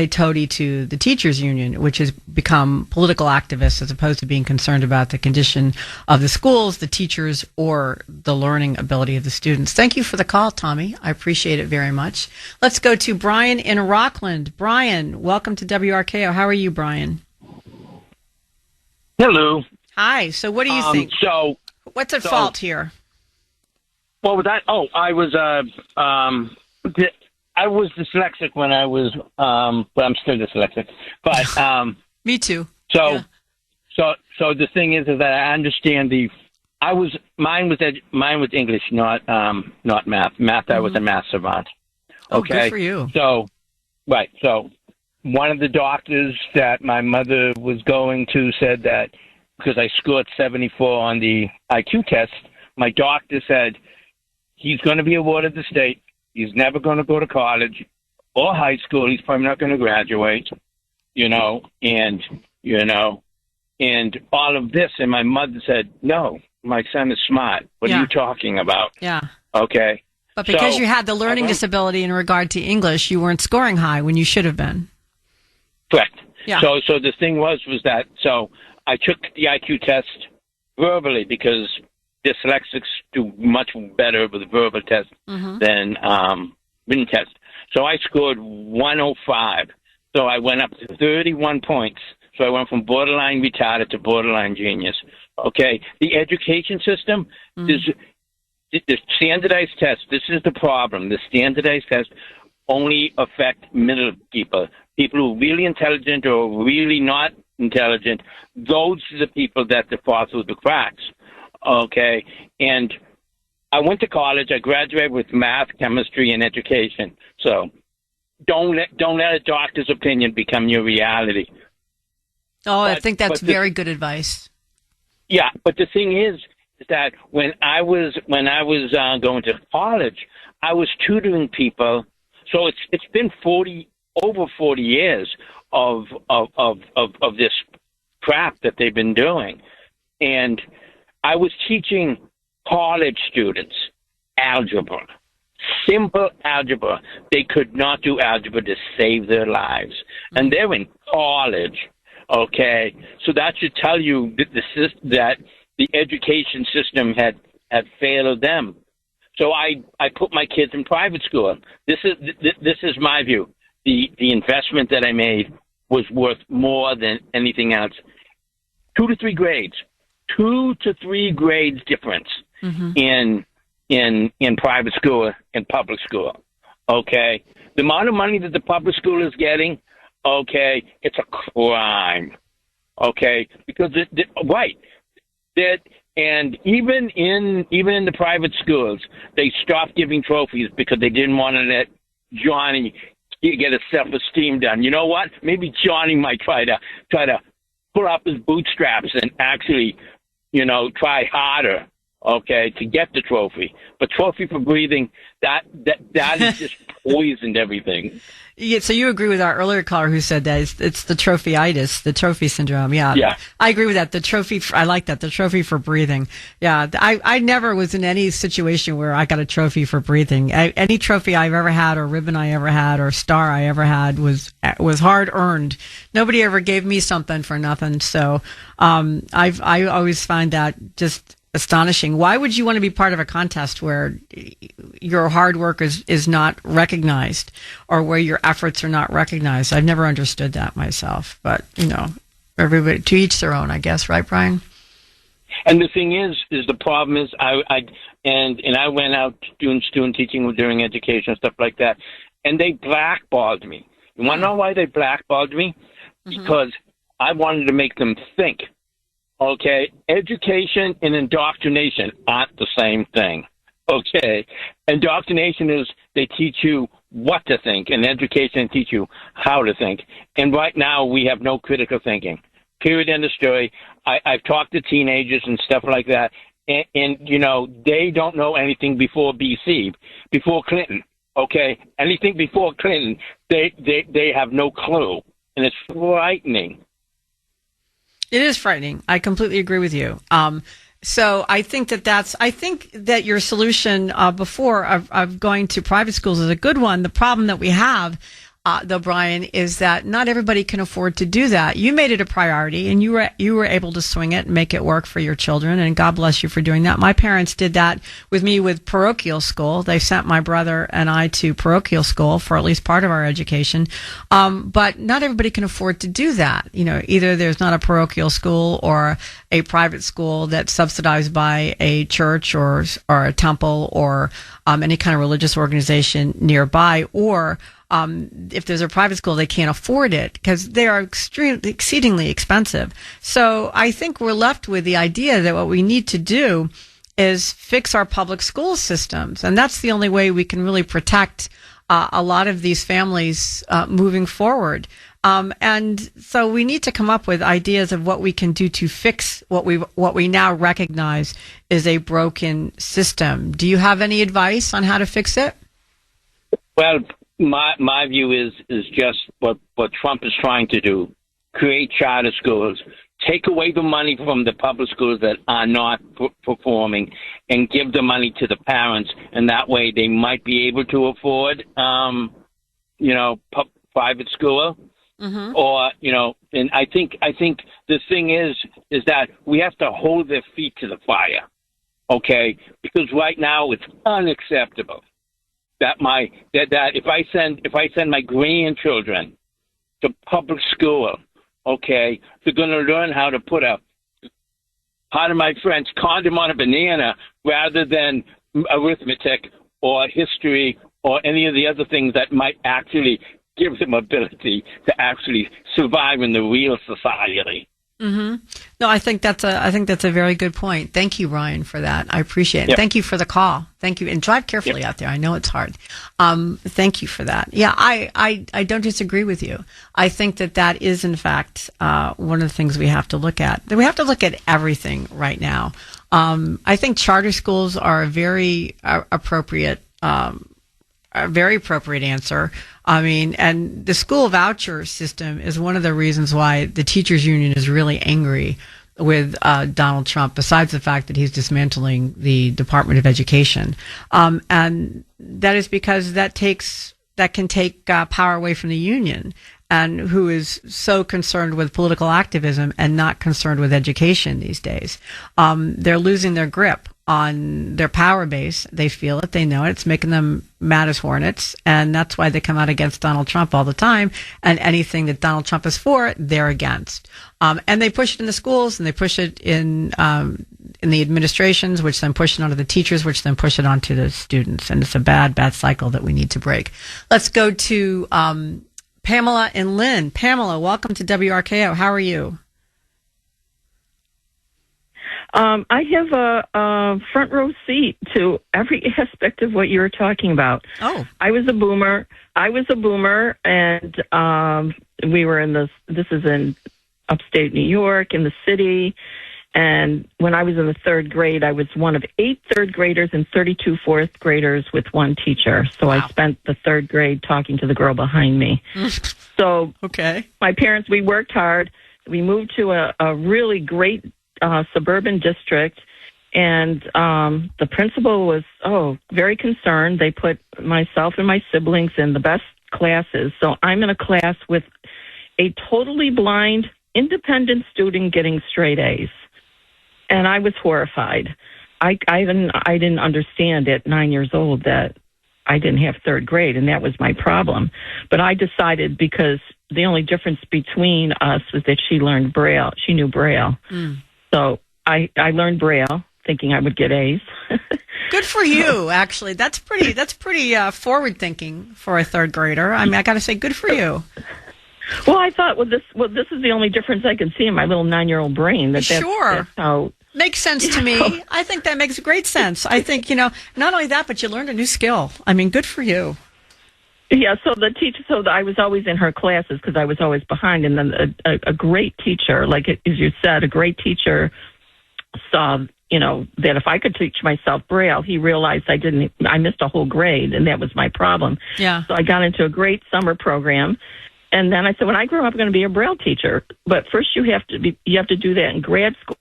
toady to the teachers union, which has become political activists as opposed to being concerned about the condition of the schools, the teachers, or the learning ability of the students. Thank you for the call, Tommy. I appreciate it very much. Let's go to Brian in Rockland. Brian, welcome to WRKO. How are you, Brian? Hello. Hi. So what do you think? What's at fault here? What was that? Oh, I was dyslexic when I was, but I'm still dyslexic. But me too. So the thing is that I understand mine was English, not math. Math, I was a math savant. Okay, good for you. So one of the doctors that my mother was going to said that, because I scored 74 on the IQ test, my doctor said he's going to be awarded the state. He's never going to go to college or high school. He's probably not going to graduate, and all of this. And my mother said, no, my son is smart. What are you talking about? Yeah. Okay. But because you had the learning disability in regard to English, you weren't scoring high when you should have been. Correct. Yeah. So the thing was that, I took the IQ test verbally because dyslexics do much better with a verbal test than written test. So I scored 105. So I went up to 31 points. So I went from borderline retarded to borderline genius. Okay. The education system, the standardized test, this is the problem. The standardized test only affect middle people who are really intelligent or really not intelligent. Those are the people that fall through the cracks. Okay. And I went to college. I graduated with math, chemistry, and education. So don't let a doctor's opinion become your reality. Oh, I think that's very good advice. Yeah, but the thing is that when I was going to college, I was tutoring people. So it's been over 40 years of this crap that they've been doing. And I was teaching college students algebra, simple algebra. They could not do algebra to save their lives. And they're in college, okay? So that should tell you that the education system had failed them. So I put my kids in private school. This is my view. The investment that I made was worth more than anything else. 2 to 3 grades difference in in private school and public school. Okay, the amount of money that the public school is getting, okay, it's a crime. Okay, because and even in the private schools, they stopped giving trophies because they didn't want to let Johnny get his self-esteem done. You know what? Maybe Johnny might try to pull up his bootstraps and actually, try harder, okay, to get the trophy. But trophy for breathing, that is just poisoned everything. Yeah, so you agree with our earlier caller who said that it's the trophy-itis, the trophy syndrome. Yeah. I agree with that. The trophy, I like that. The trophy for breathing. Yeah. I never was in any situation where I got a trophy for breathing. Any trophy I've ever had or ribbon I ever had or star I ever had was hard earned. Nobody ever gave me something for nothing. So, I always find that just astonishing. Why would you want to be part of a contest where your hard work is not recognized or where your efforts are not recognized? I've never understood that myself, but everybody to each their own, I guess, right, Brian? And the thing is the problem is I went out doing student teaching during education and stuff like that, and they blackballed me. You want to know why they blackballed me? Because I wanted to make them think. Okay, education and indoctrination aren't the same thing. Okay, indoctrination is they teach you what to think, and education teach you how to think. And right now we have no critical thinking. Period. End of story. I've talked to teenagers and stuff like that, and they don't know anything before before Clinton. Okay, anything before Clinton, they have no clue, and it's frightening. It is frightening. I completely agree with you. So I think that your solution before of going to private schools is a good one. The problem that we have, though, Brian, is that not everybody can afford to do that. You made it a priority, and you were able to swing it and make it work for your children, and God bless you for doing that. My parents did that with me with parochial school. They sent my brother and I to parochial school for at least part of our education. But not everybody can afford to do that. Either there's not a parochial school or a private school that's subsidized by a church or a temple or any kind of religious organization nearby, or if there's a private school, they can't afford it because they are exceedingly expensive. So I think we're left with the idea that what we need to do is fix our public school systems. And that's the only way we can really protect a lot of these families moving forward. And so we need to come up with ideas of what we can do to fix what we now recognize is a broken system. Do you have any advice on how to fix it? Well, my view is just what Trump is trying to do: create charter schools, take away the money from the public schools that are not performing, and give the money to the parents, and that way they might be able to afford, private school, or And I think the thing is that we have to hold their feet to the fire, okay? Because right now it's unacceptable that if I send my grandchildren to public school, okay, they're going to learn how to put pardon my French, condom on a banana rather than arithmetic or history or any of the other things that might actually give them ability to actually survive in the real society. No, I think that's a very good point. Thank you, Ryan, for that. I appreciate it. Yep. Thank you for the call. Thank you, and drive carefully out there. I know it's hard. Thank you for that. Yeah, I don't disagree with you. I think that is in fact one of the things we have to look at. We have to look at everything right now. I think charter schools are a very appropriate answer. I mean, and the school voucher system is one of the reasons why the teachers union is really angry with Donald Trump, besides the fact that he's dismantling the Department of Education. And that is because that can take power away from the union, and who is so concerned with political activism and not concerned with education these days. They're losing their grip on their power base. They feel it. They know it. It's making them mad as hornets. And that's why they come out against Donald Trump all the time. And anything that Donald Trump is for, they're against. And they push it in the schools, and they push it in in the administrations, which then push it onto the teachers, which then push it onto the students. And it's a bad cycle that we need to break. Let's go to Pamela and Lynn. Pamela, welcome to WRKO. How are you? I have a front row seat to every aspect of what you were talking about. Oh, I was a boomer, and we were in this is in upstate New York, in the city. And when I was in the third grade, I was one of 8 third graders and 32 fourth graders with one teacher. So wow. I spent the third grade talking to the girl behind me. So okay, my parents, we worked hard. We moved to a really great suburban district, and the principal was very concerned. They put myself and my siblings in the best classes. So I'm in a class with a totally blind, independent student getting straight A's. And I was horrified. I didn't understand at 9 years old that I didn't have third grade, and that was my problem. But I decided, because the only difference between us was that she learned Braille. She knew Braille. So I learned Braille, thinking I would get A's. Good for you, actually. That's pretty forward thinking for a third grader. I mean, I got to say, good for you. Well, I thought, this is the only difference I can see in my little 9-year-old brain. That's how. Makes sense to me. I think that makes great sense. I think, not only that, but you learned a new skill. I mean, good for you. Yeah, so the teacher, I was always in her classes because I was always behind. And then a great teacher, like as you said, a great teacher saw, that if I could teach myself Braille, he realized I missed a whole grade, and that was my problem. Yeah. So I got into a great summer program. And then I said, when I grow up, I'm going to be a Braille teacher. But first you have to do that in grad school.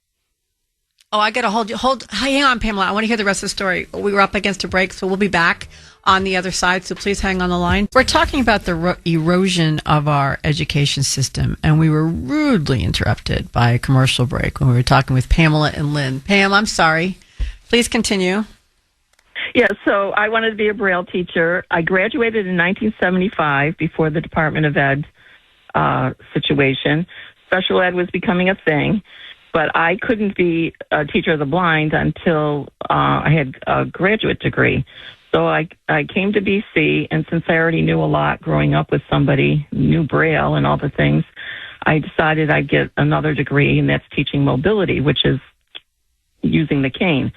Oh, I got to hang on, Pamela. I want to hear the rest of the story. We were up against a break, so we'll be back on the other side, so please hang on the line. We're talking about the erosion of our education system, and we were rudely interrupted by a commercial break when we were talking with Pamela and Lynn. Pam, I'm sorry. Please continue. Yeah, so I wanted to be a Braille teacher. I graduated in 1975 before the Department of Ed situation. Special ed was becoming a thing. But I couldn't be a teacher of the blind until I had a graduate degree. So I came to BC, and since I already knew a lot growing up with somebody, knew Braille and all the things, I decided I'd get another degree, and that's teaching mobility, which is using the cane.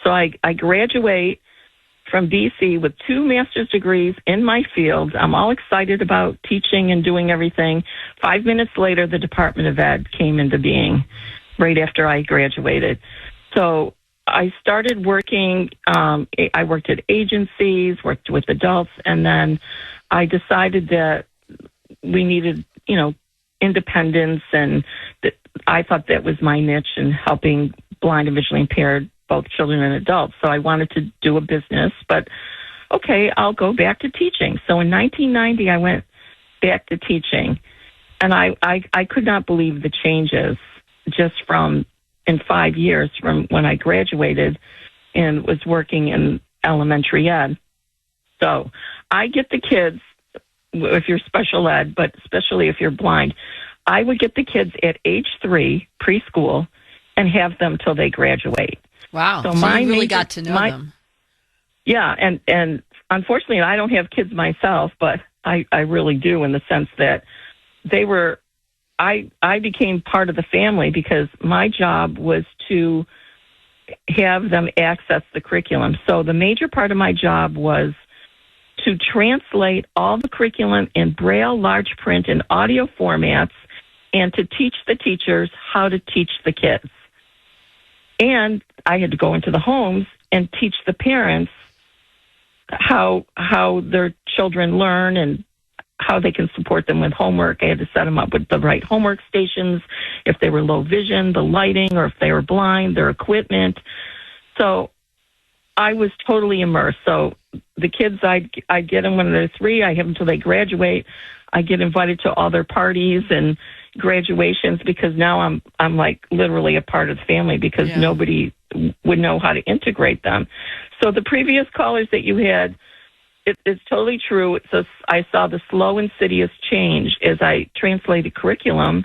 So I graduate from BC with 2 master's degrees in my field. I'm all excited about teaching and doing everything. 5 minutes later, the Department of Ed came into being. Right after I graduated. So I started working, I worked at agencies, worked with adults, and then I decided that we needed, independence, and I thought that was my niche in helping blind and visually impaired, both children and adults. So I wanted to do a business, but okay, I'll go back to teaching. So in 1990, I went back to teaching, and I could not believe the changes just in 5 years from when I graduated and was working in elementary ed. So I get the kids, if you're special ed, but especially if you're blind, I would get the kids at age 3, preschool, and have them till they graduate. Wow. So you really got to know them. Yeah. And unfortunately, I don't have kids myself, but I really do, in the sense that I became part of the family because my job was to have them access the curriculum. So the major part of my job was to translate all the curriculum in Braille, large print, and audio formats, and to teach the teachers how to teach the kids. And I had to go into the homes and teach the parents how their children learn and how they can support them with homework. I had to set them up with the right homework stations, if they were low vision, the lighting, or if they were blind, their equipment. So I was totally immersed. So the kids, I get them when they're 3. I have them until they graduate. I get invited to all their parties and graduations because now I'm like literally a part of the family because nobody would know how to integrate them. So the previous callers that you had, it's totally true. I saw the slow, insidious change as I translated curriculum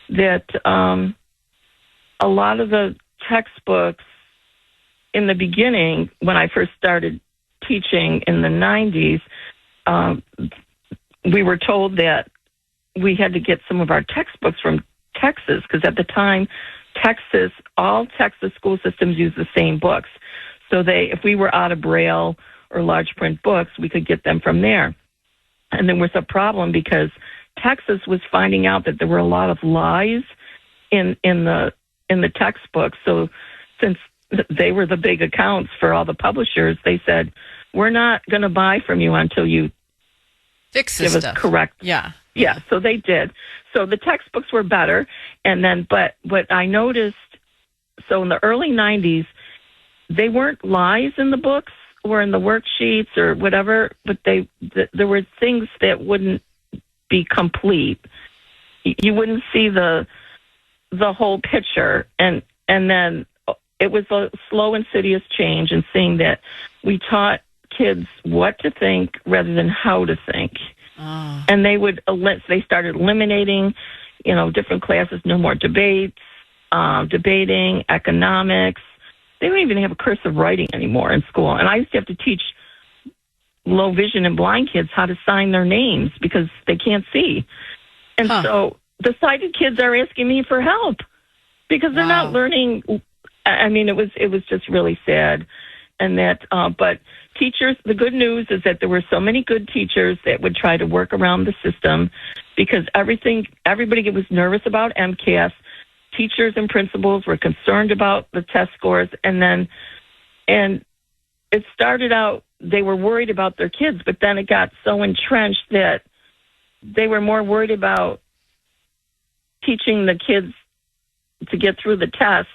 that a lot of the textbooks in the beginning, when I first started teaching in the 90s, we were told that we had to get some of our textbooks from Texas, because at the time, all Texas school systems use the same books. So if we were out of Braille or large print books, we could get them from there. And there was a problem because Texas was finding out that there were a lot of lies in the textbooks. So since they were the big accounts for all the publishers, they said, we're not going to buy from you until you fix this stuff. Correct. Yeah. Yeah, so they did. So the textbooks were better. And then, but what I noticed, so in the early 90s, they weren't lies in the books or in the worksheets or whatever, but there were things that wouldn't be complete. You wouldn't see the whole picture. And then it was a slow, insidious change in seeing that we taught kids what to think rather than how to think. Oh. And they started eliminating, different classes, no more debates, debating, economics. They don't even have a cursive writing anymore in school. And I used to have to teach low vision and blind kids how to sign their names because they can't see. And so the sighted kids are asking me for help because they're not learning. I mean, it was just really sad. And but teachers, the good news is that there were so many good teachers that would try to work around the system because everybody was nervous about MCAS. Teachers and principals were concerned about the test scores. And it started out, they were worried about their kids, but then it got so entrenched that they were more worried about teaching the kids to get through the test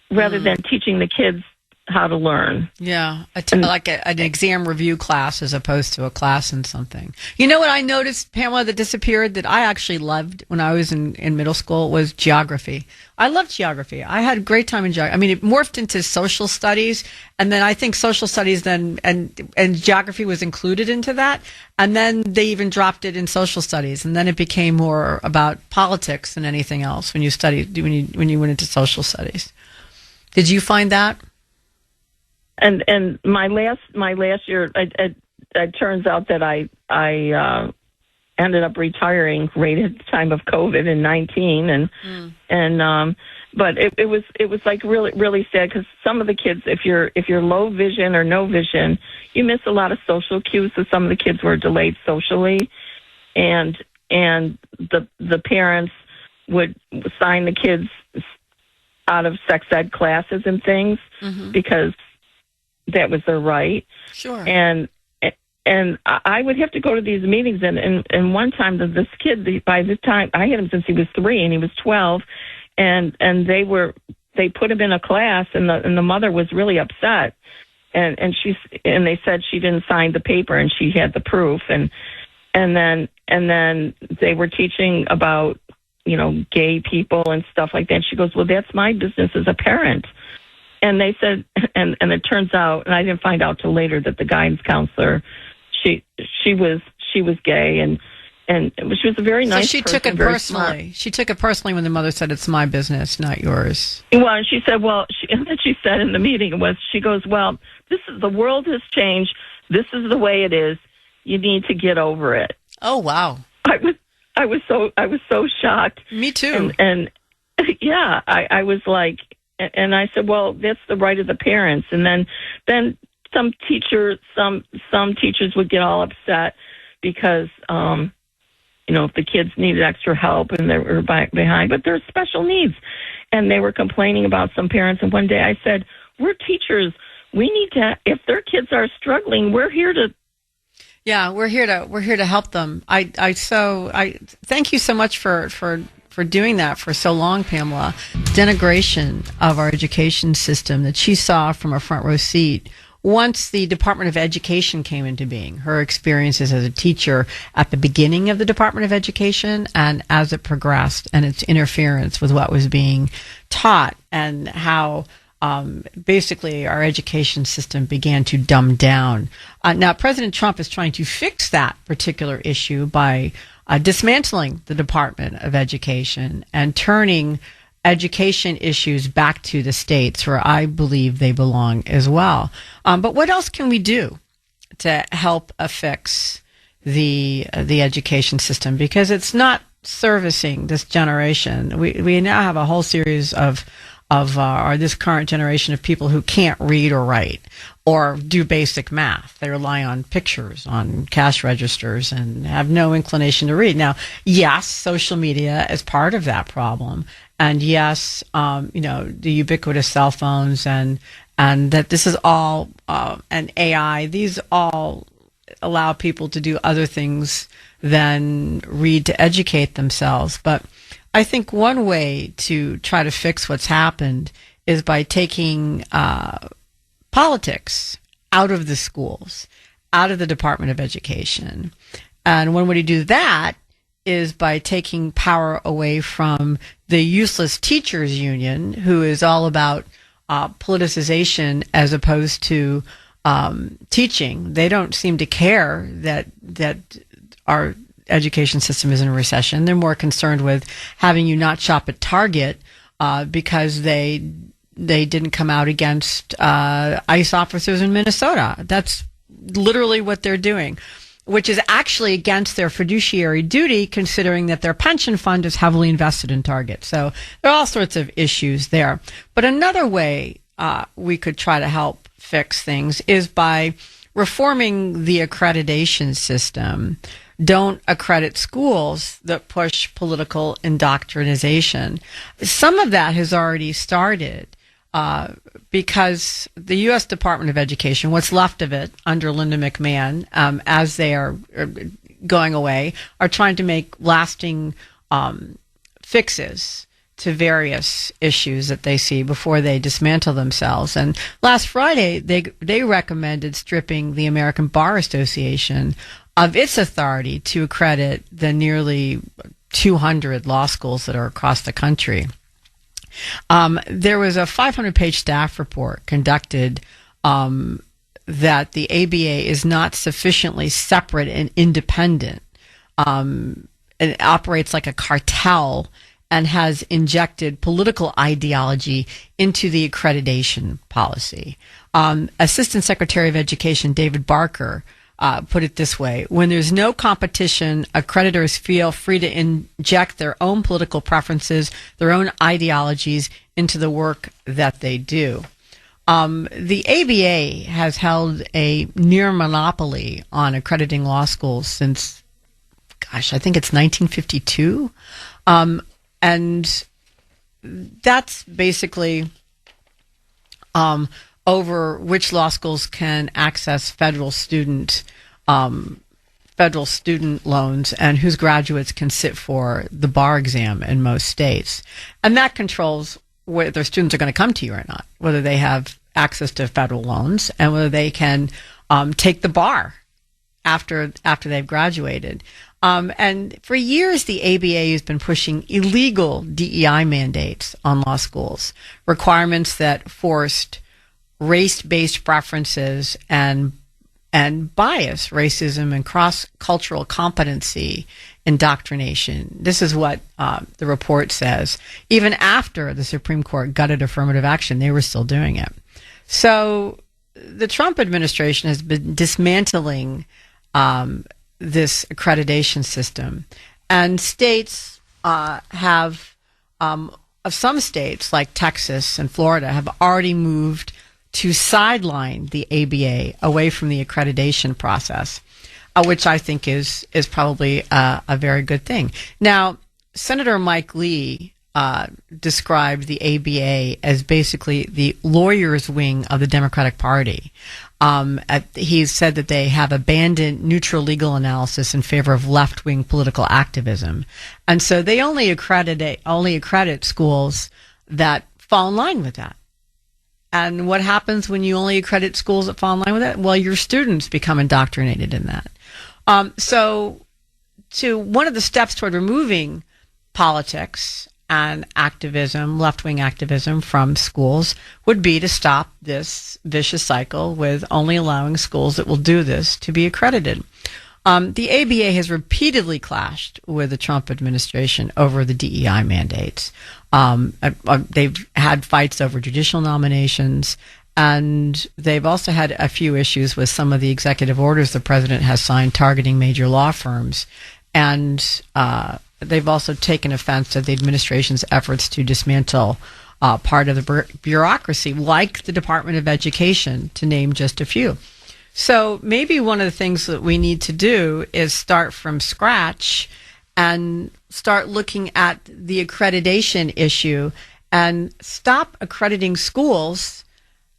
rather than teaching the kids how to learn. Yeah, like an exam review class as opposed to a class in something. You know what I noticed, Pamela, that disappeared that I actually loved when I was in middle school was geography. I loved geography. I had a great time in geography. I mean, it morphed into social studies, and then I think social studies then and geography was included into that, and then they even dropped it in social studies, and then it became more about politics than anything else when you went into social studies. Did you find that? And my last year, it turns out that I ended up retiring right at the time of COVID in 19, but it was like really really sad because some of the kids, if you're low vision or no vision, you miss a lot of social cues. So some of the kids were delayed socially, and the parents would sign the kids out of sex ed classes and things because that was their right. Sure. And I would have to go to these meetings, and one time this kid, by this time I had him since he was 3 and he was 12, and they put him in a class, and the mother was really upset, and they said she didn't sign the paper and she had the proof, and then they were teaching about gay people and stuff like that. She goes, well, that's my business as a parent. And they said, and it turns out, and I didn't find out till later, that the guidance counselor, she was gay, and she was a very nice person. So she took it personally. Smart. She took it personally when the mother said, "It's my business, not yours." Well, and she said, and then she said in the meeting she goes, "Well, the world has changed. This is the way it is. You need to get over it." Oh wow! I was so shocked. Me too. And yeah, I was like. And I said, well, that's the right of the parents. And then some teachers would get all upset because, if the kids needed extra help and they were behind, but there's special needs. And they were complaining about some parents. And one day I said, we're teachers. We need to, if their kids are struggling, we're here to. Yeah, we're here to help them. I thank you so much for doing that for so long, Pamela. Denigration of our education system that she saw from a front row seat once the Department of Education came into being. Her experiences as a teacher at the beginning of the Department of Education and as it progressed, and its interference with what was being taught, and how basically our education system began to dumb down. Now, President Trump is trying to fix that particular issue by dismantling the Department of Education and turning education issues back to the states, where I believe they belong as well. But what else can we do to help fix the education system? Because it's not servicing this generation. We now have a whole series of this current generation of people who can't read or write or do basic math. They rely on pictures on cash registers and have no inclination to read. Now, yes, social media is part of that problem. And yes, the ubiquitous cell phones and that this is all, and AI, these all allow people to do other things than read to educate themselves. But I think one way to try to fix what's happened is by taking politics out of the schools, out of the Department of Education. And one way to do that is by taking power away from the useless teachers union, who is all about politicization as opposed to teaching. They don't seem to care that our education system is in a recession. They're more concerned with having you not shop at Target because they didn't come out against ICE officers in Minnesota. That's literally what they're doing, which is actually against their fiduciary duty, considering that their pension fund is heavily invested in Target. So there are all sorts of issues there. But another way we could try to help fix things is by reforming the accreditation system. Don't accredit schools that push political indoctrination. Some of that has already started because the U.S. Department of Education, what's left of it under Linda McMahon, as they are going away, are trying to make lasting fixes to various issues that they see before they dismantle themselves. And last Friday, they recommended stripping the American Bar Association of its authority to accredit the nearly 200 law schools that are across the country. There was a 500-page staff report conducted that the ABA is not sufficiently separate and independent. It operates like a cartel and has injected political ideology into the accreditation policy. Assistant Secretary of Education David Barker put it this way: when there's no competition, accreditors feel free to inject their own political preferences, their own ideologies into the work that they do. The ABA has held a near monopoly on accrediting law schools since, I think it's 1952. And that's basically over which law schools can access federal student loans and whose graduates can sit for the bar exam in most states. And that controls whether students are going to come to you or not, whether they have access to federal loans and whether they can take the bar after they've graduated. And for years, the ABA has been pushing illegal DEI mandates on law schools, requirements that forced race-based preferences and bias, racism, and cross-cultural competency indoctrination. This is what the report says. Even after the Supreme Court gutted affirmative action, they were still doing it. So the Trump administration has been dismantling this accreditation system. And states some states like Texas and Florida have already moved to sideline the ABA away from the accreditation process, which I think is probably a very good thing. Now, Senator Mike Lee described the ABA as basically the lawyers' wing of the Democratic Party. He said that they have abandoned neutral legal analysis in favor of left-wing political activism, and so they only accredit schools that fall in line with that. And what happens when you only accredit schools that fall in line with that? Well, your students become indoctrinated in that. So one of the steps toward removing politics and activism, left-wing activism from schools would be to stop this vicious cycle with only allowing schools that will do this to be accredited. The ABA has repeatedly clashed with the Trump administration over the DEI mandates. They've had fights over judicial nominations, and they've also had a few issues with some of the executive orders the president has signed targeting major law firms. And they've also taken offense at the administration's efforts to dismantle part of the bureaucracy, like the Department of Education, to name just a few. So maybe one of the things that we need to do is start from scratch and start looking at the accreditation issue and stop accrediting schools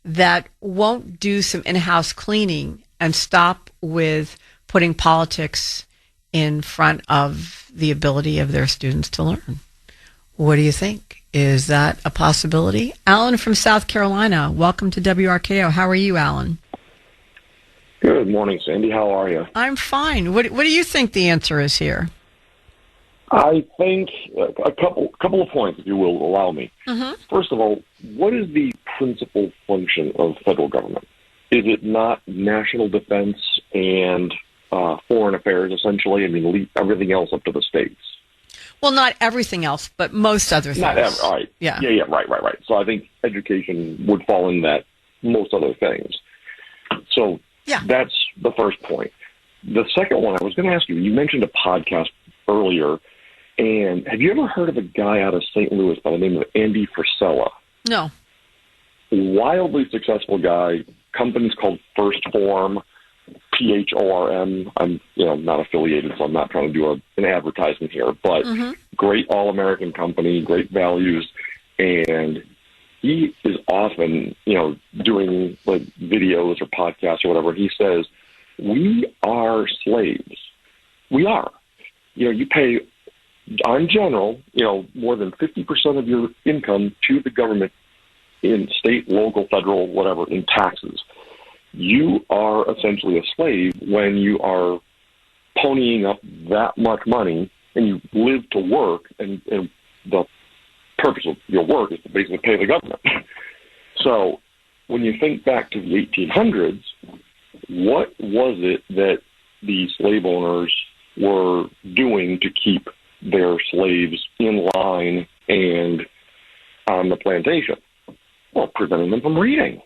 that won't do some in-house cleaning and stop with putting politics in front of the ability of their students to learn. What do you think? Is that a possibility? Alan from South Carolina, welcome to WRKO. How are you, Alan? Good morning, Sandy. How are you? I'm fine. What do you think the answer is here? I think a couple of points, if you will allow me. Mm-hmm. First of all, what is the principal function of federal government? Is it not national defense and foreign affairs, essentially? I mean, leave everything else up to the states. Well, not everything else, but most other things. All right. Yeah. Yeah, right. So I think education would fall in that, most other things. So that's the first point. The second one, I was going to ask you, you mentioned a podcast earlier, and have you ever heard of a guy out of St. Louis by the name of Andy Frisella? No. Wildly successful guy. Company's called First Form, PHORM. I'm not affiliated, so I'm not trying to do an advertisement here, but great all-American company, great values, and he is often, doing like videos or podcasts or whatever. He says, we are slaves. We are. You pay, on general, more than 50% of your income to the government in state, local, federal, whatever, in taxes. You are essentially a slave when you are ponying up that much money and you live to work, and the purpose of your work is to basically pay the government. So when you think back to the 1800s, what was it that the slave owners were doing to keep their slaves in line and on the plantation? Well, preventing them from reading.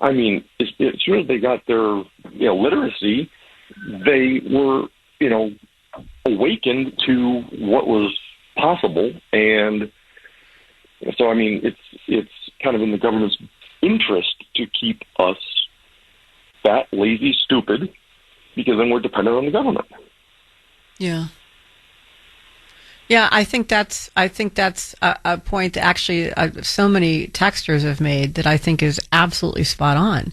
I mean, as soon as they got their literacy, they were awakened to what was possible, and so I mean, it's kind of in the government's interest to keep us fat, lazy, stupid, because then we're dependent on the government. Yeah. Yeah, I think that's a point that actually so many texters have made that I think is absolutely spot on.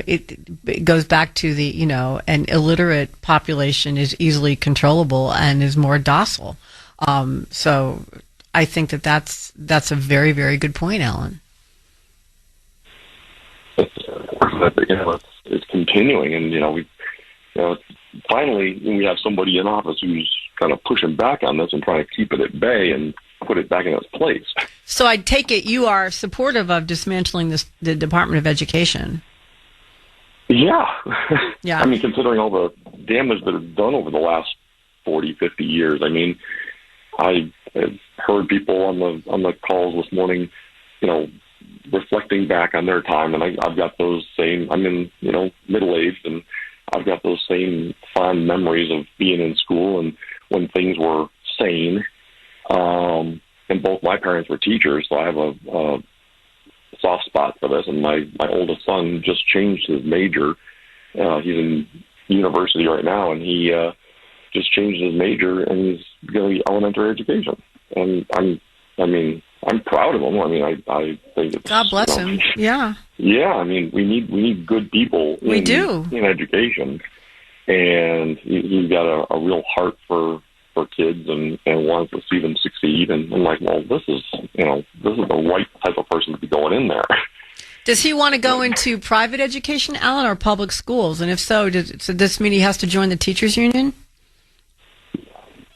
It goes back to the, an illiterate population is easily controllable and is more docile. So I think that's a very, very good point, Alan. It's continuing, and finally we have somebody in office who's kind of pushing back on this and trying to keep it at bay and put it back in its place. So I take it you are supportive of dismantling the Department of Education. Yeah. Yeah. I mean, considering all the damage that is done over the last 40, 50 years, I mean, I heard people on the calls this morning, reflecting back on their time, and I've got those same, I'm in, middle-aged, and I've got those same fond memories of being in school and when things were sane. And both my parents were teachers, so I have a soft spot for this. And my oldest son just changed his major. He's in university right now, and he just changed his major, and he's going to be elementary education. And I'm proud of him. I mean, I think it's, God bless him. Yeah. Yeah, I mean, we need good people in education, and he's got a real heart for kids and wants to see them succeed. And I'm like, well, this is the right type of person to be going in there. Does he want to go into private education, Alan, or public schools? And if so, does this mean he has to join the teachers union?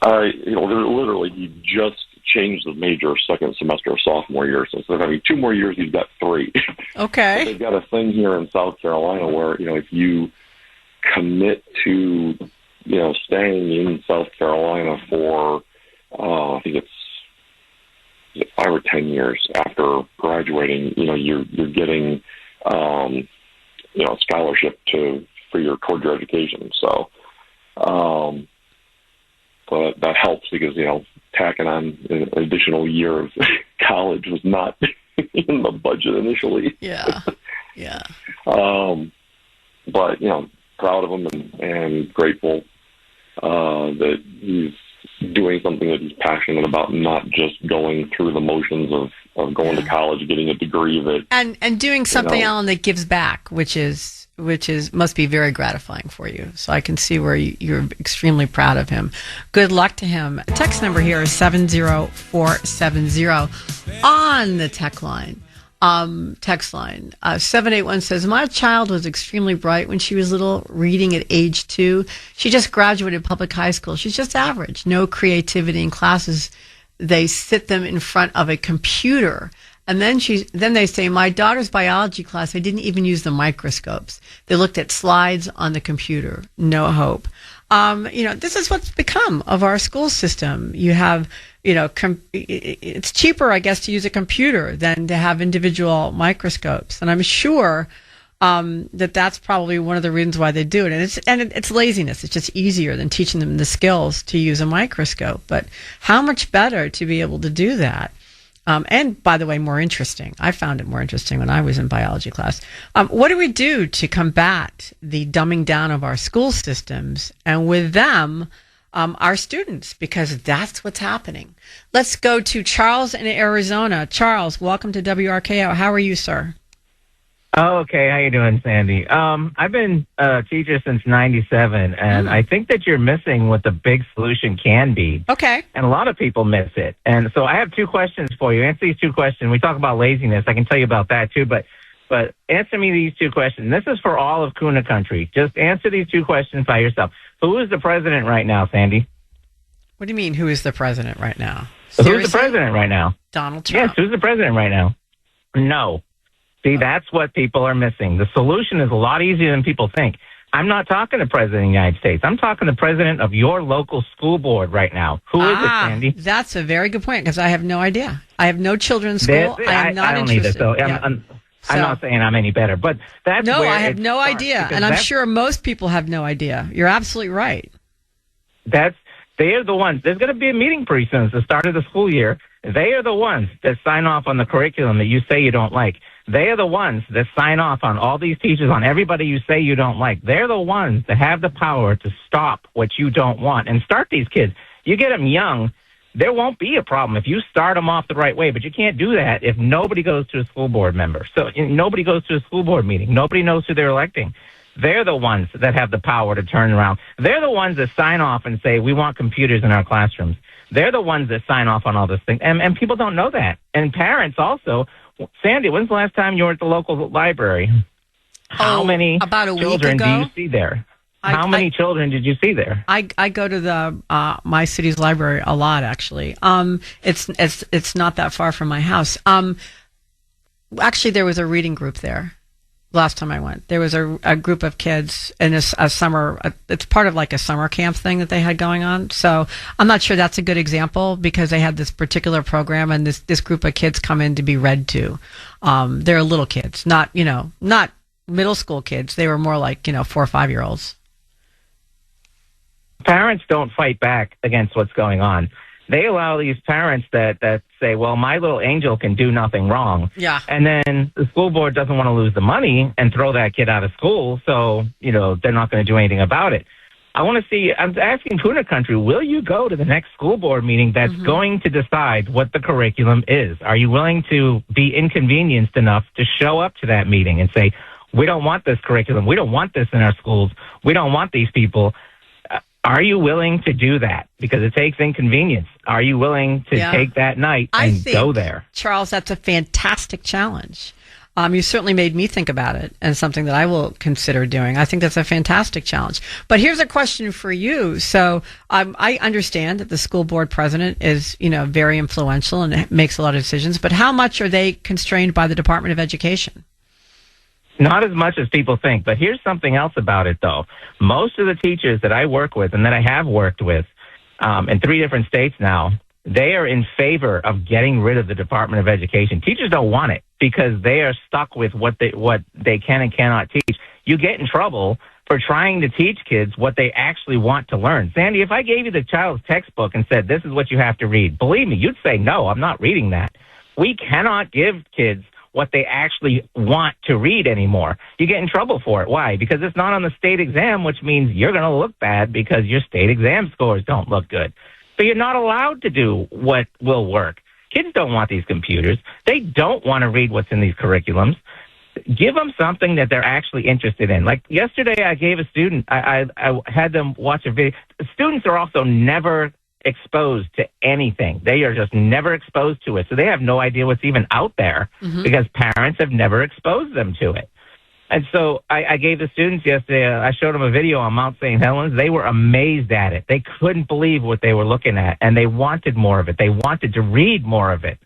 Literally, he just changed the major second semester of sophomore year. So instead of having 2 more years, he's got 3. Okay. They've got a thing here in South Carolina where, if you commit to staying in South Carolina for, I think it's 5 or 10 years after graduating, you're getting, scholarship for towards your education. So, but that helps because, tacking on an additional year of college was not in the budget initially. Yeah. Yeah. But, proud of him and grateful, that he's doing something that he's passionate about, not just going through the motions of going to college, getting a degree that, and doing something, Alan, that gives back, which must be very gratifying for you. So I can see where you're extremely proud of him. Good luck to him. Text number here is 70470 on the text line. 781 says, my child was extremely bright when she was little, reading at age 2. She just graduated public high school. She's just average. No creativity in classes. They sit them in front of a computer. And then they say, my daughter's biology class, they didn't even use the microscopes. They looked at slides on the computer. No hope. This is what's become of our school system. You have, it's cheaper, I guess, to use a computer than to have individual microscopes. And I'm sure that's probably one of the reasons why they do it. And it's laziness. It's just easier than teaching them the skills to use a microscope. But how much better to be able to do that? And by the way, more interesting. I found it more interesting when I was in biology class. What do we do to combat the dumbing down of our school systems, and with them, our students? Because that's what's happening. Let's go to Charles in Arizona. Charles, welcome to WRKO. How are you, sir? Oh, okay. How you doing, Sandy? I've been a teacher since '97, and I think that you're missing what the big solution can be. Okay. And a lot of people miss it. And so I have 2 questions for you. Answer these 2 questions. We talk about laziness. I can tell you about that, too. But answer me these 2 questions. This is for all of Kuhner country. Just answer these 2 questions by yourself. Who is the president right now, Sandy? What do you mean, who is the president right now? Seriously? Who's the president right now? Donald Trump. Yes, who's the president right now? No. See, that's what people are missing. The solution is a lot easier than people think. I'm not talking to the President of the United States. I'm talking to the President of your local school board right now. Who is it, Sandy? That's a very good point, because I have no idea. I have no children in school. I am not interested. Either, so I'm not saying I'm any better, but that's no, where I have no idea, and I'm sure most people have no idea. You're absolutely right. They are the ones. There's going to be a meeting pretty soon. It's the start of the school year. They are the ones that sign off on the curriculum that you say you don't like. They are the ones that sign off on all these teachers, on everybody you say you don't like. They're the ones that have the power to stop what you don't want and start these kids. You get them young, there won't be a problem if you start them off the right way, but you can't do that if nobody goes to a school board member. So nobody goes to a school board meeting. Nobody knows who they're electing. They're the ones that have the power to turn around. They're the ones that sign off and say, we want computers in our classrooms. They're the ones that sign off on all this thing. And people don't know that. And parents also. Sandy, when's the last time you were at the local library? How many children do you see there? How many children did you see there? I go to the my city's library a lot, actually. It's not that far from my house. Actually, there was a reading group there last time I went. There was a group of kids in a summer. It's part of like a summer camp thing that they had going on. So I'm not sure that's a good example, because they had this particular program, and this group of kids come in to be read to. They're little kids, not middle school kids. They were more like 4 or 5 year olds. Parents don't fight back against what's going on. They allow these parents that say, well, my little angel can do nothing wrong. Yeah. And then the school board doesn't want to lose the money and throw that kid out of school, so, they're not going to do anything about it. I want to see, I'm asking Kuhner Country, will you go to the next school board meeting that's going to decide what the curriculum is? Are you willing to be inconvenienced enough to show up to that meeting and say, we don't want this curriculum, we don't want this in our schools, we don't want these people? Are you willing to do that? Because it takes inconvenience. Are you willing to take that night and go there? Charles, that's a fantastic challenge. You certainly made me think about it, and something that I will consider doing. I think that's a fantastic challenge. But here's a question for you. So I understand that the school board president is, very influential and makes a lot of decisions. But how much are they constrained by the Department of Education? Not as much as people think. But here's something else about it, though. Most of the teachers that I work with and that I have worked with in 3 different states now, they are in favor of getting rid of the Department of Education. Teachers don't want it because they are stuck with what they can and cannot teach. You get in trouble for trying to teach kids what they actually want to learn. Sandy, if I gave you the child's textbook and said, this is what you have to read, believe me, you'd say, no, I'm not reading that. We cannot give kids what they actually want to read anymore. You get in trouble for it. Why? Because it's not on the state exam, which means you're going to look bad because your state exam scores don't look good. So you're not allowed to do what will work. Kids don't want these computers. They don't want to read what's in these curriculums. Give them something that they're actually interested in. Like yesterday, I gave a student, I had them watch a video. Students are also never exposed to anything. They are just never exposed to it. So they have no idea what's even out there because parents have never exposed them to it. And so I gave the students yesterday, I showed them a video on Mount St. Helens. They were amazed at it. They couldn't believe what they were looking at, and they wanted more of it. They wanted to read more of it.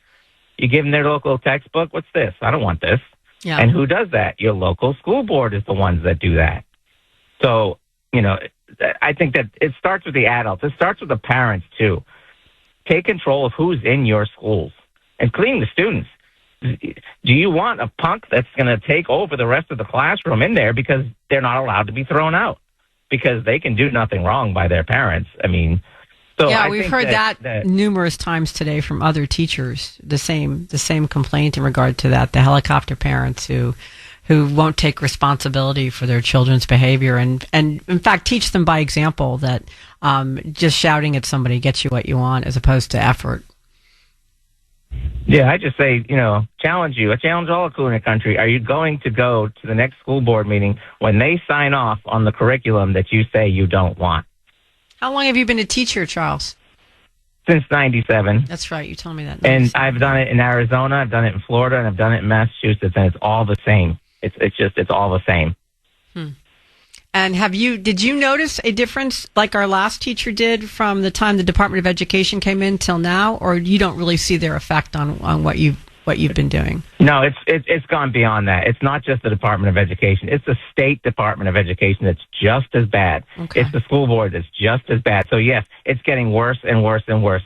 You give them their local textbook. What's this? I don't want this. Yeah. And who does that? Your local school board is the ones that do that. So, I think that it starts with the adults. It starts with the parents, too. Take control of who's in your schools, including the students. Do you want a punk that's going to take over the rest of the classroom in there because they're not allowed to be thrown out because they can do nothing wrong by their parents? I mean, so yeah, I we've think heard that numerous times today from other teachers. The same complaint in regard to that. The helicopter parents who won't take responsibility for their children's behavior and in fact teach them by example that just shouting at somebody gets you what you want as opposed to effort. Yeah, I just say, challenge you. I challenge all of Kuhner country. Are you going to go to the next school board meeting when they sign off on the curriculum that you say you don't want? How long have you been a teacher, Charles? Since 97. That's right. You told me that. And I've done it in Arizona, I've done it in Florida, and I've done it in Massachusetts, and it's all the same. It's all the same. And did you notice a difference like our last teacher did from the time the Department of Education came in till now, or you don't really see their effect on what you've been doing? No, it's gone beyond that. It's not just the Department of Education. It's the State Department of Education that's just as bad. Okay. It's the school board that's just as bad. So yes, it's getting worse and worse and worse.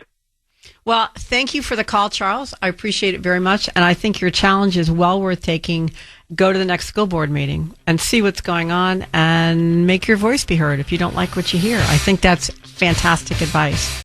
Well, thank you for the call, Charles. I appreciate it very much. And I think your challenge is well worth taking. Go to the next school board meeting and see what's going on and make your voice be heard if you don't like what you hear. I think that's fantastic advice.